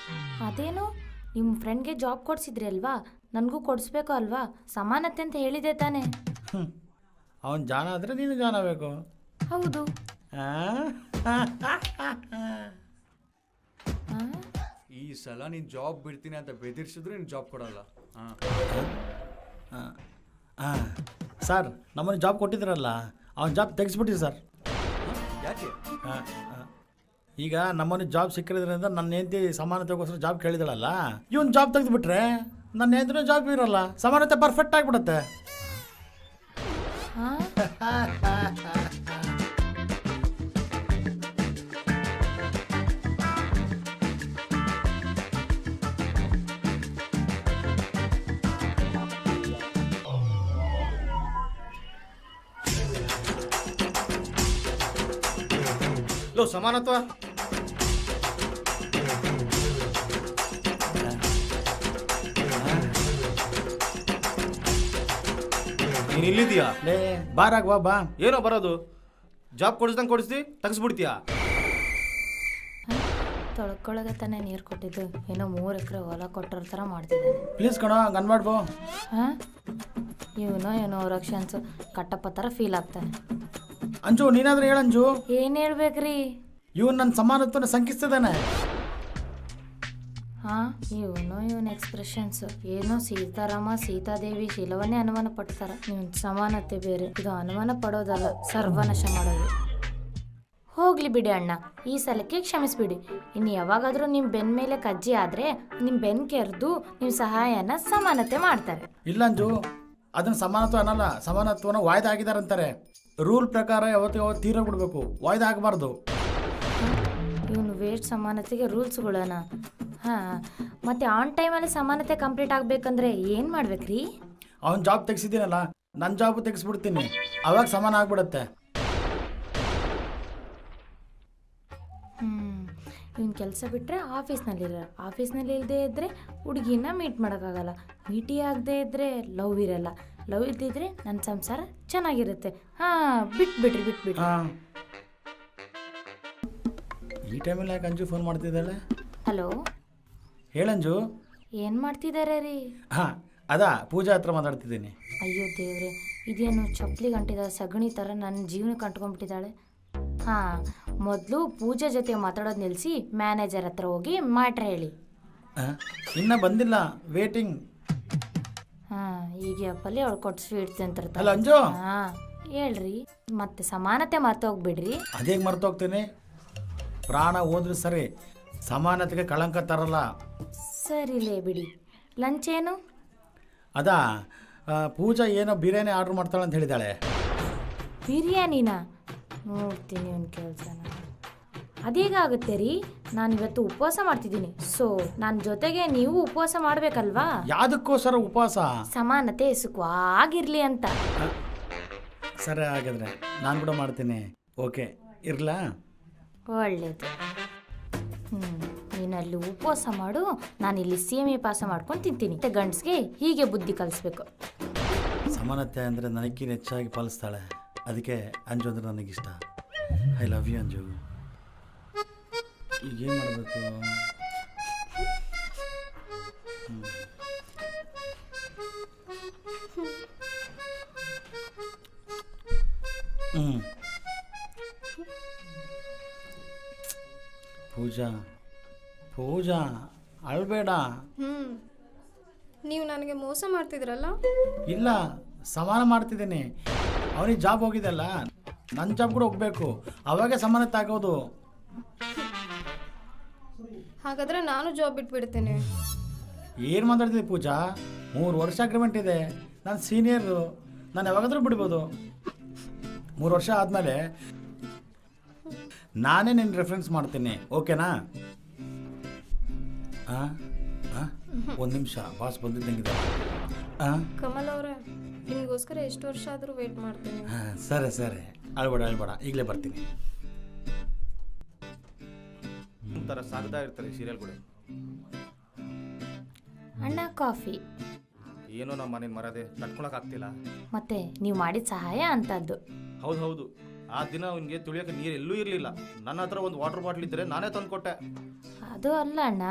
ಅದೇನು, ನಿಮ್ಮ ಫ್ರೆಂಡ್ಗೆ ಜಾಬ್ ಕೊಡಿಸಿದ್ರಿ ಅಲ್ವಾ, ನನಗೂ ಕೊಡಿಸ್ಬೇಕು ಅಲ್ವಾ? ಸಮಾನತೆ ಅಂತ ಹೇಳಿದೆ ತಾನೇ? ಅವನು ಜಾಯ್ನ್ ಆದರೆ ನೀನು ಜಾಯ್ನ್ ಆಗಬೇಕು. ಹೌದು. ಈ ಸಲ ನೀನು ಜಾಬ್ ಬಿಡ್ತೀನಿ ಅಂತ ಬೆದರ್ಸಿದ್ರು ನೀನು ಜಾಬ್ ಕೊಡಲ್ಲ. ಸರ್, ನಮ್ಮನ್ನು ಜಾಬ್ ಕೊಟ್ಟಿದ್ರಲ್ಲ, ಅವನ ಜಾಬ್ ತೆಗೆಸ್ಬಿಟ್ಟಿರಿ ಸರ್. ಯಾಕೆ? ಈಗ ನಮ್ಮನ್ನು ಜಾಬ್ ಸಿಕ್ಕಿರೋದ್ರಿಂದ ನನ್ನ ಹೆಂಡತಿ ಸಮಾನತೆಗೋಸ್ಕರ ಜಾಬ್ ಕೇಳಿದಳಲ್ಲ, ಇವನು ಜಾಬ್ ತೆಗೆದುಬಿಟ್ರೆ ನನ್ನ ಹೆಂಡತಿನೂ ಜಾಬ್ ಇರೋಲ್ಲ, ಸಮಾನತೆ ಪರ್ಫೆಕ್ಟ್ ಆಗಿಬಿಡುತ್ತೆ. ಲೋ ಸಮಾನತ್ವ, ನೀನು ಇಲ್ಲಿದೀಯಾ? ಲೇ ಬಾರಾಗ ಬಾ. ಏನೋ ಬರೋದು, ಜಾಬ್ ಕೊಡಿಸ್ದಂಗೆ ಕೊಡಿಸ್ತಿ ತೆಗಿಸ್ಬಿಡ್ತೀಯಾ? ತೊಳ್ಕೊಳಗೆ ತಾನೇ ನೀರು ಕೊಟ್ಟಿದ್ದು, ಏನೋ 3 ಎಕರೆ ಹೊಲ ಕೊಟ್ಟರ ಥರ ಮಾಡ್ತಿದ್ದಾನೆ. ಪ್ಲೀಸ್ ಕಣೋ, ಹಂಗೆ ಅನ್ಬಾಡ್ಬೋ. ಹಾಂ, ಏನೋ ರಕ್ಷನ್ಸು ಕಟ್ಟಪ್ಪ ಥರ ಫೀಲ್ ಆಗ್ತಾನೆ. ಅಂಜು, ನೀನಾದ್ರೂ ಹೇಳಂಜು. ಏನು ಹೇಳ್ಬೇಕ್ರಿ? ಇವನು ನನ್ನ ಸಮಾನತ್ವನ ಶಂಕಿಸ್ತಿದ್ದಾನೆ. ಹಾಂ, ಇವನ ಎಕ್ಸ್ಪ್ರೆಷನ್ಸ್ ಏನೋ ಸೀತಾರಾಮ ಸೀತಾದೇವಿ ಶಿಲವನ್ನೇ ಅನುಮಾನ ಪಡ್ತಾರ. ನೀವು ಸಮಾನತೆ ಬೇರೆ, ಇದು ಅನುಮಾನ ಪಡೋದಲ್ಲ, ಸರ್ವನಾಶ ಮಾಡೋದು. ಹೋಗ್ಲಿ ಬಿಡಿ ಅಣ್ಣ, ಈ ಸಲಕ್ಕೆ ಕ್ಷಮಿಸ್ಬಿಡಿ. ಇನ್ನು ಯಾವಾಗಾದರೂ ನಿಮ್ಮ ಬೆನ್ನ ಮೇಲೆ ಕಜ್ಜಿ ಆದರೆ ನಿಮ್ಮ ಬೆನ್ನು ಕೆರೆದು ನಿಮ್ಮ ಸಹಾಯನ ಸಮಾನತೆ ಮಾಡ್ತಾರೆ. ಇಲ್ಲಂಜು, ಅದನ್ನ ಸಮಾನತ್ವ ಅನ್ನಲ್ಲ, ಸಮಾನತ್ವನ ವಾಯ್ದೆ ಆಗಿದಾರಂತಾರೆ. ರೂಲ್ ಪ್ರಕಾರ ಯಾವತ್ತು ತೀರ ಬಿಡಬೇಕು, ವಾಯ್ದೆ ಆಗಬಾರ್ದು. ಇವನು ವೇಸ್ಟ್ ಸಮಾನತೆಗೆ ರೂಲ್ಸ್ಗಳನ್ನ. ಹಾಂ, ಮತ್ತು ಆನ್ ಟೈಮಲ್ಲಿ ಸಮಾನತೆ ಕಂಪ್ಲೀಟ್ ಆಗಬೇಕಂದ್ರೆ ಏನು ಮಾಡ್ಬೇಕ್ರಿ? ಅವ್ನ ಜಾಬ್ ತೆಗ್ಸಿದ್ದೀನಲ್ಲ, ನನ್ನ ಜಾಬ್ ತೆಗಿಸ್ಬಿಡ್ತೀನಿ, ಅವಾಗ ಸಮಾನ ಆಗ್ಬಿಡುತ್ತೆ. ಇವನು ಕೆಲಸ ಬಿಟ್ಟರೆ ಆಫೀಸ್ನಲ್ಲಿ ಇಲ್ಲದೆ ಇದ್ದರೆ ಹುಡುಗಿನ ಮೀಟ್ ಮಾಡೋಕ್ಕಾಗಲ್ಲ, ಮೀಟಿ ಆಗದೆ ಇದ್ದರೆ ಲವ್ ಇರಲ್ಲ, ಲವ್ ಇದ್ದಿದ್ರೆ ನನ್ನ ಸಂಸಾರ ಚೆನ್ನಾಗಿರುತ್ತೆ. ಹಾಂ, ಬಿಟ್ಬಿಡ್ರಿ. ಈ ಟೈಮಲ್ಲಿ ಯಾಕೆ ಅಂಜು ಫೋನ್ ಮಾಡ್ತಿದ್ದಾಳೆ? ಹಲೋ, ಹೇಳಂಜು. ಏನು ಮಾಡ್ತಿದ್ದಾರೆ ರೀ? ಹಾಂ, ಅದಾ ಪೂಜಾ ಹತ್ರ ಮಾತಾಡ್ತಿದ್ದೀನಿ. ಅಯ್ಯೋ ದೇವ್ರೆ, ಇದೇನು ಚಪ್ಪಲಿ ಗಂಟಿದ ಸಗಣಿ ಥರ ನನ್ನ ಜೀವನಕ್ಕೆ ಅಂಟ್ಕೊಂಡ್ಬಿಟ್ಟಿದ್ದಾಳೆ. ಹಾಂ, ಮೊದಲು ಪೂಜೆ ಜೊತೆ ಮಾತಾಡೋದು ನಿಲ್ಲಿಸಿ ಮ್ಯಾನೇಜರ್ ಹತ್ರ ಹೋಗಿ ಮ್ಯಾಟ್ರ್ ಹೇಳಿ. ಇನ್ನೂ ಬಂದಿಲ್ಲ, ವೇಟಿಂಗ್. ಹಾಂ, ಈಗ ಪಲ್ಯ ಅವಳು ಕೊಟ್ಟು ಸ್ವೀಟ್ಸ್ ಅಲ್ಲ ಅಂತಿರ್ತಾರೆ. ಅಂಜು, ಹಾಂ ಹೇಳ್ರಿ, ಮತ್ತೆ ಸಮಾನತೆ ಮರ್ತೋಗ್ಬಿಡ್ರಿ. ಅದೇಗೆ ಮರ್ತೋಗ್ತೀನಿ? ಪ್ರಾಣ ಹೋದ್ರೆ ಸರಿ, ಸಮಾನತೆಗೆ ಕಳಂಕ ತರಲ್ಲ. ಸರಿಲೇ ಬಿಡಿ. ಲಂಚ್ ಏನು? ಅದಾ ಪೂಜಾ ಏನೋ ಬಿರಿಯಾನಿ ಆರ್ಡ್ರ್ ಮಾಡ್ತಾಳೆ ಅಂತ ಹೇಳಿದಾಳೆ. ಬಿರಿಯಾನಿನ ನೋಡ್ತೀನಿ ಒಂದು ಕೆಲಸನ. ಅದೇಗಾಗುತ್ತೆ ರೀ, ನಾನು ಇವತ್ತು ಉಪವಾಸ ಮಾಡ್ತಿದ್ದೀನಿ. ಸೊ ನನ್ನ ಜೊತೆಗೆ ನೀವು ಉಪವಾಸ ಮಾಡಬೇಕಲ್ವಾ? ಯಾವುದಕ್ಕೋಸ್ಕರ ಉಪವಾಸ? ಸಮಾನತೆ ಸುಖವಾಗಿರ್ಲಿ ಅಂತ. ಸರಿ, ಹಾಗಾದ್ರೆ ನಾನು ಕೂಡ ಮಾಡ್ತೀನಿ. ಓಕೆ, ಇರ್ಲಾ? ಒಳ್ಳೇದು. ನೀನಲ್ಲಿ ಉಪವಾಸ ಮಾಡು, ನಾನಿಲ್ಲಿ ಸೇಮೆ ಪಾಸ ಮಾಡ್ಕೊಂಡು ತಿಂತೀನಿ. ಮತ್ತೆ ಗಂಡ್ಸ್ಗೆ ಹೀಗೆ ಬುದ್ಧಿ ಕಲಿಸ್ಬೇಕು. ಸಮಾನತೆ ಅಂದರೆ ನನಗಿಂತ ಹೆಚ್ಚಾಗಿ ಪಾಲಿಸ್ತಾಳೆ. ಅದಕ್ಕೆ ಅಂಜು ಅಂದರೆ ನನಗಿಷ್ಟ. I love you Anju. ಈಗೇನು ಮಾಡಬೇಕು? ಪೂಜಾ, ಪೂಜಾ ಅಳ್ಬೇಡ. ನೀವು ನನಗೆ ಮೋಸ ಮಾಡ್ತಿದ್ರಲ್ಲ? ಇಲ್ಲ, ಸಮಾನ ಮಾಡ್ತಿದ್ದೀನಿ. ಅವನಿಗೆ ಜಾಬ್ ಹೋಗಿದೆಲ್ಲ, ನನ್ನ ಜಾಬ್ ಕೂಡ ಹೋಗ್ಬೇಕು, ಅವಾಗೆ ಸಮಾನತೆ ಆಗೋದು. ಹಾಗಾದ್ರೆ ನಾನು ಜಾಬ್ ಬಿಟ್ಬಿಡ್ತೀನಿ. ಏನು ಮಾತಾಡ್ತಿದ್ದೆ ಪೂಜಾ? 3 ವರ್ಷ ಅಗ್ರಿಮೆಂಟ್ ಇದೆ. ನಾನು ಸೀನಿಯರು, ನಾನು ಯಾವಾಗಾದ್ರೂ ಬಿಡ್ಬೋದು. 3 ವರ್ಷ ಆದಮೇಲೆ ನಾನೇ ನಿನ್ನ ರೆಫರೆನ್ಸ್ ಮಾಡ್ತೀನಿ, ಓಕೆನಾ? ಒಂದು ನಿಮಿಷ, ಬಾಸ್ ಬಂದಿದ್ದಂಗಿದೆ. ಕಮಲ್ ಅವರೇ, ನಿಮಗೋಸ್ಕರ ಎಷ್ಟು ವರ್ಷ ಆದರೂ ವೇಟ್ ಮಾಡ್ತೀನಿ. ಸರಿ ಸರಿ, ಅಳ್ಬೇಡ, ಈಗಲೇ ಬರ್ತೀನಿ. ಒಂಥರ ಸಾಗ್ತಾ ಇರ್ತಾರೆ ಸೀರಿಯಲ್ಗಳು. ಅಣ್ಣ ಕಾಫಿ. ಏನೋ ನಮ್ಮ ಮನೇನ ಮರದೆ ತಡ್ಕೊಳಕ್ಕಾಗ್ತಿಲ್ಲ. ಮತ್ತೆ ನೀವು ಮಾಡಿದ ಸಹಾಯ ಅಂತದ್ದು. ಹೌದು, ಆ ದಿನ ಅವನಿಗೆ ತುಳಿಯೋಕೆ ನೀರು ಎಲ್ಲೂ ಇರಲಿಲ್ಲ. ನನ್ನ ಹತ್ರ ಒಂದು ವಾಟರ್ ಬಾಟ್ಲ್ ಇದ್ದರೆ ನಾನೇ ತಂದುಕೊಟ್ಟೆ. ಅದು ಅಲ್ಲ ಅಣ್ಣ,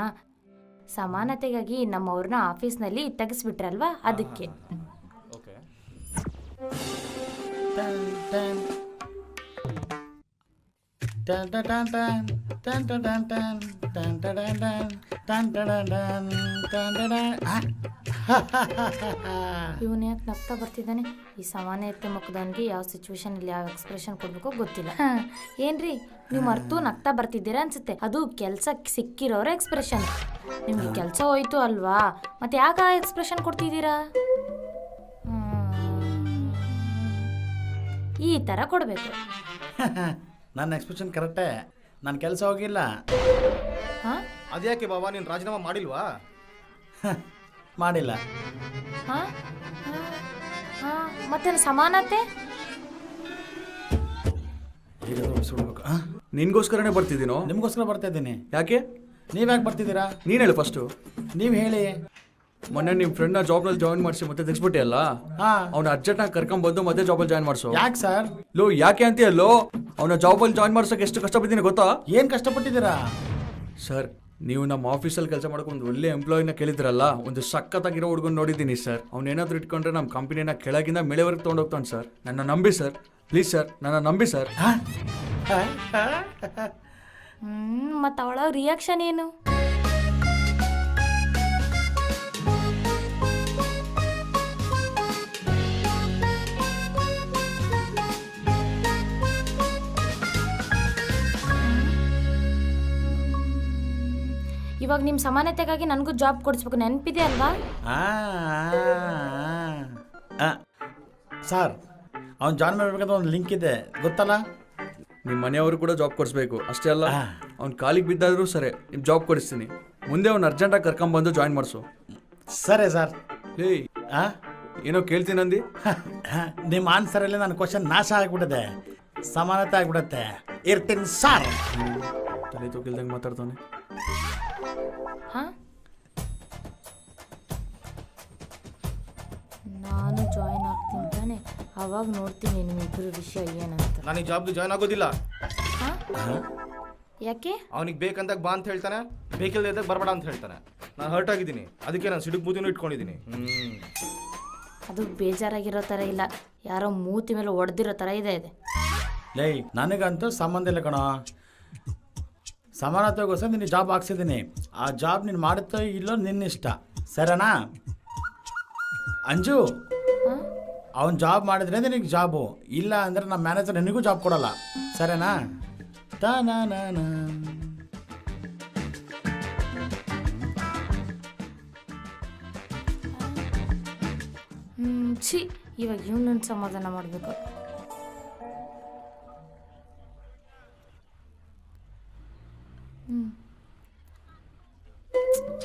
ಸಮಾನತೆಗಾಗಿ ನಮ್ಮವ್ರನ್ನ ಆಫೀಸ್ನಲ್ಲಿ ತೆಗೆಸ್ಬಿಟ್ರಲ್ವಾ, ಅದಕ್ಕೆ. ಓಕೆ. ಇವನು ಯಾಕೆ ನಗ್ತಾ ಬರ್ತಿದ್ದಾನೆ? ಈ ಸಮಾನತೆ ಮುಖದವನಿಗೆ ಯಾವ ಸಿಚುವೇಶನ್ ಯಾವ ಎಕ್ಸ್ಪ್ರೆಷನ್ ಕೊಡ್ಬೇಕೋ ಗೊತ್ತಿಲ್ಲ. ಏನ್ರಿ ನೀವು ಮರ್ತು ನಗ್ತಾ ಬರ್ತಿದ್ದೀರಾ ಅನ್ಸುತ್ತೆ. ಅದು ಕೆಲ್ಸಕ್ಕೆ ಸಿಕ್ಕಿರೋರ ಎಕ್ಸ್ಪ್ರೆಷನ್. ನಿಮ್ಗೆ ಕೆಲಸ ಹೋಯ್ತು ಅಲ್ವಾ, ಮತ್ತೆ ಯಾಕೆ ಆ ಎಕ್ಸ್ಪ್ರೆಷನ್ ಕೊಡ್ತಿದ್ದೀರಾ? ಈ ಥರ ಕೊಡಬೇಕು. ನನ್ನ ಎಕ್ಸ್ಪ್ರೆಷನ್ ಕರೆಕ್ಟೇ, ನನ್ನ ಕೆಲಸ ಹೋಗಿಲ್ಲ. ಹಾಂ, ಅದ್ಯಾಕೆ ಬಾಬಾ ನೀನು ರಾಜೀನಾಮೆ ಮಾಡಿಲ್ವಾ? ಮಾಡಿಲ್ಲ. ಹಾಂ ಹಾಂ, ಮತ್ತೆ ಸಮಾನತೆ ನಿನ್ಗೋಸ್ಕರನೇ ಬರ್ತಿದ್ದೀನೋ? ನಿಮಗೋಸ್ಕರ ಬರ್ತಾ ಇದ್ದೀನಿ. ಯಾಕೆ? ನೀವ್ಯಾಕೆ ಬರ್ತಿದ್ದೀರಾ? ನೀನು ಹೇಳು ಫಸ್ಟು. ನೀವು ಹೇಳಿ. ಮೊನ್ನೆ ನಿಮ್ಮ ಫ್ರೆಂಡ್ನ ಜಾಬ್ನಲ್ಲಿ ಜಾಯಿನ್ ಮಾಡಿಸಿ ಮತ್ತೆ ತೆಗ್ಸ್ಬಿಟ್ಟೆ ಅಲ್ಲ, ಅವ್ನ ಅರ್ಜೆಂಟಾಗಿ ಕರ್ಕೊಂಡ್ಬಂದು ಮತ್ತೆ ಜಾಬಲ್ಲಿ ಜಾಯಿನ್ ಮಾಡಿಸು. ಯಾಕೆ ಸರ್? ಲೋ, ಯಾಕೆ ಅಂತೀಯಲ್ಲೋ? ಅವನ ಜಾಬಲ್ಲಿ ಜಾಯಿನ್ ಮಾಡ್ಸೋಕೆ ಎಷ್ಟು ಕಷ್ಟಪಡ್ತೀನಿ ಗೊತ್ತಾ? ಏನು ಕಷ್ಟಪಟ್ಟಿದ್ದೀರಾ ಸರ್? ನೀವು ನಮ್ಮ ಆಫೀಸಲ್ಲಿ ಕೆಲಸ ಮಾಡೋಕೆ ಒಂದು ಒಳ್ಳೆ ಎಂಪ್ಲಾಯಿನ ಕೇಳಿದ್ರಲ್ಲ, ಒಂದು ಸಖತ್ತಾಗಿರೋ ಹುಡುಗನ ನೋಡಿದ್ದೀನಿ ಸರ್. ಅವ್ನೇನಾದ್ರೂ ಇಟ್ಕೊಂಡ್ರೆ ನಮ್ಮ ಕಂಪನಿನ ಕೆಳಗಿಂದ ಮೇಳೆವರೆಗೆ ತೊಗೊಂಡೋಗ್ತಾನೆ ಸರ್. ನನ್ನ ನಂಬಿ ಸರ್, ಪ್ಲೀಸ್ ಸರ್, ನನ್ನ ನಂಬಿ ಸರ್. ಮತ್ತು ಅವಳ ರಿಯಾಕ್ಷನ್ ಏನು? ಇವಾಗ ನಿಮ್ಮ ಸಮಾನತೆಗಾಗಿ ನನಗೂ ಜಾಬ್ ಕೊಡಿಸ್ಬೇಕು, ನೆನಪಿದೆ ಅಲ್ವಾ? ಸರ್, ಅವ್ನು ಜಾಯಿನ್ ಮಾಡಬೇಕಾದ್ರೆ ಒಂದು ಲಿಂಕ್ ಇದೆ ಗೊತ್ತಲ್ಲ? ನಿಮ್ಮ ಮನೆಯವರು ಕೂಡ ಜಾಬ್ ಕೊಡಿಸ್ಬೇಕು. ಅಷ್ಟೇ ಅಲ್ಲ, ಅವ್ನು ಕಾಲಿಗೆ ಬಿದ್ದಾದರೂ ಸರಿ, ನಿಮ್ಮ ಜಾಬ್ ಕೊಡಿಸ್ತೀನಿ. ಮುಂದೆ ಅವ್ನು ಅರ್ಜೆಂಟಾಗಿ ಕರ್ಕೊಂಬಂದು ಜಾಯಿನ್ ಮಾಡಿಸು. ಸರಿ ಸರ್. ಏಯ್, ಏನೋ ಕೇಳ್ತೀನಂದು? ನಿಮ್ಮ ಆನ್ಸರಲ್ಲಿ ನನ್ನ ಕ್ವಶನ್ ನಾಶ ಆಗಿಬಿಟ್ಟಿದೆ, ಸಮಾನತೆ ಆಗಿಬಿಡುತ್ತೆ. ಇರ್ತೀನಿ ಸರ್. ತಲೆ ತೂಕಿಲ್ದಂಗೆ ಮಾತಾಡ್ತಾನೆ. ಹಾಂ, ನಾನು ಜಾಯಿನ್ ಆಗ್ತೀನಿ ತಾನೆ, ಅವಾಗ ನೋಡ್ತೀನಿ ನಿಮ್ಮಿಬ್ಬರು ವಿಷಯ ಏನಂತ. ನಾನು ಈ ಜಾಬ್ಗೆ ಜಾಯ್ನ್ ಆಗೋದಿಲ್ಲ. ಯಾಕೆ? ಅವನಿಗೆ ಬೇಕಂದಾಗ ಬಾ ಅಂತ ಹೇಳ್ತಾನೆ, ಬೇಕಿಲ್ಲದಾಗ ಬರಬೇಡ ಅಂತ ಹೇಳ್ತಾನೆ. ನಾನು ಹರ್ಟ್ ಆಗಿದ್ದೀನಿ, ಅದಕ್ಕೆ ನಾನು ಸಿಡುಕ್ ಬೂದಿನೂ ಇಟ್ಕೊಂಡಿದ್ದೀನಿ. ಅದು ಬೇಜಾರಾಗಿರೋ ಥರ ಇಲ್ಲ, ಯಾರೋ ಮೂತಿ ಮೇಲೆ ಹೊಡೆದಿರೋ ಥರ ಇದೆ. ಲೈ ನನಗಂತೂ ಸಂಬಂಧ ಇಲ್ಲ ಕಣೋ. ಸಮಾನತೆಗೋಸ್ಕರ ನಿನ್ನ ಜಾಬ್ ಹಾಕ್ಸಿದ್ದೀನಿ. ಆ ಜಾಬ್ ನೀನು ಮಾಡುತ್ತೋ ಇಲ್ಲೋ ನಿನ್ನಿಷ್ಟ, ಸರಿನಾ? ಅಂಜು, ಅವನು ಜಾಬ್ ಮಾಡಿದ್ರೆ ನಿನಗೆ ಜಾಬು, ಇಲ್ಲ ಅಂದರೆ ನಮ್ಮ ಮ್ಯಾನೇಜರ್ ನಿನಗೂ ಜಾಬ್ ಕೊಡಲ್ಲ, ಸರಿನಾ? ಛೀ, ಇವಾಗ ಇವನನ್ನು ಸಮಾಧಾನ ಮಾಡಬೇಕು.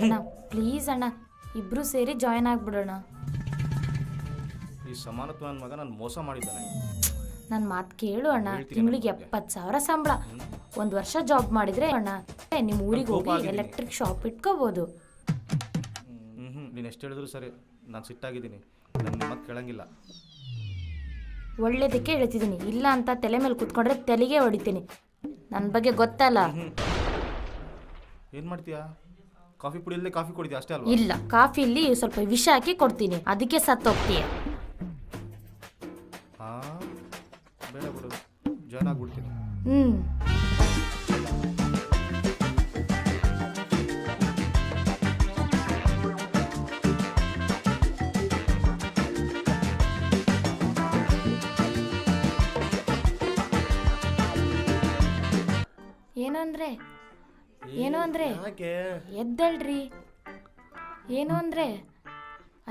ಅಣ್ಣ ಪ್ಲೀಸ್ ಅಣ್ಣ, ಇಬ್ರು ಸೇರಿ ಜಾಯ್ನ್ ಆಗ್ಬಿಡೋಣ. ಈ ಸಮಾನತ್ವ ನನ್ನ ಮಗ ನಾನು ಮೋಸ ಮಾಡಿದ್ದಾನೆ. ನನ್ನ ಮಾತು ಕೇಳು ಅಣ್ಣ, ತಿಂಗಳಿಗೆ 70,000 ಸಂಬಳ, 1 ವರ್ಷ ಜಾಬ್ ಮಾಡಿದ್ರೆ ಅಣ್ಣ ನಿಮ್ಮ ಊರಿಗೆ ಹೋಗಿ ಎಲೆಕ್ಟ್ರಿಕ್ ಶಾಪ್ ಇಟ್ಕೋಬೋದು. ನೀನು ಎಷ್ಟು ಹೇಳಿದ್ರು ಸರಿ, ನಾನು ಸಿಟ್ಟಾಗಿದ್ದೀನಿ, ನನ್ನ ಮತ್ತೆ ಕೇಳಂಗಿಲ್ಲ. ಒಳ್ಳೇದಕ್ಕೆ ಹೇಳ್ತಿದ್ದೀನಿ, ಇಲ್ಲ ಅಂತ ತಲೆ ಮೇಲೆ ಕುತ್ಕೊಂಡ್ರೆ ತಲೆಗೆ ಹೊಡಿತೀನಿ. ನನ್ನ ಬಗ್ಗೆ ಗೊತ್ತಲ್ಲ. ಏನು ಮಾಡ್ತೀಯಾ? ಕಾಫಿ ಪುಡಿ ಇಲ್ಲದೆ ಕಾಫಿ ಕುಡಿದ್ಯಾ ಅಷ್ಟೇ ಅಲ್ವಾ? ಇಲ್ಲ, ಕಾಫಿಲಿ ಸ್ವಲ್ಪ ವಿಷ ಹಾಕಿ ಕೊಡ್ತೀನಿ, ಅದಕ್ಕೆ ಸತ್ತೋಗ್ತೀಯ. ಹಾಂ, ಬೇಡ ಬಿಡು, ಜಾಯ್ನ್ ಆಗ್ಬಿಡ್ತೀನಿ. ಏನು ಅಂದ್ರೆ ಎದ್ದಳ್ರಿ. ಏನು ಅಂದ್ರೆ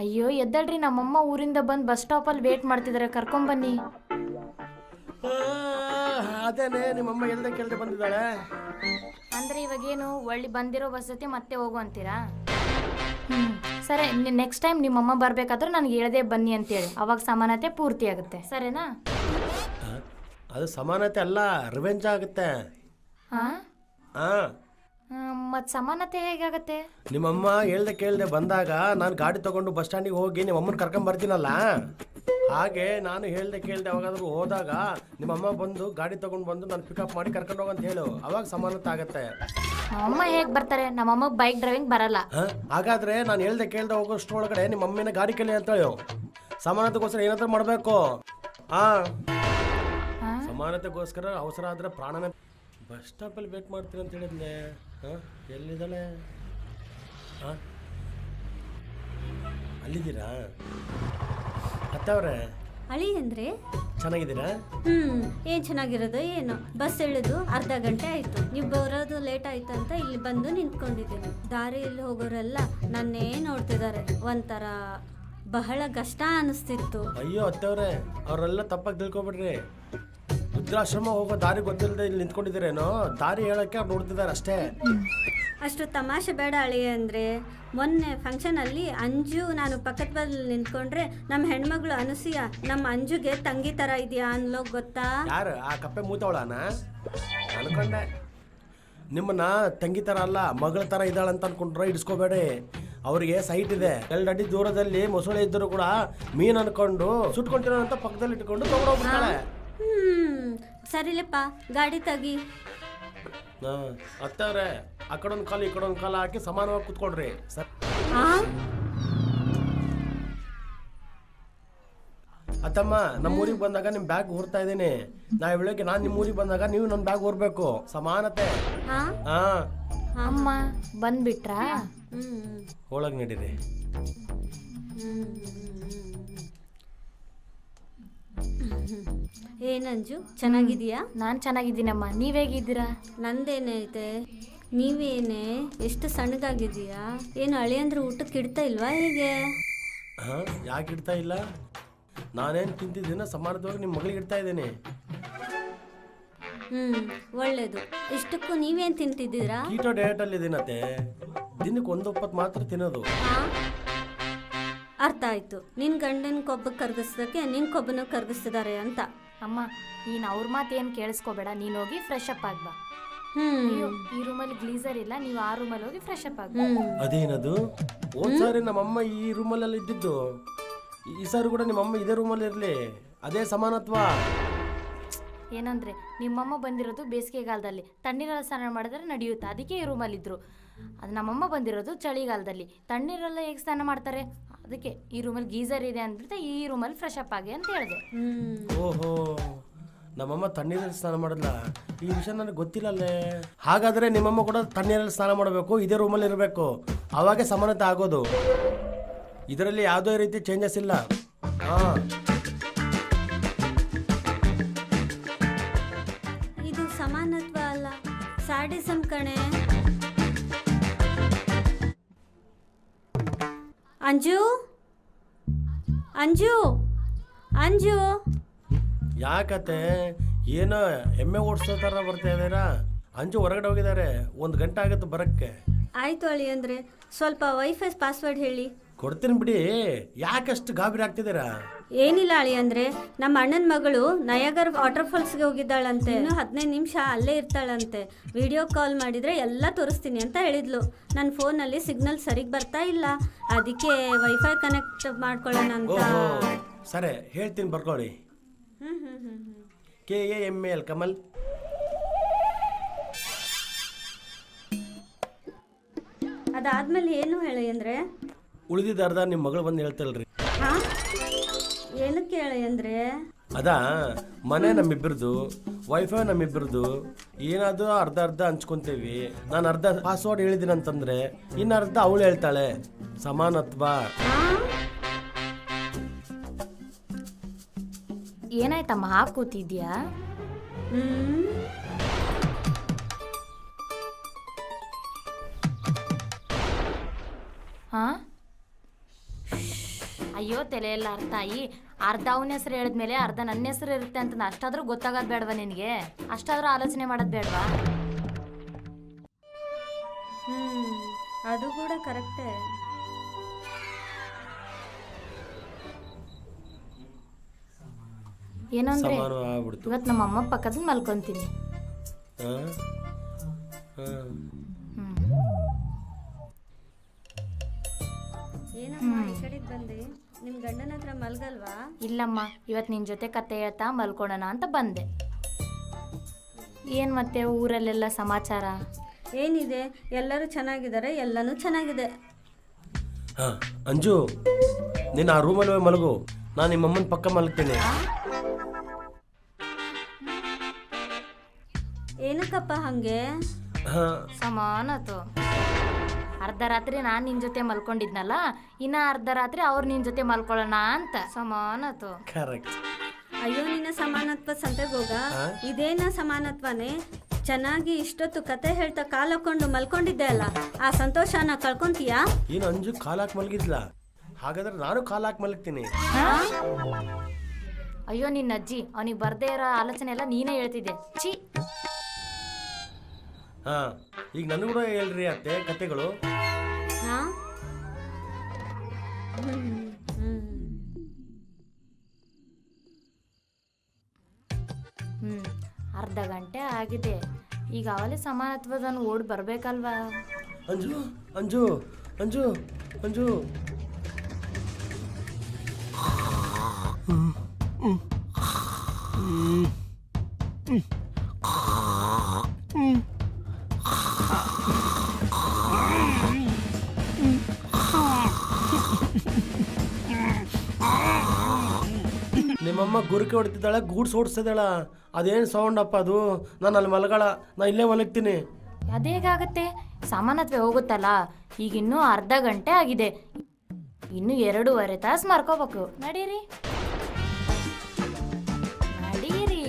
ಅಯ್ಯೋ ಎದ್ದಳ್ರಿ, ನಮ್ಮಮ್ಮ ಊರಿಂದ ಬಂದು ಬಸ್ ಸ್ಟಾಪಲ್ಲಿ ವೇಟ್ ಮಾಡ್ತಿದ್ದಾರೆ, ಕರ್ಕೊಂಬನ್ನಿ. ಅದೇನೆ ನಿಮ್ಮಮ್ಮ ಎಲ್ದೆ ಕೇಳ್ದೆ ಬಂದಿದ್ದಾಳೆ. ಅಂದ್ರೆ ಇವಾಗೇನು ಒಳ್ಳೆ ಬಂದಿರೋ ಬಸ್ ಜೊತೆ ಮತ್ತೆ ಹೋಗು ಅಂತೀರಾ? ಸರಿ, ನೆಕ್ಸ್ಟ್ ಟೈಮ್ ನಿಮ್ಮಮ್ಮ ಬರ್ಬೇಕಾದ್ರೆ ನನಗೆ ಹೇಳದೆ ಬನ್ನಿ ಅಂತೇಳಿ, ಅವಾಗ ಸಮಾನತೆ ಪೂರ್ತಿ ಆಗುತ್ತೆ, ಸರಿನಾ? ಅದು ಸಮಾನತೆ ಅಲ್ಲ, ರಿವೆಂಜ್ ಆಗುತ್ತೆ. ಮತ್ತು ಸಮಾನತೆ ಹೇಗಾಗತ್ತೆ? ನಿಮ್ಮಮ್ಮ ಹೇಳ್ದೆ ಕೇಳ್ದೆ ಬಂದಾಗ ನಾನು ಗಾಡಿ ತಗೊಂಡು ಬಸ್ ಸ್ಟ್ಯಾಂಡಿಗೆ ಹೋಗಿ ನಿಮ್ಮಮ್ಮನ ಕರ್ಕೊಂಡ್ ಬರ್ತೀನಲ್ಲ, ಹಾಗೆ ನಾನು ಹೇಳ್ದೆ ಕೇಳ್ದೆ ಯಾವಾಗಾದ್ರೂ ಹೋದಾಗ ನಿಮ್ಮಮ್ಮ ಬಂದು ಗಾಡಿ ತಗೊಂಡು ಬಂದು ನಾನು ಪಿಕಪ್ ಮಾಡಿ ಕರ್ಕೊಂಡು ಹೋಗಂತ ಹೇಳು, ಅವಾಗ ಸಮಾನತೆ ಆಗತ್ತೆ. ನಮ್ಮಮ್ಮ ಹೇಗೆ ಬರ್ತಾರೆ? ನಮ್ಮಮ್ಮಗೆ ಬೈಕ್ ಡ್ರೈವಿಂಗ್ ಬರಲ್ಲ. ಹಾಗಾದ್ರೆ ನಾನು ಹೇಳ್ದೆ ಕೇಳ್ದೆ ಹೋಗೋಷ್ಟ್ರೊಳಗಡೆ ನಿಮ್ಮ ಮಮ್ಮಿನ ಗಾಡಿ ಕಲಿ ಅಂತ ಹೇಳು. ಸಮಾನತೆಗೋಸ್ಕರ ಏನಾದ್ರೂ ಮಾಡಬೇಕು. ಸಮಾನತೆಗೋಸ್ಕರ ಅವಸರ ಆದ್ರೆ ಪ್ರಾಣನೇ. ಬಸ್ ಸ್ಟಾಪಲ್ಲಿ ವೇಟ್ ಮಾಡ್ತೀನಿ ಅಂತ ಹೇಳಿದ್ನೆ, ಎಲ್ಲಿದ್ದಾಳೆ? ಅಲ್ಲಿದ್ದೀರಾ ಅತ್ತವ್ರೆ? ಅಳಿ ಅಂದ್ರೆ ಚೆನ್ನಾಗಿದ್ದೀರಾ? ಏನ್ ಚೆನ್ನಾಗಿರೋದು ಏನು, ಬಸ್ ಇಳಿದು ಅರ್ಧ ಗಂಟೆ ಆಯ್ತು, ನೀವು ಬರೋದು ಲೇಟ್ ಆಯ್ತು ಅಂತ ಇಲ್ಲಿ ಬಂದು ನಿಂತ್ಕೊಂಡಿದ್ದೀನಿ. ದಾರಿಯಲ್ಲಿ ಹೋಗೋರೆಲ್ಲ ನನ್ನೇ ನೋಡ್ತಿದ್ದಾರೆ, ಒಂಥರ ಬಹಳ ಕಷ್ಟ ಅನಿಸ್ತಿತ್ತು. ಅಯ್ಯೋ ಅತ್ತವ್ರೆ, ಅವರೆಲ್ಲ ತಪ್ಪಾಗಿ ತಿಳ್ಕೊಬಿಡ್ರಿ. ವೃದ್ಧಾಶ್ರಮ ಹೋಗೋ ದಾರಿ ಗೊತ್ತಿಲ್ಲದೆ ಇಲ್ಲಿ ನಿಂತ್ಕೊಂಡಿದ್ದೀರೇನೋ, ದಾರಿ ಹೇಳಕ್ಕೆ ಅವ್ರು ನೋಡ್ತಿದ್ದಾರೆ ಅಷ್ಟೇ. ಅಷ್ಟು ತಮಾಷೆ ಬೇಡ ಅಳಿ ಅಂದ್ರೆ. ಮೊನ್ನೆ ಫಂಕ್ಷನಲ್ಲಿ ಅಂಜು ನಾನು ಪಕ್ಕದ ಬಲ್ಲಿ ನಿಂತ್ಕೊಂಡ್ರೆ ನಮ್ಮ ಹೆಣ್ಮಗಳು ಅನುಸೂಯ ನಮ್ಮ ಅಂಜುಗೆ ತಂಗಿ ತರ ಇದೆಯಾ ಅನ್ಲೋ ಗೊತ್ತಾ? ಯಾರು ಆ ಕಪ್ಪೆ ಮೂತವಳನ ಅನ್ಕೊಂಡೆ. ನಿಮ್ಮನ್ನ ತಂಗಿ ತರ ಅಲ್ಲ ಮಗಳ ತರ ಇದ್ದಾಳಂತ ಅನ್ಕೊಂಡ್ರೆ ಇಡಿಸ್ಕೋಬೇಡಿ. ಅವ್ರಿಗೆ ಸೈಟ್ ಇದೆ, 2 ಅಡಿ ದೂರದಲ್ಲಿ ಮೊಸಳೆ ಇದ್ದರೂ ಕೂಡ ಮೀನ್ ಅನ್ಕೊಂಡು ಸುಟ್ಕೊಂತಿರೋ ಅಂತ ಪಕ್ಕದಲ್ಲಿ ಇಟ್ಕೊಂಡು ತಗೊಂಡೋಗ್ಬಿಡ್ತಾಳೆ. ಸರಿಲಪ್ಪ, ಗಾಡಿ ತೆಗಿ. ಅತ್ತವ್ರೆ, ಆ ಕಡೊಂದು ಕಾಲು ಈ ಕಡೊಂದು ಕಾಲು ಹಾಕಿ ಸಮಾನವಾಗಿ ಕುತ್ಕೊಡ್ರಿ ಸರ್. ಅತ್ತಮ್ಮ, ನಮ್ಮ ಊರಿಗೆ ಬಂದಾಗ ನಿಮ್ ಬ್ಯಾಗ್ ಹೊರ್ತಾ ಇದ್ದೀನಿ. ನಾಳೆ ಬೆಳಗ್ಗೆ ನಾನು ನಿಮ್ಮ ಊರಿಗೆ ಬಂದಾಗ ನೀವು ನನ್ನ ಬ್ಯಾಗ್ ಹೊರ್ಬೇಕು. ಸಮಾನತೆ. ಅಮ್ಮ ಬಂದ್ಬಿಟ್ರಾ? ಒಳಗೆ ನಡೀರಿ. ಏನಂಜು, ಚೆನ್ನಾಗಿದೀಯಾ? ನಾನು ಚೆನ್ನಾಗಿದ್ದೀನಮ್ಮ, ನೀವೇಗಿದ್ದೀರಾ? ನಂದೇನೈತೆ, ನೀವೇನೆ ಎಷ್ಟು ಸಣ್ಣಗಾಗಿದೀಯಾ? ಏನು ಅಳಿಯಂದ್ರೆ ಊಟಕ್ಕೆ ಇಡ್ತಾ ಇಲ್ವಾ ಹೇಗೆ? ಯಾಕೆ ಇಡ್ತಾ ಇಲ್ಲ? ನಾನೇನು ತಿಂತಿದ್ದೀನ ಸಮಾನವಾಗಿ ನಿಮ್ಮ ಮಗಳಿಗೆ ಇಡ್ತಾ ಇದ್ದೀನಿ. ಒಳ್ಳೇದು. ಇಷ್ಟಕ್ಕೂ ನೀವೇನ್ ತಿಂತಿದ್ದೀರಾ? ಕೀಟೋ ಡಯಟ್ ಅಲ್ಲಿ ಇದೀನತ್ತೆ, ದಿನಕ್ಕೆ 1 ಒಪ್ಪತ್ತು ಮಾತ್ರ ತಿನ್ನೋದು. ಅರ್ಥ ಆಯ್ತು, ನಿನ್ ಗಂಡನ ಕೊಬ್ಬ ಕರ್ಗಿಸೋದಕ್ಕೆ ನಿನ್ ಕೊಬ್ಬನ ಕರ್ಗಿಸ್ತಿದ್ದಾರೆ ಅಂತ. ಅಮ್ಮ, ನೀನು ಅವ್ರ ಮಾತೇನು ಕೇಳಿಸ್ಕೋಬೇಡ, ನೀನು ಹೋಗಿ ಫ್ರೆಶ್ ಅಪ್ ಆಗ್ಬಾ. ಈ ರೂಮಲ್ಲಿ ಗ್ಲೀಸರ್ ಇಲ್ಲ, ನೀವು ಆ ರೂಮಲ್ಲಿ ಹೋಗಿ ಫ್ರೆಶ್ ಅಪ್ ಆಗ್ಬಾ. ಅದೇನದು? ಹೋದ್ ಸಾರಿ ನಮ್ಮಮ್ಮ ಈ ರೂಮಲ್ಲಿ ಇದ್ದಿದ್ದು, ಈ ಸಾರಿ ಕೂಡ ನಿಮ್ಮಮ್ಮ ಇದೇ ರೂಮಲ್ಲಿ ಇರಲಿ, ಅದೇ ಸಮಾನತ್ವ. ಏನಂದ್ರೆ ನಿಮ್ಮಮ್ಮ ಬಂದಿರೋದು ಬೇಸಿಗೆಗಾಲದಲ್ಲಿ, ತಣ್ಣೀರಲ್ಲಿ ಸ್ನಾನ ಮಾಡಿದ್ರೆ ನಡೆಯುತ್ತೆ, ಅದಕ್ಕೆ ಈ ರೂಮಲ್ಲಿದ್ದರು. ಅದು ನಮ್ಮಮ್ಮ ಬಂದಿರೋದು ಚಳಿಗಾಲದಲ್ಲಿ, ತಣ್ಣೀರೆಲ್ಲ ಹೇಗೆ ಸ್ನಾನ ಮಾಡ್ತಾರೆ, ಅದಕ್ಕೆ ಈ ರೂಮಲ್ಲಿ ಗೀಸರ್ ಇದೆ ಅಂದ್ಬಿಟ್ಟು ಈ ರೂಮಲ್ಲಿ ಫ್ರೆಶ್ ಅಪ್ ಆಗಿ ಅಂತ ಹೇಳಿದೆ. ಓಹೋ, ನಮ್ಮಮ್ಮ ತಣ್ಣೀರಲ್ಲಿ ಸ್ನಾನ ಮಾಡಿದ್ಲ, ಈ ವಿಷಯ ನನಗೆ ಗೊತ್ತಿಲ್ಲಲ್ಲೇ. ಹಾಗಾದರೆ ನಿಮ್ಮಮ್ಮ ಕೂಡ ತಣ್ಣೀರಲ್ಲಿ ಸ್ನಾನ ಮಾಡಬೇಕು, ಇದೇ ರೂಮಲ್ಲಿ ಇರಬೇಕು, ಆವಾಗೇ ಸಮಾನತೆ ಆಗೋದು. ಇದರಲ್ಲಿ ಯಾವುದೇ ರೀತಿ ಚೇಂಜಸ್ ಇಲ್ಲ. ಹಾಂ, ಇದು ಸಮಾನತ್ವ ಅಲ್ಲ, ಸ್ಯಾಡಿಸಮ್ ಕಣೆ. ಅಂಜು ಅಂಜು ಅಂಜು, ಯಾಕತ್ತೆ ಏನೋ ಎಮ್ಮೆ ಓಡಿಸೋ ಥರ ಬರ್ತಾ ಇದ್ದೀರಾ? ಅಂಜು ಹೊರಗಡೆ ಹೋಗಿದ್ದಾರೆ, 1 ಗಂಟೆ ಆಗುತ್ತೆ ಬರೋಕ್ಕೆ. ಆಯಿತು ಅಳಿ ಅಂದರೆ ಸ್ವಲ್ಪ ವೈಫೈ ಪಾಸ್ವರ್ಡ್ ಹೇಳಿ. ಕೊಡ್ತೀನಿ ಬಿಡಿ, ಯಾಕಷ್ಟು ಗಾಬರಿ ಆಗ್ತಿದ್ದೀರಾ? ಏನಿಲ್ಲ ಅಳಿ ಅಂದರೆ ನಮ್ಮ ಅಣ್ಣನ ಮಗಳು ನಯಾಗರ್ ವಾಟರ್ ಫಾಲ್ಸ್ಗೆ ಹೋಗಿದ್ದಾಳಂತೆ, ಇನ್ನು 15 ನಿಮಿಷ ಅಲ್ಲೇ ಇರ್ತಾಳಂತೆ. ವಿಡಿಯೋ ಕಾಲ್ ಮಾಡಿದರೆ ಎಲ್ಲ ತೋರಿಸ್ತೀನಿ ಅಂತ ಹೇಳಿದ್ಲು. ನನ್ನ ಫೋನಲ್ಲಿ ಸಿಗ್ನಲ್ ಸರಿಗೆ ಬರ್ತಾ ಇಲ್ಲ, ಅದಕ್ಕೆ ವೈಫೈ ಕನೆಕ್ಟ್ ಮಾಡ್ಕೊಳ್ಳೋಣ ಅಂತ. ಸರಿ ಹೇಳ್ತೀನಿ, ಬರ್ಕೊಳ್ಳಿ. KAML ಕಮಲ್. ಅದಾದ್ಮೇಲೆ ಏನು ಹೇಳಿ ಅಂದರೆ ಉಳಿದಿದ್ದ ಅರ್ಧ ನಿಮ್ಮ ಮಗಳು ಬಂದು ಹೇಳ್ತಲ್ರಿ. ಹಾಂ, ಏನಕ್ಕೆ ಹೇಳಿ ಅಂದರೆ ಅದಾ ಮನೆ ನಮ್ಮಿಬ್ಬರದು, ವೈಫೈ ನಮ್ಮಿಬ್ಬರದು, ಏನಾದರೂ ಅರ್ಧ ಅರ್ಧ ಹಂಚ್ಕೊಂತೀವಿ. ನಾನು ಅರ್ಧ ಪಾಸ್ವರ್ಡ್ ಹೇಳಿದ್ದೀನಿ ಅಂತಂದ್ರೆ ಇನ್ನು ಅರ್ಧ ಅವಳು ಹೇಳ್ತಾಳೆ. ಸಮಾನತ್ವ. ಏನಾಯ್ತಮ್ಮ ಹಾಗೆ ಕೂತಿದ್ಯಾ? ಹಾ, ಅಯ್ಯೋ ತಲೆ ಎಲ್ಲ ತಾಯಿ, ಅರ್ಧ ಅವನ ಹೆಸರು ಹೇಳಿದ್ಮೇಲೆ ಅರ್ಧ ನನ್ನ ಹೆಸರು ಇರುತ್ತೆ ಅಂತ ಅಷ್ಟಾದ್ರೂ ಗೊತ್ತಾಗೋದು ಬೇಡವಾ ನಿನಗೆ? ಅಷ್ಟಾದ್ರೂ ಆಲೋಚನೆ ಮಾಡೋದು ಬೇಡವಾ? ಅದು ಕೂಡ ಕರೆಕ್ಟೇ. ಏನಂದ್ರೆ ಇವತ್ತು ನಮ್ಮ ಅಮ್ಮ ಪಕ್ಕದಲ್ಲಿ ಮಲ್ಕೊಂತೀನಿ. ಏನಮ್ಮ ಈ ಕಡೆಗೆ ಬಂದೆ? ನಿಮ್ಮ ಗಂಡನ ಹತ್ರ ಮಲ್ಗಲ್ವಾ? ಇಲ್ಲಮ್ಮ, ಇವತ್ತು ನಿನ್ನ ಜೊತೆ ಕತೆ ಹೇಳ್ತಾ ಮಲ್ಕೊಳ್ಳೋಣ ಅಂತ ಬಂದೆ. ಏನು ಮತ್ತೆ ಊರಲ್ಲೆಲ್ಲ ಸಮಾಚಾರ? ಏನಿದೆ, ಎಲ್ಲರೂ ಚೆನ್ನಾಗಿದ್ದಾರೆ, ಎಲ್ಲನೂ ಚೆನ್ನಾಗಿದೆ. ಹಾಂ ಅಂಜು, ನೀನು ಆ ರೂಮಲ್ಲಿ ಮಲಗು, ನಾನು ನಿಮ್ಮಮ್ಮನ ಪಕ್ಕ ಮಲಗ್ತೇನೆ. ಏನಕ್ಕಪ್ಪ ಹಂಗೆ? ಸಮಾನತು. ಅರ್ಧ ರಾತ್ರಿ ನಾನು ನಿನ್ನ ಜೊತೆ ಮಲ್ಕೊಂಡಿದ್ನಲ್ಲ, ಇನ್ನು ಅರ್ಧ ರಾತ್ರಿ ಅವ್ರು ನಿನ್ನ ಜೊತೆ ಮಲ್ಕೊಳ್ಳೋಣ ಅಂತ. ಸಮಾನತು. ಕರೆಕ್ಟ್. ಅಯ್ಯೋ, ನಿನ್ನ ಸಮಾನತ್ವ ಸಂತೆಗೆ ಹೋಗ. ಇದೇನ ಸಮಾನತ್ವನೇ? ಚೆನ್ನಾಗಿ ಇಷ್ಟೊತ್ತು ಕತೆ ಹೇಳ್ತಾ ಕಾಲು ಹಾಕೊಂಡು ಮಲ್ಕೊಂಡಿದ್ದೆ ಅಲ್ಲ, ಆ ಸಂತೋಷನ ಕಳ್ಕೊಂತೀಯಾ? ಏನು ಅಂಜು ಕಾಲು ಹಾಕಿ ಮಲಗಿದ್ಲ? ಹಾಗಾದ್ರೆ ನಾನು ಕಾಲು ಹಾಕಿ ಮಲಗ್ತೀನಿ. ಅಯ್ಯೋ ನಿನ್ನ ಅಜ್ಜಿ, ಅವನಿಗೆ ಬರ್ದೇ ಇರೋ ಆಲೋಚನೆ ಎಲ್ಲ ನೀನೇ ಹೇಳ್ತಿದ್ದೆ. ಛೀ. ಹಾಂ, ಈಗ ನನಗೂ ಕೂಡ ಹೇಳ್ರಿ ಅತ್ತೆ ಕತೆಗಳು. ಅರ್ಧ ಗಂಟೆ ಆಗಿದೆ, ಈಗ ಅವಲೇ ಸಮಾನತ್ವದನ್ನು ಓಡಿ ಬರ್ಬೇಕಲ್ವಾ? ಅಂಜು ಅಂಜು ಅಂಜು ಅಂಜು. ನಿಮ್ಮಮ್ಮ ಗುರುಕೆ ಹೊಡ್ತಿದ್ದಾಳೆ, ಗೂಡ್ಸ್ ಓಡಿಸ್ತಿದ್ದಾಳ. ಅದೇನು ಸೌಂಡ್ ಅಪ್ಪ ಅದು? ನಾನು ಅಲ್ಲಿ ಮಲಗಳ, ನಾ ಇಲ್ಲೇ ಮಲಗ್ತೀನಿ. ಅದೇಗಾಗತ್ತೆ? ಸಮಾನತ್ವ ಹೋಗುತ್ತಲ್ಲ, ಈಗ ಇನ್ನೂ ಅರ್ಧ ಗಂಟೆ ಆಗಿದೆ, ಇನ್ನು 2.5 ತಾಸು ಮರ್ಕೋಬೇಕು. ನಡೀರಿ ನಡೀರಿ.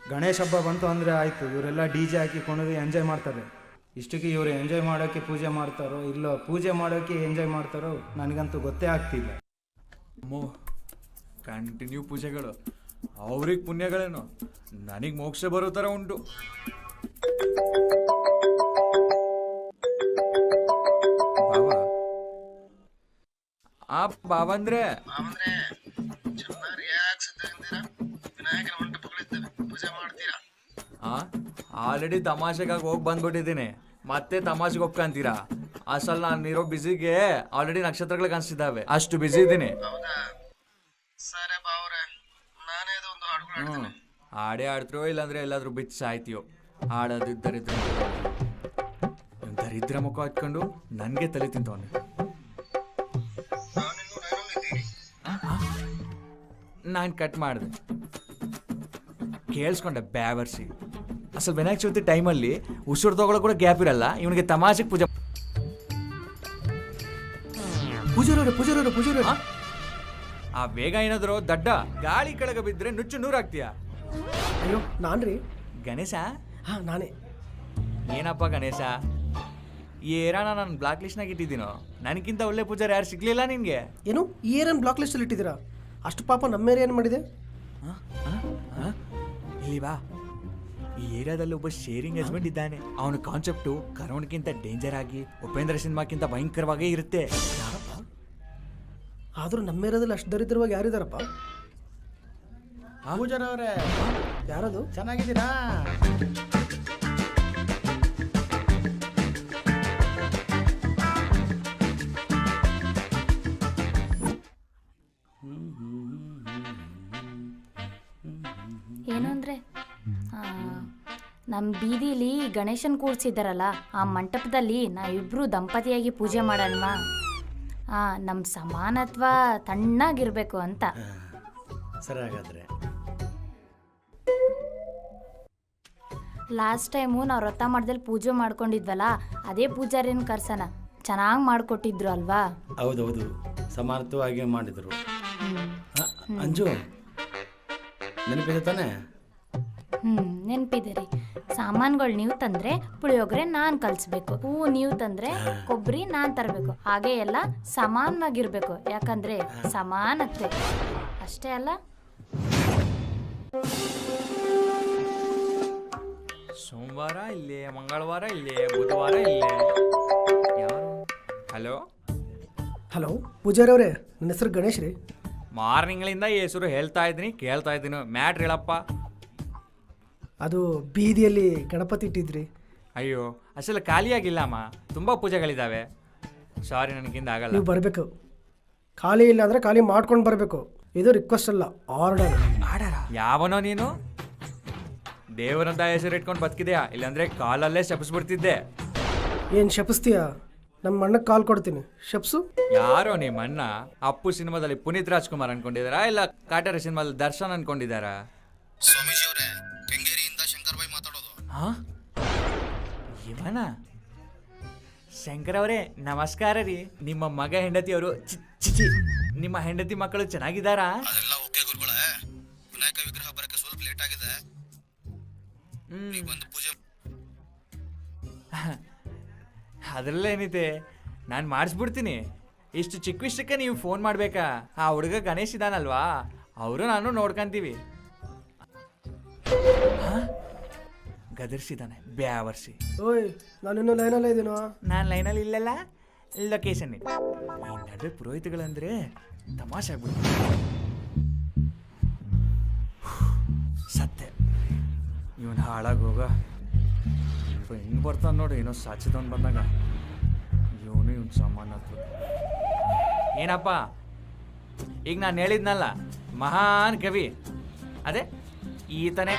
ಗಣೇಶ ಹಬ್ಬ ಬಂತು ಅಂದರೆ ಆಯಿತು, ಇವರೆಲ್ಲ DJ ಹಾಕಿ ಕೊಂಡೋಗಿ ಎಂಜಾಯ್ ಮಾಡ್ತಾರೆ. ಇಷ್ಟಕ್ಕೆ ಇವರು ಎಂಜಾಯ್ ಮಾಡೋಕ್ಕೆ ಪೂಜೆ ಮಾಡ್ತಾರೋ ಇಲ್ಲೋ, ಪೂಜೆ ಮಾಡೋಕ್ಕೆ ಎಂಜಾಯ್ ಮಾಡ್ತಾರೋ ನನಗಂತೂ ಗೊತ್ತೇ ಆಗ್ತಿಲ್ಲ. ಅಮ್ಮೋ, ಕಂಟಿನ್ಯೂ ಪೂಜೆಗಳು, ಅವ್ರಿಗೆ ಪುಣ್ಯಗಳೇನು, ನನಗೆ ಮೋಕ್ಷ ಬರೋ ಥರ ಉಂಟು. ಆ ಬಾವಂದ್ರೆ ಆಲ್ರೆಡಿ ತಮಾಷೆಗಾಗಿ ಹೋಗಿ ಬಂದ್ಬಿಟ್ಟಿದ್ದೀನಿ, ಮತ್ತೆ ತಮಾಷೆಗೆ ಒಪ್ಕೊಂತೀರಾ? ಅಸಲ್ ನಾನಿರೋ ಬಿಸಿಗೆ ಆಲ್ರೆಡಿ ನಕ್ಷತ್ರಗಳು ಕಾಣಿಸ್ತಿದ್ದಾವೆ, ಅಷ್ಟು ಬಿಸಿ ಇದ್ದೀನಿ. ಸರಿ ಬಾ ಅವ್ರೆ, ನಾನೇ ಒಂದು ಹಾಡುಗಳು ಹಾಡೇ ಆಡ್ತಿರೋ ಇಲ್ಲಾಂದ್ರೆ ಎಲ್ಲಾದ್ರೂ ಬಿಚ್ಚ ಸಾಯ್ತೀಯೋ. ಹಾಡೋದು ದರಿದ್ರ ದರಿದ್ರ ಮುಖ ಹತ್ಕೊಂಡು ನನಗೆ ತಲೆ ತಿಂತವನೆ. ನಾನು ಕಟ್ ಮಾಡಿದೆ, ಕೇಳಿಸ್ಕೊಂಡೆ ಬ್ಯಾವರ್ಸಿ. ಅಸಲು ವಿನಾಯಕ ಚೌತಿ ಟೈಮಲ್ಲಿ ಉಸಿರು ತಗೊಳ್ಳೋ ಕೂಡ ಗ್ಯಾಪ್ ಇರಲ್ಲ, ಇವನಿಗೆ ತಮಾಷೆಗೆ ಪೂಜಾರವ್ರೆ. ಆ ಬೇಗ ಏನಾದ್ರು ದಡ್ಡ ಗಾಳಿ ಕೆಳಗೆ ಬಿದ್ದರೆ ನುಚ್ಚು ನೂರಾಗ್ತೀಯಾ? ಅಯ್ಯೋ ನಾನ್ರಿ ಗಣೇಶ. ಹಾಂ ನಾನೇ. ಏನಪ್ಪ ಗಣೇಶ, ಈ ಏರಾನ ನಾನು ಬ್ಲಾಕ್ ಲಿಸ್ಟ್ನಾಗ ಇಟ್ಟಿದ್ದೀನೋ, ನನಗಿಂತ ಒಳ್ಳೆ ಪೂಜಾರಿ ಯಾರು ಸಿಗ್ಲಿಲ್ಲ ನಿನಗೆ? ಏನು ಈ ಏರನ್ ಬ್ಲಾಕ್ ಲಿಸ್ಟಲ್ಲಿ ಇಟ್ಟಿದ್ದೀರಾ? ಅಷ್ಟು ಪಾಪ ನಮ್ಮ ಏರಿಯಾ ಏನು ಮಾಡಿದೆ? ಇಲ್ಲಿ ಬಾ, ಈ ಏರಿಯಾದಲ್ಲಿ ಒಬ್ಬ ಶೇರಿಂಗ್ ಹಸ್ಬೆಂಡ್ ಇದ್ದಾನೆ. ಅವನ ಕಾನ್ಸೆಪ್ಟು ಕರೋಣ್ಗಿಂತ ಡೇಂಜರ್ ಆಗಿ ಉಪೇಂದ್ರ ಸಿನಿಮಾಕ್ಕಿಂತ ಭಯಂಕರವಾಗೇ ಇರುತ್ತೆ. ಆದರೂ ನಮ್ಮ ಏರಿಯಾದಲ್ಲಿ ಅಷ್ಟು ದರಿದ್ರವಾಗಿ ಯಾರಿದಾರಪ್ಪ? ಪೂಜಾರವ್ರೆ, ಯಾರದು? ಚೆನ್ನಾಗಿದ್ದೀರಾ? ಏನು ಅಂದರೆ ನಮ್ಮ ಬೀದಿಲಿ ಗಣೇಶನ್ ಕೂರಿಸಿದ್ದಾರಲ್ಲ, ಆ ಮಂಟಪದಲ್ಲಿ ನಾವಿಬ್ಬರು ದಂಪತಿಯಾಗಿ ಪೂಜೆ ಮಾಡೋಣವಾ? ನಮ್ಮ ಸಮಾನತ್ವ ತಣ್ಣಾಗಿರ್ಬೇಕು ಅಂತ. ಸರಿ, ಹಾಗಾದ್ರೆ ಲಾಸ್ಟ್ ಟೈಮು ನಾವು ವ್ರತ ಮಾಡ್ದಲ್ಲಿ ಪೂಜೆ ಮಾಡ್ಕೊಂಡಿದ್ವಲ್ಲ, ಅದೇ ಪೂಜಾರಿನ ಕರ್ಸೋಣ. ಚೆನ್ನಾಗಿ ಮಾಡಿಕೊಟ್ಟಿದ್ರು ಅಲ್ವಾ? ಹೌದೌದು, ಸಮಾನತ್ವವಾಗಿ ಮಾಡಿದರು. ಅಂಜು ನೆನಪಿದೆ ತಾನೆ? ನೆನಪಿದೆ ರೀ. ಸಾಮಾನುಗಳು ನೀವು ತಂದರೆ ಪುಳಿಯೋಗರೆ ನಾನು ಕಲಿಸ್ಬೇಕು, ಹೂವು ನೀವು ತಂದರೆ ಕೊಬ್ಬರಿ ನಾನು ತರಬೇಕು. ಹಾಗೆ ಎಲ್ಲ ಸಮಾನವಾಗಿರ್ಬೇಕು, ಯಾಕಂದರೆ ಸಮಾನತೆ ಅಷ್ಟೇ ಅಲ್ಲ. ಸೋಮವಾರ ಇಲ್ಲೇ, ಮಂಗಳವಾರ ಇಲ್ಲೇ, ಬುಧವಾರ ಇಲ್ಲೇ. ಯಾರು? ಹಲೋ ಹಲೋ ಪೂಜಾರಿ ಅವರೇ, ನನ್ನ ಹೆಸರು ಗಣೇಶ್ ರೀ. ಮಾರ್ನಿಂಗ್ಲಿಂದ ಹೆಸರು ಹೇಳ್ತಾ ಇದ್ದೀನಿ, ಕೇಳ್ತಾ ಇದ್ದೀನಿ. ಮ್ಯಾಟ್ರ್ ಹೇಳಪ್ಪ. ಅದು ಬೀದಿಯಲ್ಲಿ ಗಣಪತಿ ಇಟ್ಟಿದ್ರಿ. ಅಯ್ಯೋ, ಅಸಲು ಖಾಲಿಯಾಗಿಲ್ಲಮ್ಮ, ತುಂಬ ಪೂಜೆಗಳಿದ್ದಾವೆ. ಸಾರಿ, ನನಗಿಂದ ಆಗಲ್ಲ. ನೀವು ಬರಬೇಕು. ಖಾಲಿ ಇಲ್ಲ ಅಂದರೆ ಖಾಲಿ ಮಾಡ್ಕೊಂಡು ಬರಬೇಕು. ಇದು ರಿಕ್ವೆಸ್ಟ್ ಅಲ್ಲ, ಆರ್ಡರ್. ಯಾವನೋ ನೀನು? ದೇವರಂತ ಹೆಸರು ಇಟ್ಕೊಂಡು ಬದುಕಿದೆಯಾ? ಇಲ್ಲಾಂದ್ರೆ ಕಾಲಲ್ಲೇ ಶಪಿಸ್ಬಿಡ್ತಿದ್ದೆ. ಏನು ಶಪಿಸ್ತೀಯಾ? ನಮ್ಮ ಅಣ್ಣಕ್ಕೆ ಕಾಲ್ ಕೊಡ್ತೀನಿ, ಶಪ್ಸು. ಯಾರೋ ನಿಮ್ಮ ಅಣ್ಣ? ಅಪ್ಪು ಸಿನಿಮಾದಲ್ಲಿ ಪುನೀತ್ ರಾಜ್ಕುಮಾರ್ ಅನ್ಕೊಂಡಿದಾರಾ, ಇಲ್ಲ ಕಾಟೇರಿ ಸಿನಿಮಾದಲ್ಲಿ ದರ್ಶನ್ ಅನ್ಕೊಂಡಿದಾರಾ? ಸ್ವಾಮೀಜಿ ಅವರೇ, ಕೆಂಗೇರಿಯಿಂದ ಶಂಕರ್ ಬಾಯ್ ಮಾತಾಡೋದು. ಹಾ, ಇವನ? ಶಂಕರ್ ಅವರೇ ನಮಸ್ಕಾರ ರೀ. ನಿಮ್ಮ ಮಗ ಹೆಂಡತಿಯವರು ಚಿಚಿ, ನಿಮ್ಮ ಹೆಂಡತಿ ಮಕ್ಕಳು ಚೆನ್ನಾಗಿದ್ದಾರಾ? ಅದೆಲ್ಲ ಓಕೆ ಗುರುಗಳೇ, ವಿನಾಯಕ ವಿಗ್ರಹ ಬರಕ್ಕೆ ಸ್ವಲ್ಪ ಲೇಟ್ ಆಗಿದೆ. ಬಂದು ಪೂಜೆ ಅದರಲ್ಲೇನಿದೆ, ನಾನು ಮಾಡಿಸ್ಬಿಡ್ತೀನಿ. ಇಷ್ಟು ಚಿಕ್ಕ ವಿಷಯಕ್ಕೆ ನೀವು ಫೋನ್ ಮಾಡಬೇಕಾ? ಆ ಹುಡುಗ ಗಣೇಶ್ ಇದ್ದಾನಲ್ವಾ, ಅವರು ನಾನು ನೋಡ್ಕೊಂತೀವಿ. ಗದರ್ಸಿದ್ದಾನೆ ಬ್ಯಾವರ್ಸಿ. ಓಯ್, ನಾನಿನ್ನೂ ಲೈನಲ್ಲೇ ಇದ್ದೀನೋ. ನಾನು ಲೈನಲ್ಲಿ ಇಲ್ಲಲ್ಲ, ಲೊಕೇಶನ್ ಇದೆ. ಈ ನಡುವೆ ಪುರೋಹಿತಗಳಂದ್ರೆ ತಮಾಷೆ ಆಗ್ಬಿಡ್ತು. ಸತ್ಯ, ಇವನು ಹಾಳಾಗೋಗ ಹೆಂಗೆ ಬರ್ತಾನೆ ನೋಡಿ. ಏನೋ ಸಾಚಿದವನು ಬಂದಾಗ ಇವನು ಸಾಮಾನ್ಯ. ಏನಪ್ಪ, ಈಗ ನಾನು ಹೇಳಿದ್ನಲ್ಲ, ಮಹಾನ್ ಕವಿ, ಅದೇ ಈತನೇ.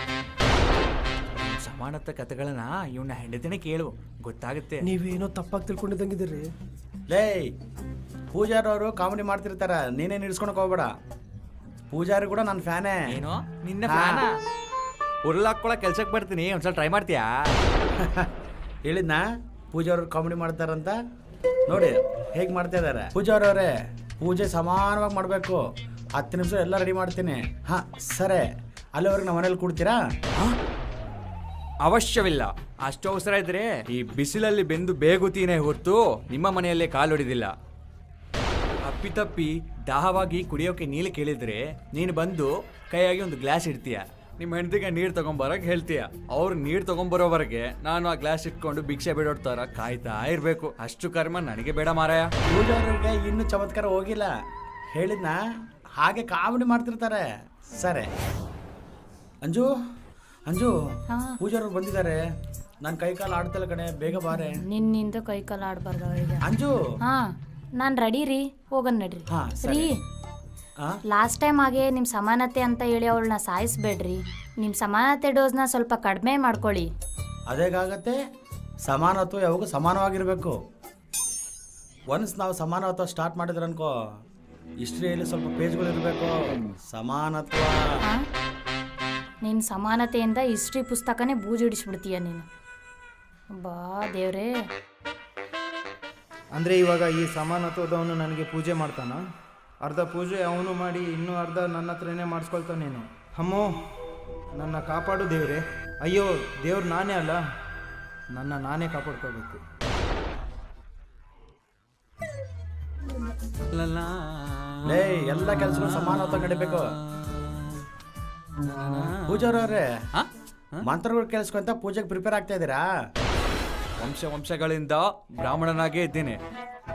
ಸಮಾನತ್ವ ಕಥೆಗಳನ್ನ ಇವನ್ನ ಹೆಂಡತಿನೇ ಕೇಳು, ಗೊತ್ತಾಗುತ್ತೆ. ನೀವೇನೋ ತಪ್ಪಾಗಿ ತಿಳ್ಕೊಂಡಿದ್ದಂಗಿದ್ದೀರಿ. ಲೇ, ಪೂಜಾರವರು ಕಾಮಿಡಿ ಮಾಡ್ತಿರ್ತಾರ, ನೀನೇನು ಇಡ್ಸ್ಕೊಳಕ್ ಹೋಗ್ಬೇಡ. ಪೂಜಾರಿ ಕೂಡ ನನ್ನ ಫ್ಯಾನೇ. ಏನೋ ನಿನ್ನ ಫ್ಯಾನ? ಉರ್ಲಾಕ್ಕೊಳಕ್ ಕೆಲ್ಸಕ್ಕೆ ಬರ್ತೀನಿ, ಒಂದ್ಸಲ ಟ್ರೈ ಮಾಡ್ತೀಯಾ? ಹೇಳಿದ್ನಾ ಪೂಜಾರವ್ರು ಕಾಮಿಡಿ ಮಾಡ್ತಾರಂತ? ನೋಡಿ ಹೇಗೆ ಮಾಡ್ತಾ ಇದ್ದಾರೆ. ಪೂಜಾರವ್ರೆ, ಪೂಜೆ ಸಮಾನವಾಗಿ ಮಾಡಬೇಕು. 10 ನಿಮಿಷ ಎಲ್ಲ ರೆಡಿ ಮಾಡ್ತೀನಿ. ಹಾಂ ಸರಿ, ಅಲ್ಲಿವರೆಗೆ ನಮ್ಮ ಮನೇಲಿ ಕೊಡ್ತೀರಾ? ಅವಶ್ಯವಿಲ್ಲ. ಅಷ್ಟು ಅವಸರ ಇದ್ರೆ ಈ ಬಿಸಿಲಲ್ಲಿ ಬೆಂದು ಬೇಗುತ್ತೀನೇ ಹೊರತು ನಿಮ್ಮ ಮನೆಯಲ್ಲೇ ಕಾಲು ಹೊಡಿದಿಲ್ಲ. ಅಪ್ಪಿತಪ್ಪಿ ದಾಹವಾಗಿ ಕುಡಿಯೋಕೆ ನೀರು ಕೇಳಿದ್ರೆ ನೀನು ಬಂದು ಕೈಯಾಗಿ ಒಂದು ಗ್ಲಾಸ್ ಇಡ್ತೀಯ. ನಿಮ್ಮ ಹೆಂಡತಿಗೆ ನೀರು ತಗೊಂಬರಕ್ಕೆ ಹೇಳ್ತೀಯ. ಅವ್ರು ನೀರು ತಗೊಂಬರೋವರೆಗೆ ನಾನು ಆ ಗ್ಲಾಸ್ ಇಟ್ಕೊಂಡು ಭಿಕ್ಷೆ ಬಿಡೋಡ್ ಥರ ಕಾಯ್ತಾ ಇರಬೇಕು. ಅಷ್ಟು ಕರ್ಮ ನನಗೆ ಬೇಡ ಮಾರಾಯ. ಪೂಜಾರವ್ರಿಗೆ ಇನ್ನೂ ಚಮತ್ಕಾರ ಹೋಗಿಲ್ಲ. ಹೇಳಿದ್ನಾ ಹಾಗೆ ಕಾಮಿಡಿ ಮಾಡ್ತಿರ್ತಾರೆ. ಸರಿ ಅಂಜು, ಅಂಜು ಹಾ ಪೂಜಾರವ್ರು ಬಂದಿದ್ದಾರೆ. ನನ್ನ ಕೈ ಕಾಲು ಆಡ್ತಲ್ಲ ಕಣೆ, ಬೇಗ ಬಾರೆ. ನಿನ್ನಿಂದ ಕೈ ಕಾಲು ಆಡ್ಬಾರ್ದು ಅವಳಿಗೆ. ಅಂಜು ಹಾ ನಾನು ರೆಡಿ ರೀ, ಹೋಗನ್ ನಡ್ರಿ. ಹಾ ರೀ ಸರಿ. ಆ? ಲಾಸ್ಟ್ ಟೈಮ್ ಹಾಗೆ ನಿಮ್ಮ ಸಮಾನತೆ ಅಂತ ಹೇಳಿ ಅವಳನ್ನ ಸಾಯಿಸ್ಬೇಡ್ರಿ. ನಿಮ್ಮ ಸಮಾನತೆ ಡೋಸ್ನ ಸ್ವಲ್ಪ ಕಡಿಮೆ ಮಾಡ್ಕೊಳ್ಳಿ. ಅದೇಗಾಗತ್ತೆ, ಸಮಾನತ್ವ ಯಾವಾಗ ಸಮಾನವಾಗಿರಬೇಕು. ಒನ್ಸ್ ನಾವು ಸಮಾನತ್ವ ಸ್ಟಾರ್ಟ್ ಮಾಡಿದ್ರೆ ಅನ್ಕೋ, ಹಿಸ್ಟ್ರಿಯಲ್ಲಿ ಸ್ವಲ್ಪ ಪೇಜ್ಗಳಿರಬೇಕು. ಸಮಾನತ್ವ ನಿನ್ನ ಸಮಾನತೆಯಿಂದ ಹಿಸ್ಟ್ರಿ ಪುಸ್ತಕನೇ ಬೂಜಿಡಿಸ್ಬಿಡ್ತೀಯ ನೀನು. ಬಾ ದೇವ್ರೇ. ಅಂದರೆ ಇವಾಗ ಈ ಸಮಾನತ್ವದವನು ನನಗೆ ಪೂಜೆ ಮಾಡ್ತಾನ? ಅರ್ಧ ಪೂಜೆ ಅವನು ಮಾಡಿ ಇನ್ನೂ ಅರ್ಧ ನನ್ನ ಹತ್ರನೇ ಮಾಡಿಸ್ಕೊಳ್ತಾನೇನು? ಅಮ್ಮೋ ನನ್ನ ಕಾಪಾಡು ದೇವ್ರೆ. ಅಯ್ಯೋ ದೇವ್ರು ನಾನೇ ಅಲ್ಲ, ನಾನೇ ಕಾಪಾಡ್ಕೋಬೇಕು. ಲೇ, ಎಲ್ಲ ಕೆಲಸಗಳು ಸಮಾನತ್ವ ನಡಿಬೇಕು. ಪೂಜಾರವ್ರೆ, ಮಂತ್ರಗಳು ಕೇಳಿಸ್ಕೊಂತ ಪೂಜೆಗೆ ಪ್ರಿಪೇರ್ ಆಗ್ತಾ ಇದ್ದೀರಾ? ವಂಶಗಳಿಂದ ಬ್ರಾಹ್ಮಣನಾಗೇ ಇದ್ದೀನಿ.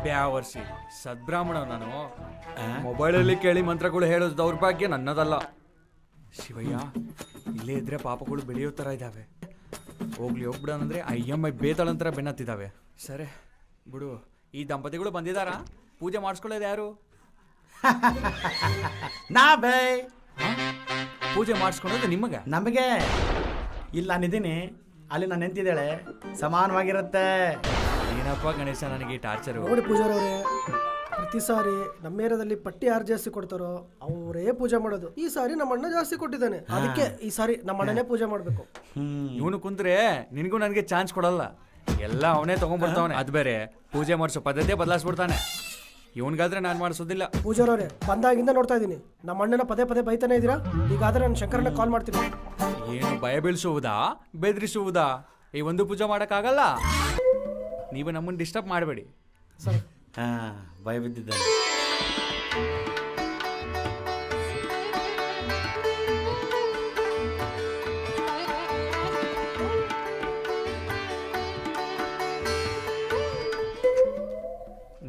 ಬ್ಯಾವರ್ಸಿ ಸದ್ಬ್ರಾಹ್ಮಣ ನಾನು. ಮೊಬೈಲಲ್ಲಿ ಕೇಳಿ ಮಂತ್ರಗಳು ಹೇಳೋದು ದೌರ್ಭಾಗ್ಯ ನನ್ನದಲ್ಲ. ಶಿವಯ್ಯ, ಇಲ್ಲೇ ಇದ್ರೆ ಪಾಪಗಳು ಬೆಳೆಯೋ ಥರ ಇದ್ದಾವೆ. ಹೋಗ್ಬಿಡೋಣಂದ್ರೆ IMI ಬೇತಾಳಂತರ ಬೆನ್ನತ್ತಿದ್ದಾವೆ. ಸರಿ ಬಿಡು. ಈ ದಂಪತಿಗಳು ಬಂದಿದ್ದಾರಾ? ಪೂಜೆ ಮಾಡಿಸ್ಕೊಳ್ಳೋದು ಯಾರು? ನಾ ಬೇ. ಪೂಜೆ ಮಾಡಿಸ್ಕೊಳ್ಳೋದು ನಿಮಗೆ? ನಮಗೆ ಇಲ್ಲ, ನಾನಿದ್ದೀನಿ ಅಲ್ಲಿ. ನಾನು ನಿಂತಿದ್ದಾಳೆ, ಸಮಾನವಾಗಿರುತ್ತೆ. ಏನಪ್ಪ ಗಣೇಶ ನನಗೆ ಟಾರ್ಚರು? ನೋಡಿ ಪೂಜಾರವ್ರೆ, ಪ್ರತಿ ಸಾರಿ ನಮ್ಮ ಏರಿಯಾದಲ್ಲಿ ಪಟ್ಟಿ ಯಾರು ಜಾಸ್ತಿ ಕೊಡ್ತಾರೋ ಅವರೇ ಪೂಜೆ ಮಾಡೋದು. ಈ ಸಾರಿ ನಮ್ಮ ಅಣ್ಣ ಜಾಸ್ತಿ ಕೊಟ್ಟಿದ್ದಾನೆ, ಅದಕ್ಕೆ ಈ ಸಾರಿ ನಮ್ಮ ಅಣ್ಣನೇ ಪೂಜೆ ಮಾಡಬೇಕು. ಇವನು ಕುಂತ್ರೆ ನಿನಗೂ ನನಗೆ ಚಾನ್ಸ್ ಕೊಡಲ್ಲ. ಎಲ್ಲ ಅವನೇ ತಗೊಂಡ್ಬರ್ತಾವನೆ. ಅದು ಬೇರೆ ಪೂಜೆ ಮಾಡಿಸೋ ಪದ್ಧತಿ ಬದಲಾಯಿಸ್ಬಿಡ್ತಾನೆ. ಇವನ್ಗಾದ್ರೆ ನಾನು ಮಾಡಿಸೋದಿಲ್ಲ. ಪೂಜಾರವ್ರೆ, ಬಂದಾಗಿಂದ ನೋಡ್ತಾ ಇದ್ದೀನಿ ನಮ್ಮ ಅಣ್ಣನ ಪದೇ ಪದೇ ಬೈತಾನೆ ಇದ್ದೀರಾ. ಈಗಾದ್ರೆ ನಾನು ಶಂಕರನ್ನ ಕಾಲ್ ಮಾಡ್ತೀನಿ. ಏನು ಭಯ ಬೀಳಿಸುವುದಾ, ಬೆದರಿಸುವುದಾ? ಈ ಒಂದು ಪೂಜೆ ಮಾಡೋಕ್ಕಾಗಲ್ಲ. ನೀವು ನಮ್ಮನ್ನು ಡಿಸ್ಟರ್ಬ್ ಮಾಡಬೇಡಿ. ಸರಿ. ಹಾಂ, ಭಯ ಬಿದ್ದಿದ್ದಾನೆ.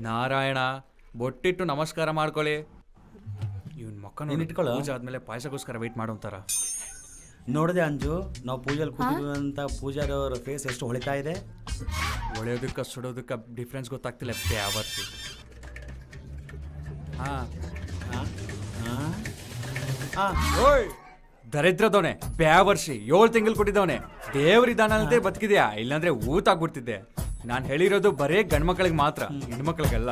ನಾರಾಯಣ, ಬೊಟ್ಟಿಟ್ಟು ನಮಸ್ಕಾರ ಮಾಡ್ಕೊಳ್ಳಿ. ಇವನ್ ಮಕ್ಕ ಇಟ್ಕೊಳ್ಳೋ. ಪೂಜೆ ಆದ್ಮೇಲೆ ಪಾಯಸಕ್ಕೋಸ್ಕರ ವೆಯ್ಟ್ ಮಾಡೋಂತಾರ. ನೋಡಿದೆ ಅಂಜು, ನಾವು ಪೂಜೆಯಲ್ಲಿ ಕೂತಿದ್ವಿ ಅಂತ ಪೂಜಾರವ್ರ ಫೇಸ್ ಎಷ್ಟು ಹೊಳಿತಾ ಇದೆ. ಹೊಳೆಯೋದಕ್ಕೆ ಸುಡೋದಕ್ಕೆ ಡಿಫ್ರೆನ್ಸ್ ಗೊತ್ತಾಗ್ತಿಲ್ಲ. ಯಾವತ್ತು ಓಯ್ ದರಿದ್ರದವನೆ, ಬ್ಯಾವರ್ಷಿ 7 ತಿಂಗಳು ಕೊಟ್ಟಿದ್ದವನೆ. ದೇವ್ರಿದ್ದಾನಂತೆ ಬದುಕಿದ್ಯಾ, ಇಲ್ಲಾಂದ್ರೆ ಊತಾಗ್ಬಿಡ್ತಿದ್ದೆ. ನಾನು ಹೇಳಿರೋದು ಬರೇ ಗಂಡ್ಮಕ್ಳಿಗೆ ಮಾತ್ರ, ಹೆಣ್ಮಕ್ಳಿಗೆಲ್ಲ.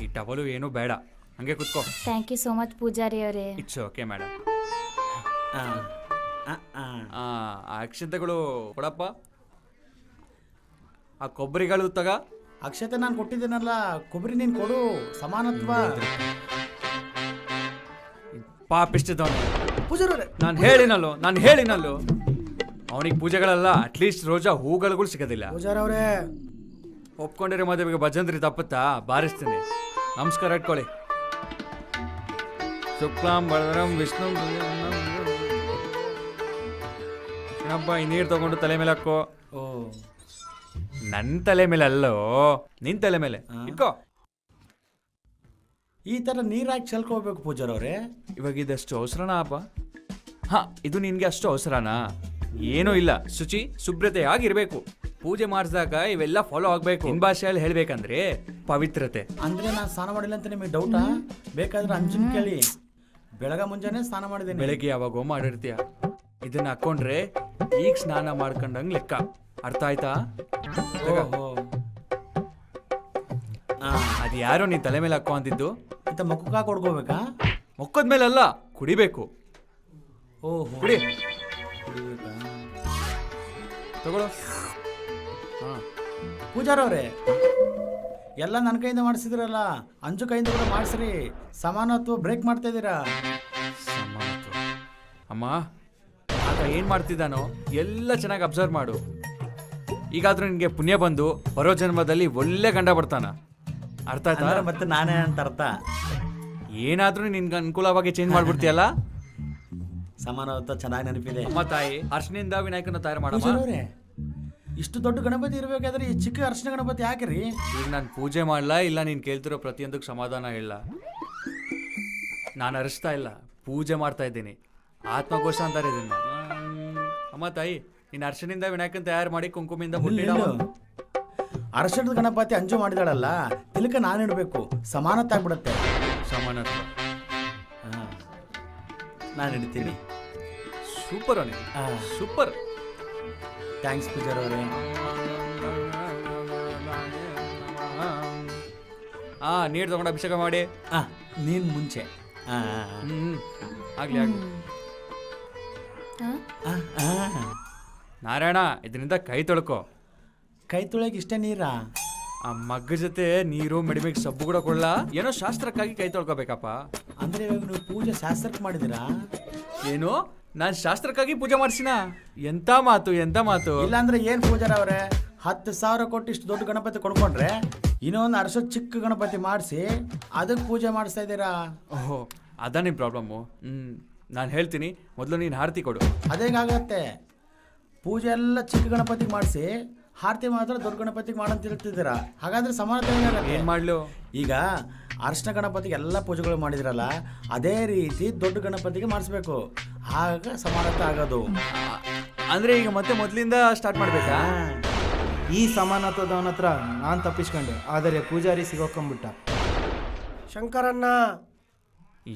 ಈ ಟವಲು ಏನೂ ಬೇಡ, ಹಂಗೆ ಕುತ್ಕೋ. ಥ್ಯಾಂಕ್ ಯು ಸೋ ಮಚ್ ಪೂಜಾರಿ ಅವರೇ. It's okay madam. ಅಕ್ಷತೆಗಳು ಕೊಡಪ್ಪ. ಆ ಕೊಬ್ಬರಿಗಳು ತಗ. ಅಕ್ಷತೆ ನಾನು ಕೊಟ್ಟಿದ್ದೇನಲ್ಲ, ಕೊಬ್ಬರಿ ನೀನು ಕೊಡು. ಸಮಾನತ್ವ. ಪಾಪಿಷ್ಟಿದ್ದವನೆ. ಪೂಜಾರವ್ರೆ, ನಾನು ಹೇಳಿನಲ್ಲೋ ಅವನಿಗೆ ಪೂಜೆಗಳಲ್ಲ, ಅಟ್ಲೀಸ್ಟ್ ರೋಜಾ ಹೂಗಳು ಸಿಗೋದಿಲ್ಲ. ಪೂಜಾರವ್ರೆ, ಒಪ್ಕೊಂಡಿರೋ ಮದುವೆಗೆ ಭಜಂತ್ರಿ ತಪ್ಪುತ್ತಾ? ಬಾರಿಸ್ತೀನಿ. ನಮಸ್ಕಾರ ಇಟ್ಕೊಳ್ಳಿ. ಶುಕ್ಲಾಂ ಬರದರಂ ವಿಷ್ಣು. ಏನಪ್ಪ ಈ ನೀರು ತಗೊಂಡು ತಲೆ ಮೇಲೆ ಹಾಕೋ. ಓ, ನನ್ನ ತಲೆ ಮೇಲೆ ಅಲ್ಲೋ, ನಿನ್ ತಲೆ ಮೇಲೆ ಇಟ್ಕೋ. ಈ ಥರ ನೀರಾಗಿ ಚೆಲ್ಕೋಬೇಕು ಪೂಜಾರವ್ರೆ. ಇವಾಗ ಇದಷ್ಟು ಅವಸರನಾ ಅಪ್ಪ? ಇದು ನಿನ್ಗೆ ಅಷ್ಟು ಅವಸರನಾ? ಏನೂ ಇಲ್ಲ, ಶುಚಿ ಶುಭ್ರತೆಯಾಗಿರ್ಬೇಕು. ಪೂಜೆ ಮಾಡಿಸಿದಾಗ ಇವೆಲ್ಲ ಫಾಲೋ ಆಗ್ಬೇಕು. ನಿನ್ ಭಾಷೆಯಲ್ಲಿ ಹೇಳ್ಬೇಕಂದ್ರೆ ಪವಿತ್ರತೆ. ಅಂದ್ರೆ ನಾನು ಸ್ನಾನ ಮಾಡಿಲ್ಲ ಅಂತ ನಿಮಗೆ ಡೌಟಾ? ಬೇಕಾದ್ರೆ ಅಂಜನ್ ಕೇಳಿ. ಬೆಳಗ ಮುಂಜಾನೆ ಸ್ನಾನ ಮಾಡಿದ್ದೀನಿ. ಬೆಳಗ್ಗೆ ಯಾವಾಗೋ ಮಾಡಿರ್ತೀಯ. ಇದನ್ನ ಹಾಕೊಂಡ್ರೆ ಈಗ ಸ್ನಾನ ಮಾಡ್ಕೊಂಡಂಗ್ ಲೆಕ್ಕ. ಅರ್ಥ ಆಯ್ತಾ? ಅದು ಯಾರೋ ನೀನ್ ತಲೆ ಮೇಲೆ ಹಾಕೋ ಅಂತಿದ್ದು? ಇಂಥ ಮುಖಕ್ಕೆ ಕೊಡ್ಕೋಬೇಕಾ? ಮುಖದ ಅಲ್ಲ, ಕುಡಿಬೇಕು. ಓಹೋ, ಕುಡಿ. ಕುಡಿಬೇಕಾ? ತಗೊಳ್ಳೋ. ಪೂಜಾರವ್ರೆ, ಎಲ್ಲ ನನ್ನ ಕೈಯಿಂದ ಮಾಡಿಸಿದ್ರಲ್ಲ, ಅಂಜು ಕೈಯಿಂದ ಕೂಡ ಮಾಡಿಸ್ರಿ. ಸಮಾನತ್ವ ಬ್ರೇಕ್ ಮಾಡ್ತಾ ಇದ್ದೀರಾ. ಸಮಾನತ್ವ ಅಮ್ಮ, ಆಗ ಏನ್ ಮಾಡ್ತಿದ್ದಾನೋ ಎಲ್ಲ ಚೆನ್ನಾಗಿ ಅಬ್ಸರ್ವ್ ಮಾಡು. ಈಗಾದ್ರೂ ನಿನ್ಗೆ ಪುಣ್ಯ ಬಂದು ಬರೋ ಜನ್ಮದಲ್ಲಿ ಒಳ್ಳೆ ಗಂಡ ಬರ್ತಾನ. ಅರ್ಥ ಆಯ್ತಾ? ಮತ್ತೆ ನಾನೇ ಅಂತ ಅರ್ಥ. ಏನಾದ್ರೂ ನಿನ್ಗೆ ಅನುಕೂಲವಾಗಿ ಚೇಂಜ್ ಮಾಡ್ಬಿಡ್ತೀಯಲ್ಲ. ಸಮಾನತ್ವ ಚೆನ್ನಾಗಿ ನೆನಪಿದೆ. ಅಮ್ಮ ತಾಯಿ ಅರ್ಶನಿಂದ ವಿನಾಯಕನ ತಯಾರು ಮಾಡಮ್ಮ. ಪೂಜಾರವ್ರೆ, ಇಷ್ಟು ದೊಡ್ಡ ಗಣಪತಿ ಇರಬೇಕಾದ್ರೆ ಈ ಚಿಕ್ಕ ಅರ್ಶನ ಗಣಪತಿ ಯಾಕ್ರಿ? ಈಗ ನಾನು ಪೂಜೆ ಮಾಡಲ್ಲ, ಇಲ್ಲ ನೀನು ಕೇಳ್ತಿರೋ ಪ್ರತಿಯೊಂದಕ್ಕೆ ಸಮಾಧಾನ ಇಲ್ಲ. ನಾನು ಅರಿಸ್ತಾ ಇಲ್ಲ, ಪೂಜೆ ಮಾಡ್ತಾ ಇದ್ದೀನಿ. ಆತ್ಮಘೋಷ ಅಂತಾರೆ ಇದನ್ನ. ಅಮ್ಮ ತಾಯಿ ನೀನು ಅರ್ಶನಿಂದ ವಿನಾಯಕನ್ ತಯಾರು ಮಾಡಿ ಕುಂಕುಮಿಂದ ನಿಲ್ಲು. ಅರಶಿಣದ ಗಣಪತಿ ಅಂಜು ಮಾಡಿದಾಳಲ್ಲ ತಿಲಕ ನಾನಿಡ್ಬೇಕು, ಸಮಾನತೆ ಆಗ್ಬಿಡತ್ತೆ. ಸಮಾನತ್ವ. ನಾನು ಇಡ್ತೀನಿ. ಸೂಪರ್ ಅವನಿಗೆ, ಸೂಪರ್. ಥ್ಯಾಂಕ್ಸ್ ಪೂಜಾರ್ ಅವರೇ. ನೀರು ತಗೊಂಡು ಅಭಿಷೇಕ ಮಾಡಿ. ನೀನು ಮುಂಚೆ. ಆಗ್ಲಿ ಆಗ್ಲಿ. ನಾರಾಯಣ ಇದರಿಂದ ಕೈ ತೊಳ್ಕೊ. ಕೈ ತೊಳೆಗೆ ಇಷ್ಟೇ ನೀರಾ? ಆ ಮಗ್ಗ ಜೊತೆ ನೀರು ಮೆಡಿಮಿಕ್ ಸಬ್ಬು ಕೂಡ ಕೊಡ್ಲ. ಏನೋ ಶಾಸ್ತ್ರಕ್ಕಾಗಿ ಕೈ ತೊಳ್ಕೊಬೇಕಪ್ಪ. ಅಂದ್ರೆ ಇವಾಗ ನೀವು ಪೂಜೆ ಶಾಸ್ತ್ರಕ್ಕೆ ಮಾಡಿದಿರಾ? ಏನು ನಾನು ಶಾಸ್ತ್ರಕ್ಕಾಗಿ ಪೂಜೆ ಮಾಡಿಸಿನ? ಎಂತ ಮಾತು ಎಂತ ಮಾತು. ಇಲ್ಲಾಂದ್ರೆ ಏನ್ ಪೂಜಾರ ಅವ್ರೆ, 10,000 ಕೊಟ್ಟು ಇಷ್ಟು ದೊಡ್ಡ ಗಣಪತಿ ಕೊಂಡ್ಕೊಂಡ್ರೆ ಇನ್ನೊಂದು ಅರಸೋ ಚಿಕ್ಕ ಗಣಪತಿ ಮಾಡಿಸಿ ಅದಕ್ಕೆ ಪೂಜೆ ಮಾಡಿಸ್ತಾ ಇದ್ದೀರಾ? ಓಹೋ ಅದ ನಿಮ್ಮ ಪ್ರಾಬ್ಲಮ್ಮು. ನಾನು ಹೇಳ್ತೀನಿ, ಮೊದಲು ನೀನು ಆರತಿ ಕೊಡು. ಅದೇಗಾಗತ್ತೆ, ಪೂಜೆ ಎಲ್ಲ ಚಿಕ್ಕ ಗಣಪತಿಗೆ ಮಾಡಿಸಿ ಆರತಿ ಮಾತ್ರ ದೊಡ್ಡ ಗಣಪತಿಗೆ ಮಾಡಂತ ಹೇಳ್ತಿದ್ದೀರಾ. ಹಾಗಾದ್ರೆ ಸಮಾನತೆ ಏನು ಮಾಡ್ಲು? ಈಗ ಅರ್ಶನ ಗಣಪತಿಗೆ ಎಲ್ಲ ಪೂಜೆಗಳು ಮಾಡಿದ್ರಲ್ಲ, ಅದೇ ರೀತಿ ದೊಡ್ಡ ಗಣಪತಿಗೆ ಮಾಡಿಸ್ಬೇಕು, ಆಗ ಸಮಾನತೆ ಆಗೋದು. ಅಂದ್ರೆ ಈಗ ಮತ್ತೆ ಮೊದಲಿಂದ ಸ್ಟಾರ್ಟ್ ಮಾಡ್ಬೇಕಾ? ಈ ಸಮಾನತ್ವದವನ ಹತ್ರ ನಾನು ತಪ್ಪಿಸ್ಕೊಂಡೆ, ಆದರೆ ಪೂಜಾರಿ ಸಿಗೋಕೊಂಬಿಟ್ಟ. ಶಂಕರಣ್ಣ,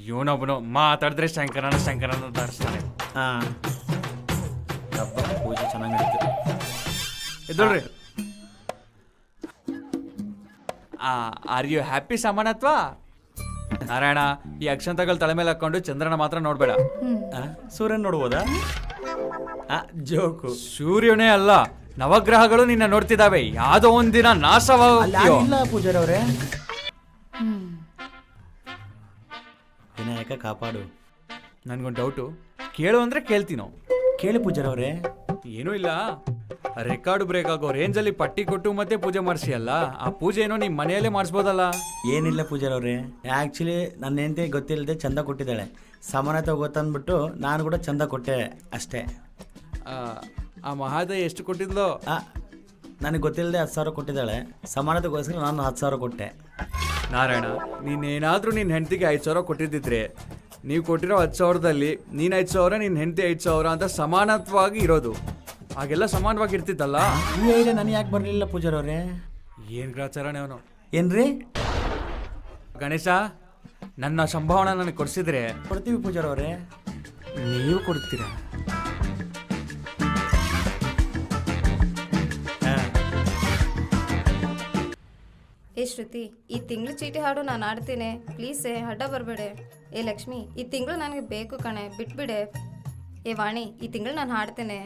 ಇವನೊಬ್ಬನು ಮಾತಾಡಿದ್ರೆ ಶಂಕರನ ಧರಿಸ್ತಾನೆ. ಪೂಜೆ ಚೆನ್ನಾಗಿ ನಡೀತು. ಎದ್ದೋಳ್ರಿ. Are you happy Samanatva? Narayana ಈ ಅಕ್ಷಂತಗಳು ತಲೆ ಮೇಲೆ ಹಾಕೊಂಡು ಚಂದ್ರನ ಮಾತ್ರ ನೋಡ್ಬೇಡ. ಸೂರ್ಯನ್ ನೋಡ್ಬೋದಾ? ಜೋಕು. ಸೂರ್ಯನೇ ಅಲ್ಲ, ನವಗ್ರಹಗಳು ನಿನ್ನ ನೋಡ್ತಿದ್ದಾವೆ. ಯಾವ್ದೋ ಒಂದಿನ ನಾಶವಾಗೋ. ಇಲ್ಲ ಪೂಜಾರಿ ಅವರೇ. ವಿನಾಯಕ ಕಾಪಾಡು. ನನ್ಗೊಂದು ಡೌಟು, ಕೇಳು ಅಂದ್ರೆ ಕೇಳ್ತೀನೋ? ಕೇಳಿ ಪೂಜಾರಿ ಅವರೇ. ಏನೂ ಇಲ್ಲ, ರೆಕಾರ್ಡ್ ಬ್ರೇಕ್ ಆಗೋ ರೇಂಜಲ್ಲಿ ಪಟ್ಟಿ ಕೊಟ್ಟು ಮತ್ತೆ ಪೂಜೆ ಮಾಡಿಸಿ ಅಲ್ಲ, ಆ ಪೂಜೆ ಏನೋ ನಿಮ್ಮ ಮನೆಯಲ್ಲೇ ಮಾಡಿಸ್ಬೋದಲ್ಲ? ಏನಿಲ್ಲ ಪೂಜಾರಿ ಅವರೇ, ಆ್ಯಕ್ಚುಲಿ ನನ್ನ ಹೆಂಡತಿ ಗೊತ್ತಿಲ್ಲದೆ ಚಂದ ಕೊಟ್ಟಿದ್ದಾಳೆ. ಸಮಾನತೆ ಗೊತ್ತಂದ್ಬಿಟ್ಟು ನಾನು ಕೂಡ ಚಂದ ಕೊಟ್ಟೆ ಅಷ್ಟೇ. ಆ ಮಹಾದೇವಿ ಎಷ್ಟು ಕೊಟ್ಟಿದ್ಲೋ? ನನಗೆ ಗೊತ್ತಿಲ್ಲದೆ 10,000 ಕೊಟ್ಟಿದ್ದಾಳೆ. ಸಮಾನತೆಗೋಸ್ಕರ ನಾನು 10,000 ಕೊಟ್ಟೆ. ನಾರಾಯಣ, ನೀನೇನಾದರೂ ನಿನ್ನ ಹೆಂಡತಿಗೆ 5,000 ಕೊಟ್ಟಿದ್ದಿದ್ರೆ, ನೀವು ಕೊಟ್ಟಿರೋ 10,000ದಲ್ಲಿ ನೀನು 5,000, ನಿನ್ನ ಹೆಂಡತಿ 5,000 ಅಂತ ಸಮಾನತ್ವವಾಗಿ ಇರೋದು. ಹಾಗೆಲ್ಲ ಸಮಾನವಾಗಿ ಇರ್ತಿತ್ತಲ್ಲ. ಈ ಐಡಿಯಾ ನನಗೆ ಯಾಕೆ ಬರಲಿಲ್ಲ ಪೂಜಾರಿ ಅವರೇ? ಏನು ಗ್ರಾಚಾರಣೆ ಅವನು. ಏನ್ರಿ ಗಣೇಶ, ನನ್ನ ಸಂಭಾವನೆ ನನಗೆ ಕೊಡಿಸಿದ್ರೆ ಕೊಡ್ತೀವಿ ಪೂಜಾರಿ ಅವರೇ. ನೀವು ಕೊಡ್ತೀರಾ? ಏ ಶ್ರುತಿ, ಈ ತಿಂಗಳು ಚೀಟಿ ಹಾಡು ನಾನು ಆಡ್ತೀನಿ, ಪ್ಲೀಸೇ ಅಡ್ಡ ಬರಬೇಡೆ. ಏ ಲಕ್ಷ್ಮಿ, ಈ ತಿಂಗಳು ನನಗೆ ಬೇಕು ಕಣೆ, ಬಿಟ್ಬಿಡೆ. ಏ ವಾಣಿ, ಈ ತಿಂಗಳು ನಾನು ಹಾಡ್ತೇನೆ.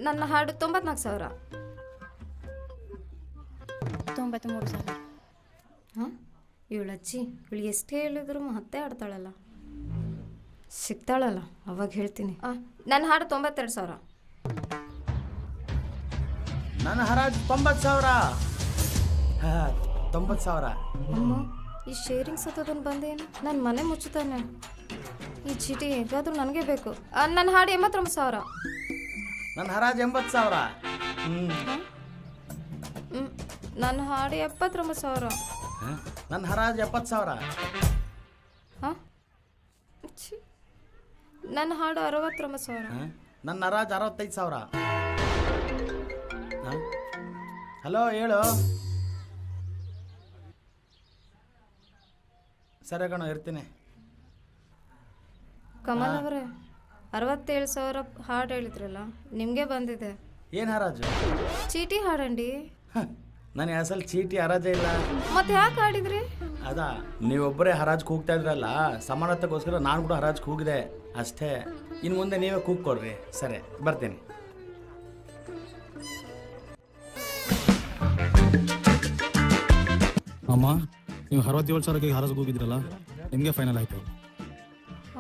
ನನ್ನ ಹಾಡು 94,000. 93,000. ಹಾಂ, ಇವಳಜ್ಜಿ ಇವಳು ಎಷ್ಟೇ ಹೇಳಿದ್ರು ಮತ್ತೆ ಆಡ್ತಾಳಲ್ಲ. ಸಿಗ್ತಾಳಲ್ಲ ಅವಾಗ ಹೇಳ್ತೀನಿ. ನನ್ನ ಹಾಡು 92,000. ನನ್ನ ಹರಾಜು 90,000. 90,000. ಅಮ್ಮ, ಈ ಶೇರಿಂಗ್ ಸತ್ತದನ್ನು ಬಂದೇನು? ನನ್ನ ಮನೆ ಮುಚ್ಚುತ್ತಾನೆ. ಈ ಚೀಟಿ ಹೇಗಾದ್ರೂ ನನಗೆ ಬೇಕು. ನನ್ನ ಹಾಡು 89,000. ನನ್ನ ಹರಾಜು 80,000. ನನ್ನ ಹಾಡು 79,000. ನನ್ನ ಹರಾಜು 70,000. ಹಾಂ, ನನ್ನ ಹಾಡು 69,000. ನನ್ನ ಹರಾಜು 65,000. ಹಲೋ, ಹೇಳು. ಸರಿ ಕಣೋ, ಇರ್ತೀನಿ. ಕಮಲ್ ಅವರೇ, 67,000 ಹಾಡು ಹೇಳಿದ್ರಲ್ಲ, ನಿಮಗೆ ಬಂದಿದೆ. ಏನು ಹರಾಜು? ಚೀಟಿ ಹಾಡಂಡಿ. ನಾನು ಅಸಲ್ ಚೀಟಿ ಹರಾಜೇ ಇಲ್ಲ. ಮತ್ತೆ ಯಾಕೆ ಹಾಡಿದ್ರಿ? ಅದಾ, ನೀವೊಬ್ಬರೇ ಹರಾಜ್ ಕೂಗ್ತಾ ಇದ್ರಲ್ಲ, ಸಮಾನತೆಗೋಸ್ಕರ ನಾನು ಕೂಡ ಹರಾಜ್ ಕೂಗಿದೆ ಅಷ್ಟೇ. ಇನ್ನು ಮುಂದೆ ನೀವೇ ಕೂಗ್ಕೊಡ್ರಿ. ಸರಿ, ಬರ್ತೀನಿ. ಅಮ್ಮ, ನೀವು 67,000ಕ್ಕೆ ಹರಾಜು ಹೋಗಿದ್ರಲ್ಲ, ನಿಮಗೆ ಫೈನಲ್ ಆಯಿತು.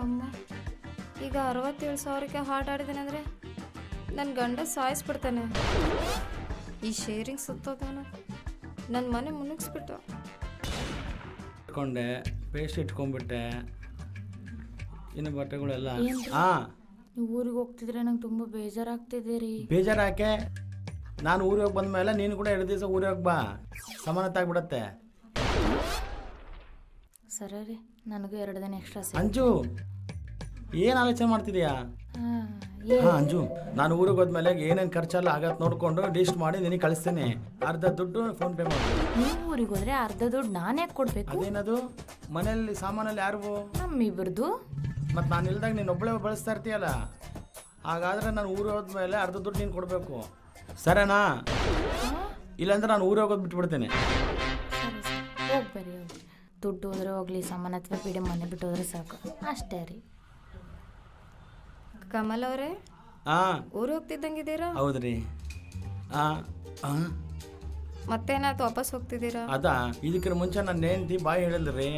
ಅಮ್ಮ, ಈಗ 67,000ಕ್ಕೆ ಹಾಡು ಆಡಿದ್ದೇನೆ ಅಂದರೆ ನನ್ನ ಗಂಡ ಸಾಯಿಸ್ಬಿಡ್ತಾನೆ. ಈ ಶೇರಿಂಗ್ ಸುತ್ತೋದವನು ನನ್ನ ಮನೆ ಮುನ್ನಿಸ್ಬಿಟ್ಟ. ಇಟ್ಕೊಂಡೆ, ಪೇಸ್ಟ್ ಇಟ್ಕೊಂಡ್ಬಿಟ್ಟೆ, ಇನ್ನು ಬಟ್ಟೆಗಳೆಲ್ಲ. ನೀವು ಊರಿಗೆ ಹೋಗ್ತಿದ್ರೆ ನಂಗೆ ತುಂಬ ಬೇಜಾರಾಗ್ತಿದೆ ರೀ. ಬೇಜಾರಾಕೆ? ನಾನು ಊರಿಗೆ ಹೋಗಿ ಬಂದಮೇಲೆ ನೀನು ಕೂಡ 2 ದಿವಸ ಊರಿಗೆ ಹೋಗಿ ಬಾ, ಸಮಾನತೆ ಆಗ್ಬಿಡತ್ತೆ. ಸರಿ ರೀ, ನನಗೂ 2 ದಿನ ಎಕ್ಸ್ಟ್ರಾ. ಅಂಜು, ಏನು ಆಲೋಚನೆ ಮಾಡ್ತಿದ್ಯಾ? ಹಾಂ ಅಂಜು, ನಾನು ಊರಿಗೆ ಹೋದ್ಮೇಲೆ ಏನೇನು ಖರ್ಚೆಲ್ಲ ಆಗತ್ತೆ ನೋಡ್ಕೊಂಡು ಲಿಸ್ಟ್ ಮಾಡಿ ನಿನಗೆ ಕಳಿಸ್ತೇನೆ. ಅರ್ಧ ದುಡ್ಡು ಫೋನ್ ಪೇ ಮಾಡಿ. ನೀವು ಊರಿಗೆ ಹೋದ್ರೆ ಅರ್ಧ ದುಡ್ಡು ನಾನೇ ಕೊಡ್ಬೇಕು. ಅದೇನದು? ಮನೆಯಲ್ಲಿ ಸಾಮಾನಲ್ಲಿ ಯಾರು? ನಮ್ಮಿಬ್ರದ್ದು. ಮತ್ತು ನಾನು ಇಲ್ದಾಗ ನೀನು ಒಬ್ಬಳೇ ಬಳಸ್ತಾ ಇರ್ತೀಯಲ್ಲ, ಹಾಗಾದ್ರೆ ನಾನು ಊರಿಗೆ ಹೋದ್ಮೇಲೆ ಅರ್ಧ ದುಡ್ಡು ನೀನು ಕೊಡಬೇಕು, ಸರಿನಾ? ಇಲ್ಲಾಂದ್ರೆ ನಾನು ಊರಿಗೆ ಹೋಗೋದು ಬಿಟ್ಬಿಡ್ತೇನೆ. ಹೋಗಿ ಬರ್ರಿ, ಹೋಗಿ. ದುಡ್ಡು ಹೋದ್ರೆ ಹೋಗ್ಲಿ, ಸಾಮಾನು ಅಥವಾ ಬಿಡಿ, ಮನೆ ಬಿಟ್ಟು ಹೋದ್ರೆ ಸಾಕು, ಅಷ್ಟೇ ರೀ. ಕಮಲ್ ಅವರೇ, ಹಾಂ ಊರಿಗೆ ಹೋಗ್ತಿದ್ದಂಗಿದ್ದೀರಾ? ಹೌದ್ರಿ. ಹಾಂ ಹಾಂ ಮತ್ತೇನಾಯ್ತು, ವಾಪಸ್ ಹೋಗ್ತಿದ್ದೀರಾ? ಅದಾ, ಇದಕ್ಕಿಂತ ಮುಂಚೆ ನನ್ನ ಹೆಂಡತಿ ಬಾಯಿ ಹೇಳಿದ್ರಿ,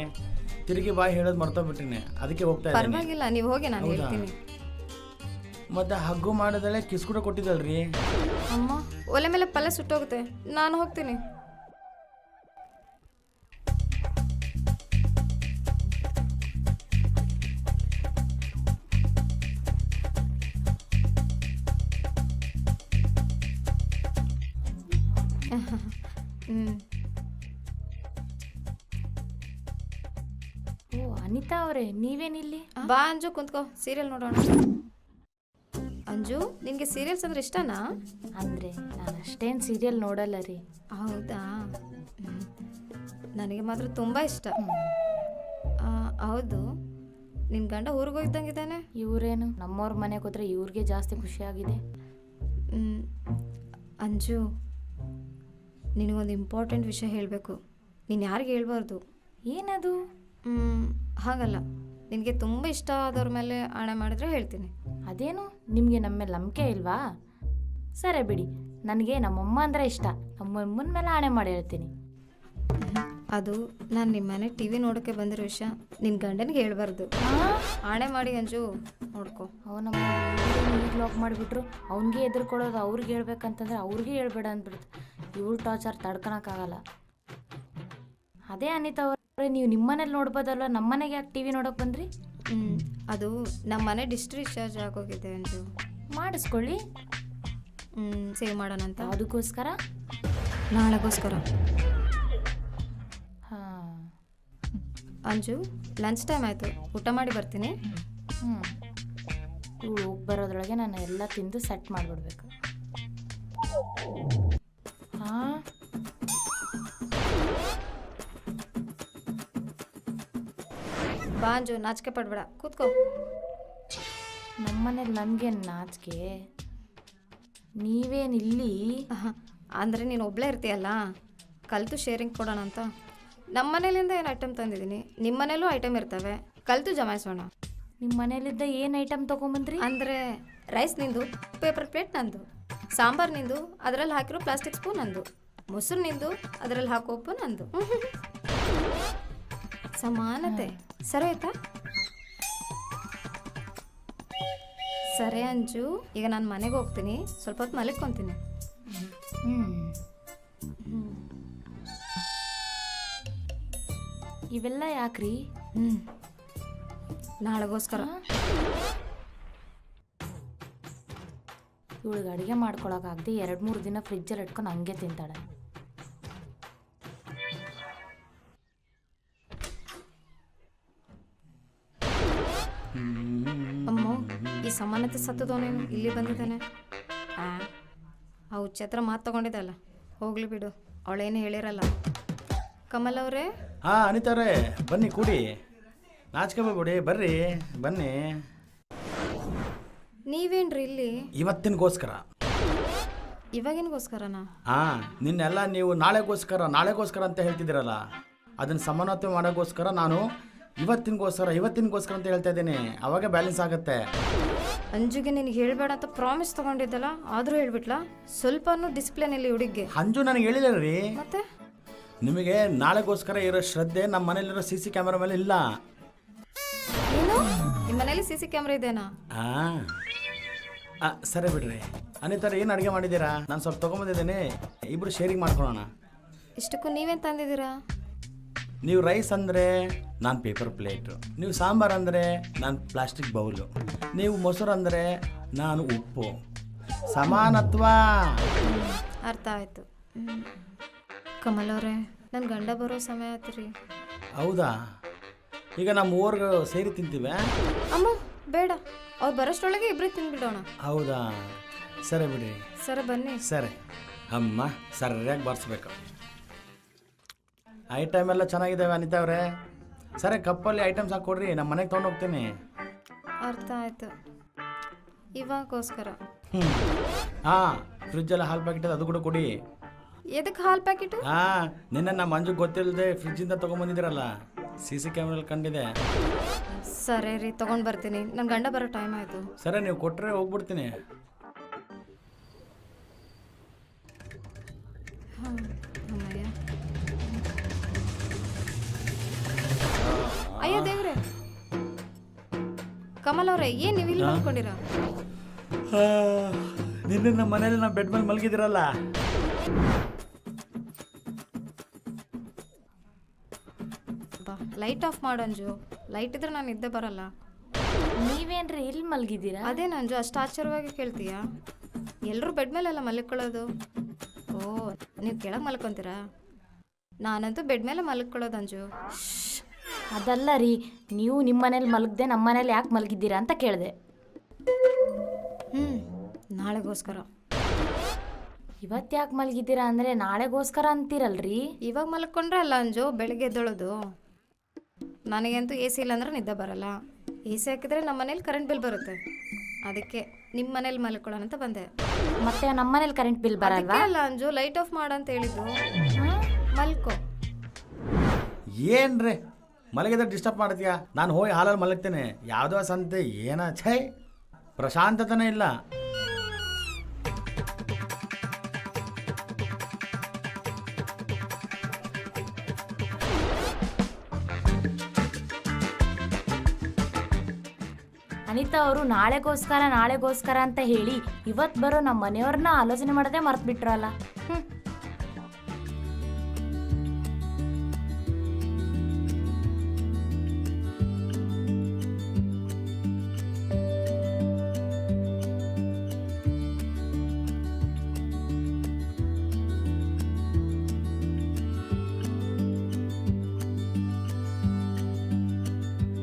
ತಿರುಗಿ ಬಾಯಿ ಹೇಳೋದು ಮರ್ತೋಗ್ಬಿಟ್ಟಿನಿ, ಅದಕ್ಕೆ ಹೋಗ್ತಾ ಇದ್ದೀನಿ. ಪರವಾಗಿಲ್ಲ, ನೀವು ಹೋಗಿ, ನಾನು ಹೇಳ್ತೀನಿ. ಮತ್ತೆ ಹಗ್ಗು ಮಾಡಿದಳೆ ಕಿಸ್ ಕೂಡ ಕೊಟ್ಟಿದ್ದಲ್ರಿ. ಅಮ್ಮ, ಒಲೆ ಮೇಲೆ ಪಲ್ಯ ಸುಟ್ಟೋಗುತ್ತೆ, ನಾನು ಹೋಗ್ತೀನಿ. ಓ ಅನಿತಾ ಅವರೇ, ನೀವೇನಿಲ್ಲಿ? ಬಾ ಅಂಜು, ಕುಂತ್ಕೋ, ಸೀರಿಯಲ್ ನೋಡೋಣ. ಅಂಜು, ನಿನಗೆ ಸೀರಿಯಲ್ಸ್ ಅಂದ್ರೆ ಇಷ್ಟನಾ? ಅಂದರೆ ನಾನು ಅಷ್ಟೇನು ಸೀರಿಯಲ್ ನೋಡಲ್ಲ ರೀ. ಹೌದಾ? ನನಗೆ ಮಾತ್ರ ತುಂಬ ಇಷ್ಟ. ಹೌದು, ನಿನ್ನ ಗಂಡ ಊರಿಗೆ ಹೋಗಿದ್ದಂಗಿದ್ದಾನೆ? ಇವರೇನು ನಮ್ಮವ್ರ ಮನೆಗೆ ಹೋದ್ರೆ ಇವ್ರಿಗೆ ಜಾಸ್ತಿ ಖುಷಿಯಾಗಿದೆ. ಅಂಜು, ನಿನಗೊಂದು ಇಂಪಾರ್ಟೆಂಟ್ ವಿಷಯ ಹೇಳಬೇಕು, ನೀನು ಯಾರಿಗೆ ಹೇಳ್ಬಾರ್ದು. ಏನದು? ಹಾಗಲ್ಲ, ನಿನಗೆ ತುಂಬ ಇಷ್ಟ ಆದವ್ರ ಮೇಲೆ ಹಣೆ ಮಾಡಿದ್ರೆ ಹೇಳ್ತೀನಿ. ಅದೇನು, ನಿಮಗೆ ನಮ್ಮ ಮೇಲೆ ನಂಬಿಕೆ ಇಲ್ವಾ? ಸರಿ ಬಿಡಿ, ನನಗೆ ನಮ್ಮಮ್ಮ ಅಂದರೆ ಇಷ್ಟ, ನಮ್ಮಮ್ಮನ ಮೇಲೆ ಆಣೆ ಮಾಡಿ ಹೇಳ್ತೀನಿ. ಅದು ನಾನು ನಿಮ್ಮ ಮನೆ ಟಿ ವಿ ನೋಡೋಕ್ಕೆ ಬಂದಿರೋ ವಿಷಯ ನಿನ್ನ ಗಂಡನಿಗೆ ಹೇಳ್ಬಾರ್ದು. ಆಣೆ ಮಾಡಿ ಅಂಜು, ನೋಡ್ಕೊ. ಅವನಮ್ಮ ಈಗ ಲಾಕ್ ಮಾಡಿಬಿಟ್ರು, ಅವ್ನಿಗೆ ಎದುರ್ಕೊಳ್ಳೋದು ಅವ್ರಿಗೆ ಹೇಳ್ಬೇಕಂತಂದ್ರೆ ಅವ್ರಿಗೆ ಹೇಳ್ಬೇಡ ಅಂದ್ಬಿಡ್ತು. ಇವಳು ಟಾರ್ಚರ್ ತಡ್ಕೊಳಕ್ಕಾಗಲ್ಲ. ಅದೇ ಅನಿತಾ ಅವರೇ, ನೀವು ನಿಮ್ಮನೇಲಿ ನೋಡ್ಬೋದಲ್ವ, ನಮ್ಮನೆಗೆ ಯಾಕೆ ಟಿ ವಿ ನೋಡೋಕೆ ಬಂದ್ರಿ? ಅದು ನಮ್ಮ ಮನೆ ಡಿಶ್ ರಿಚಾರ್ಜ್ ಆಗೋಗಿದೆ ಅಂಜು. ಮಾಡಿಸ್ಕೊಳ್ಳಿ. ಸೇವ್ ಮಾಡೋಣ ಅಂತ. ಅದಕ್ಕೋಸ್ಕರ? ನಾಳೆಗೋಸ್ಕರ. ಹಾಂ ಅಂಜು, ಲಂಚ್ ಟೈಮ್ ಆಯಿತು, ಊಟ ಮಾಡಿ ಬರ್ತೀನಿ. ಇವಳು ಹೋಗಿ ಬರೋದ್ರೊಳಗೆ ನಾನು ಎಲ್ಲ ತಿಂದು ಸೆಟ್ ಮಾಡಿಬಿಡ್ಬೇಕು. ಹಾಂ, ಬಾ ಅಂಜು, ನಾಚಿಕೆ ಪಡ್ಬೇಡ, ಕೂತ್ಕೋ. ನಮ್ಮನೇಲಿ ನನಗೇನು ನಾಚಿಕೆ? ನೀವೇನಿಲ್ಲಿ? ಅಂದರೆ ನೀನು ಒಬ್ಬಳೇ ಇರ್ತೀಯಲ್ಲ, ಕಲಿತು ಶೇರಿಂಗ್ ಕೊಡೋಣ ಅಂತ. ನಮ್ಮ ಮನೇಲಿಂದ ಏನು ಐಟಮ್ ತಂದಿದ್ದೀನಿ, ನಿಮ್ಮ ಮನೇಲೂ ಐಟಮ್ ಇರ್ತವೆ, ಕಲಿತು ಜಮಾಯಿಸೋಣ. ನಿಮ್ಮ ಮನೇಲಿದ್ದ ಏನು ಐಟಮ್ ತೊಗೊಂಬಂದ್ರಿ? ಅಂದರೆ ರೈಸ್ ನಿಂದು, ಪೇಪರ್ ಪ್ಲೇಟ್ ನಂದು, ಸಾಂಬಾರು ನಿಂದು, ಅದರಲ್ಲಿ ಹಾಕಿರೋ ಪ್ಲಾಸ್ಟಿಕ್ ಸ್ಪೂನ್ ನಂದು, ಮೊಸರು ನಿಂದು, ಅದರಲ್ಲಿ ಹಾಕೋ ಉಪ್ಪು ನಂದು. ಸಮಾನತೆ. ಸರಿ ಆಯ್ತಾ? ಸರಿ ಅಂಜು, ಈಗ ನಾನು ಮನೆಗೆ ಹೋಗ್ತೀನಿ, ಸ್ವಲ್ಪ ಹೊತ್ತು ಮಲಗ್ಕೊತೀನಿ. ಇವೆಲ್ಲ ಯಾಕ್ರಿ? ನಾಳೆಗೋಸ್ಕರ. ಇವಳಿಗೆ ಅಡುಗೆ ಮಾಡ್ಕೊಳಕ್ಕಾಗದೆ 2-3 ದಿನ ಫ್ರಿಜ್ಜಲ್ಲಿ ಇಟ್ಕೊಂಡು ಹಂಗೆ ತಿಂತಾಳೆ. ಅಮ್ಮ, ಈ ಸಮಾನತೆ ಸತ್ತದವನೇನು ಇಲ್ಲಿ ಬಂದಿದ್ದಾನೆ? ಆ ಹುಚ್ಚ ಹತ್ರ ಮಾತು ತಗೊಂಡಿದ್ದಲ್ಲ, ಹೋಗ್ಲಿ ಬಿಡು, ಅವಳೇನು ಹೇಳಿರಲ್ಲ. ಕಮಲ್ ಅವರೇ. ಹಾಂ ಅನಿತಾವ್ರೆ, ಬನ್ನಿ ಕೂಡಿ, ನಾಚಿಕೆ ಬಿಡಿ, ಬರ್ರಿ ಬನ್ನಿ. ನೀವೇನ್ರಿ ಇಲ್ಲಿ? ಇವತ್ತಿನಗೋಸ್ಕರ. ಇವಾಗಿನಗೋಸ್ಕರನಾ? ಹಾಂ, ನಿನ್ನೆಲ್ಲ ನೀವು ನಾಳೆಗೋಸ್ಕರ ಅಂತ ಹೇಳ್ತಿದ್ದೀರಲ್ಲ, ಅದನ್ನು ಸಮಾನತೆ ಮಾಡೋಕ್ಕೋಸ್ಕರ ನಾನು ಇವತ್ತಿನಗೋಸ್ಕರ ಅಂತ ಹೇಳ್ತಾ ಇದ್ದೀನಿ, ಅವಾಗ ಬ್ಯಾಲೆನ್ಸ್ ಆಗುತ್ತೆ. ಅಂಜುಗೆ ನಿನಗೆ ಹೇಳ್ಬೇಡ ಅಂತ ಪ್ರಾಮಿಸ್ ತಗೊಂಡಿದ್ದಲ್ಲ, ಆದರೂ ಹೇಳ್ಬಿಟ್ಲಾ? ಸ್ವಲ್ಪನೂ ಡಿಸಿಪ್ಲಿನ್ ಇಲ್ಲಿ ಹುಡುಗಿಗೆ. ಅಂಜು ನನಗೆ ಹೇಳಿಲ್ಲ ರೀ. ಮತ್ತೆ ನಿಮಗೆ ನಾಳೆಗೋಸ್ಕರ ಇರೋ ಶ್ರದ್ಧೆ ನಮ್ಮ ಮನೇಲಿರೋ CC ಕ್ಯಾಮ್ರಾ ಮೇಲೆ ಇಲ್ಲ. ಏನು, ನಿಮ್ಮ ಮನೇಲಿ CC ಕ್ಯಾಮ್ರಾ ಇದೆನಾ? ಹಾಂ, ಸರಿ ಬಿಡ್ರಿ. ಅನಿತಾರ, ಏನು ಅಡುಗೆ ಮಾಡಿದ್ದೀರಾ? ನಾನು ಸ್ವಲ್ಪ ತೊಗೊಂಬಂದಿದ್ದೇನೆ, ಇಬ್ಬರು ಶೇರಿಂಗ್ ಮಾಡ್ಕೊಳ್ಳೋಣ. ಇಷ್ಟಕ್ಕೂ ನೀವೇನು ತಂದಿದ್ದೀರಾ? ನೀವು ರೈಸ್ ಅಂದರೆ ನಾನು ಪೇಪರ್ ಪ್ಲೇಟು, ನೀವು ಸಾಂಬಾರು ಅಂದರೆ ನಾನು ಪ್ಲಾಸ್ಟಿಕ್ ಬೌಲು, ನೀವು ಮೊಸರು ಅಂದರೆ ನಾನು ಉಪ್ಪು. ಸಮಾನತ್ವ. ಅರ್ಥ ಆಯಿತು. ಕಮಲ್ ಅವರೇ, ನನ್ನ ಗಂಡ ಬರೋ ಸಮಯ ಆಯ್ತು ರೀ. ಹೌದಾ? ಈಗ ನಮ್ಮ ಊರ್ಗೆ ಸೇರಿ ತಿಂತೀವಿ. ಅಮ್ಮ, ಬೇಡ ಅವ್ರು ಬರೋಷ್ಟ್ರೊಳಗೆ ಇಬ್ಬರೇ ತಿಂದ್ಬಿಡೋಣ. ಹೌದಾ, ಸರಿ ಬಿಡಿ. ಸರಿ ಬನ್ನಿ. ಸರಿ ಅಮ್ಮ, ಸರಿಯಾಗಿ ಬರ್ಸ್ಬೇಕು. ಐಟಮ್ ಎಲ್ಲ ಚೆನ್ನಾಗಿದ್ದಾವೆ ಅನಿತಾ ಅವರೇ. ಸರಿ, ಕಪ್ಪಲ್ಲಿ ಐಟಮ್ಸ್ ಹಾಕ್ಕೊಡ್ರಿ, ನಮ್ಮ ಮನೆಗೆ ತೊಗೊಂಡು ಹೋಗ್ತೀನಿ. ಅರ್ಥ ಆಯ್ತು. ಇವಾಗೋಸ್ಕರ ಹಾಂ, ಫ್ರಿಜ್ಜೆಲ್ಲ ಹಾಲು ಪ್ಯಾಕೆಟ್ ಅದು ಕೂಡ ಕೊಡಿ. ಎದಕ್ಕೆ ಹಾಲು ಪ್ಯಾಕೆಟು? ಹಾಂ, ನಿನ್ನೆ ನಮ್ಮ ಮಂಜು ಗೊತ್ತಿಲ್ಲದೆ ಫ್ರಿಜ್ಜಿಂದ ತೊಗೊಂಬಂದಿದ್ದೀರಲ್ಲ, CC ಕ್ಯಾಮ್ರಲ್ಲಿ ಕಂಡಿದೆ. ಸರಿ ರೀ, ತೊಗೊಂಡು ಬರ್ತೀನಿ. ನನ್ನ ಗಂಡ ಬರೋ ಟೈಮ್ ಆಯಿತು. ಸರಿ, ನೀವು ಕೊಟ್ಟರೆ ಹೋಗ್ಬಿಡ್ತೀನಿ. ಹಾಂ, ಅಮ್ಮಯ್ಯ. ಅಯ್ಯೋ ದೇವ್ರೆ, ಕಮಲ್ ಅವರೇ, ಏನು ನೀವು ಇಲ್ಲಿ ಮಾಡ್ಕೊಂಡಿರ? ನಿನ್ನೆ ನಮ್ಮ ಮನೇಲಿ ನಾವು ಬೆಡ್ ಮೇಲೆ ಮಲಗಿದಿರಲ್ಲ. ಬಾ, ಲೈಟ್ ಆಫ್ ಮಾಡಂಜು. ಲೈಟ್ ಇದ್ರೆ ನಾನು ಇದ್ದೇ ಬರಲ್ಲ. ನೀವೇನ್ರಿ ಇಲ್ಲಿ ಮಲಗಿದ್ದೀರಾ? ಅದೇ ನಂಜು, ಅಷ್ಟು ಆಶ್ಚರ್ಯವಾಗಿ ಕೇಳ್ತೀಯಾ? ಎಲ್ಲರೂ ಬೆಡ್ ಮೇಲೆಲ್ಲ ಮಲ್ಕೊಳ್ಳೋದು. ಓ, ನೀವು ಕೆಳಗೆ ಮಲ್ಕೊತೀರಾ? ನಾನಂತೂ ಬೆಡ್ ಮೇಲೆ ಮಲ್ಕೊಳ್ಳೋದು ಅಂಜು. ಅದಲ್ಲ ರೀ, ನೀವು ನಿಮ್ಮ ಮನೇಲಿ ಮಲಗದೆ ನಮ್ಮ ಮನೇಲಿ ಯಾಕೆ ಮಲಗಿದ್ದೀರಾ ಅಂತ ಕೇಳಿದೆ. ನಾಳೆಗೋಸ್ಕರ. ಇವತ್ತು ಯಾಕೆ ಮಲಗಿದ್ದೀರಾ ಅಂದರೆ ನಾಳೆಗೋಸ್ಕರ ಅಂತೀರಲ್ರಿ. ಇವಾಗ ಮಲ್ಕೊಂಡ್ರೆ ಅಲ್ಲ ಅಂಜು, ಬೆಳಗ್ಗೆ ಎದ್ದೊಳೋದು. ನನಗಂತೂ AC ಇಲ್ಲ ಅಂದ್ರೆ ನಿದ್ದೆ ಬರಲ್ಲ. AC ಹಾಕಿದ್ರೆ ನಮ್ಮ ಮನೇಲಿ ಕರೆಂಟ್ ಬಿಲ್ ಬರುತ್ತೆ. ಅದಕ್ಕೆ ನಿಮ್ಮ ಮನೇಲಿ ಮಲ್ಕೊಳ್ಳೋಣ ಅಂತ ಬಂದೆ. ಮತ್ತೆ ನಮ್ಮ ಮನೇಲಿ ಕರೆಂಟ್ ಬಿಲ್ ಬರಲ್ವಾ? ಅಲ್ಲ ಅಂಜು, ಲೈಟ್ ಆಫ್ ಮಾಡಂತ ಹೇಳಿದ್ದು. ಮಲ್ಕೋ. ಏನ್ರಿ ಮಲಗಿದ್ರೆ ಡಿಸ್ಟರ್ಬ್ ಮಾಡ್ತೀಯಾ? ನಾನು ಹೋಗಿ ಹಾಲಲ್ಲಿ ಮಲಗ್ತೇನೆ. ಯಾವುದೋ ಸಂತೆ ಏನ ಛೈ, ಪ್ರಶಾಂತತನೇ ಇಲ್ಲ. ಅನಿತಾ ಅವರು ನಾಳೆಗೋಸ್ಕರ ಅಂತ ಹೇಳಿ ಇವತ್ತು ಬರೋ ನಮ್ಮ ಮನೆಯವ್ರನ್ನ ಆಲೋಚನೆ ಮಾಡೋದೇ ಮರ್ತು ಬಿಟ್ರಲ್ಲ.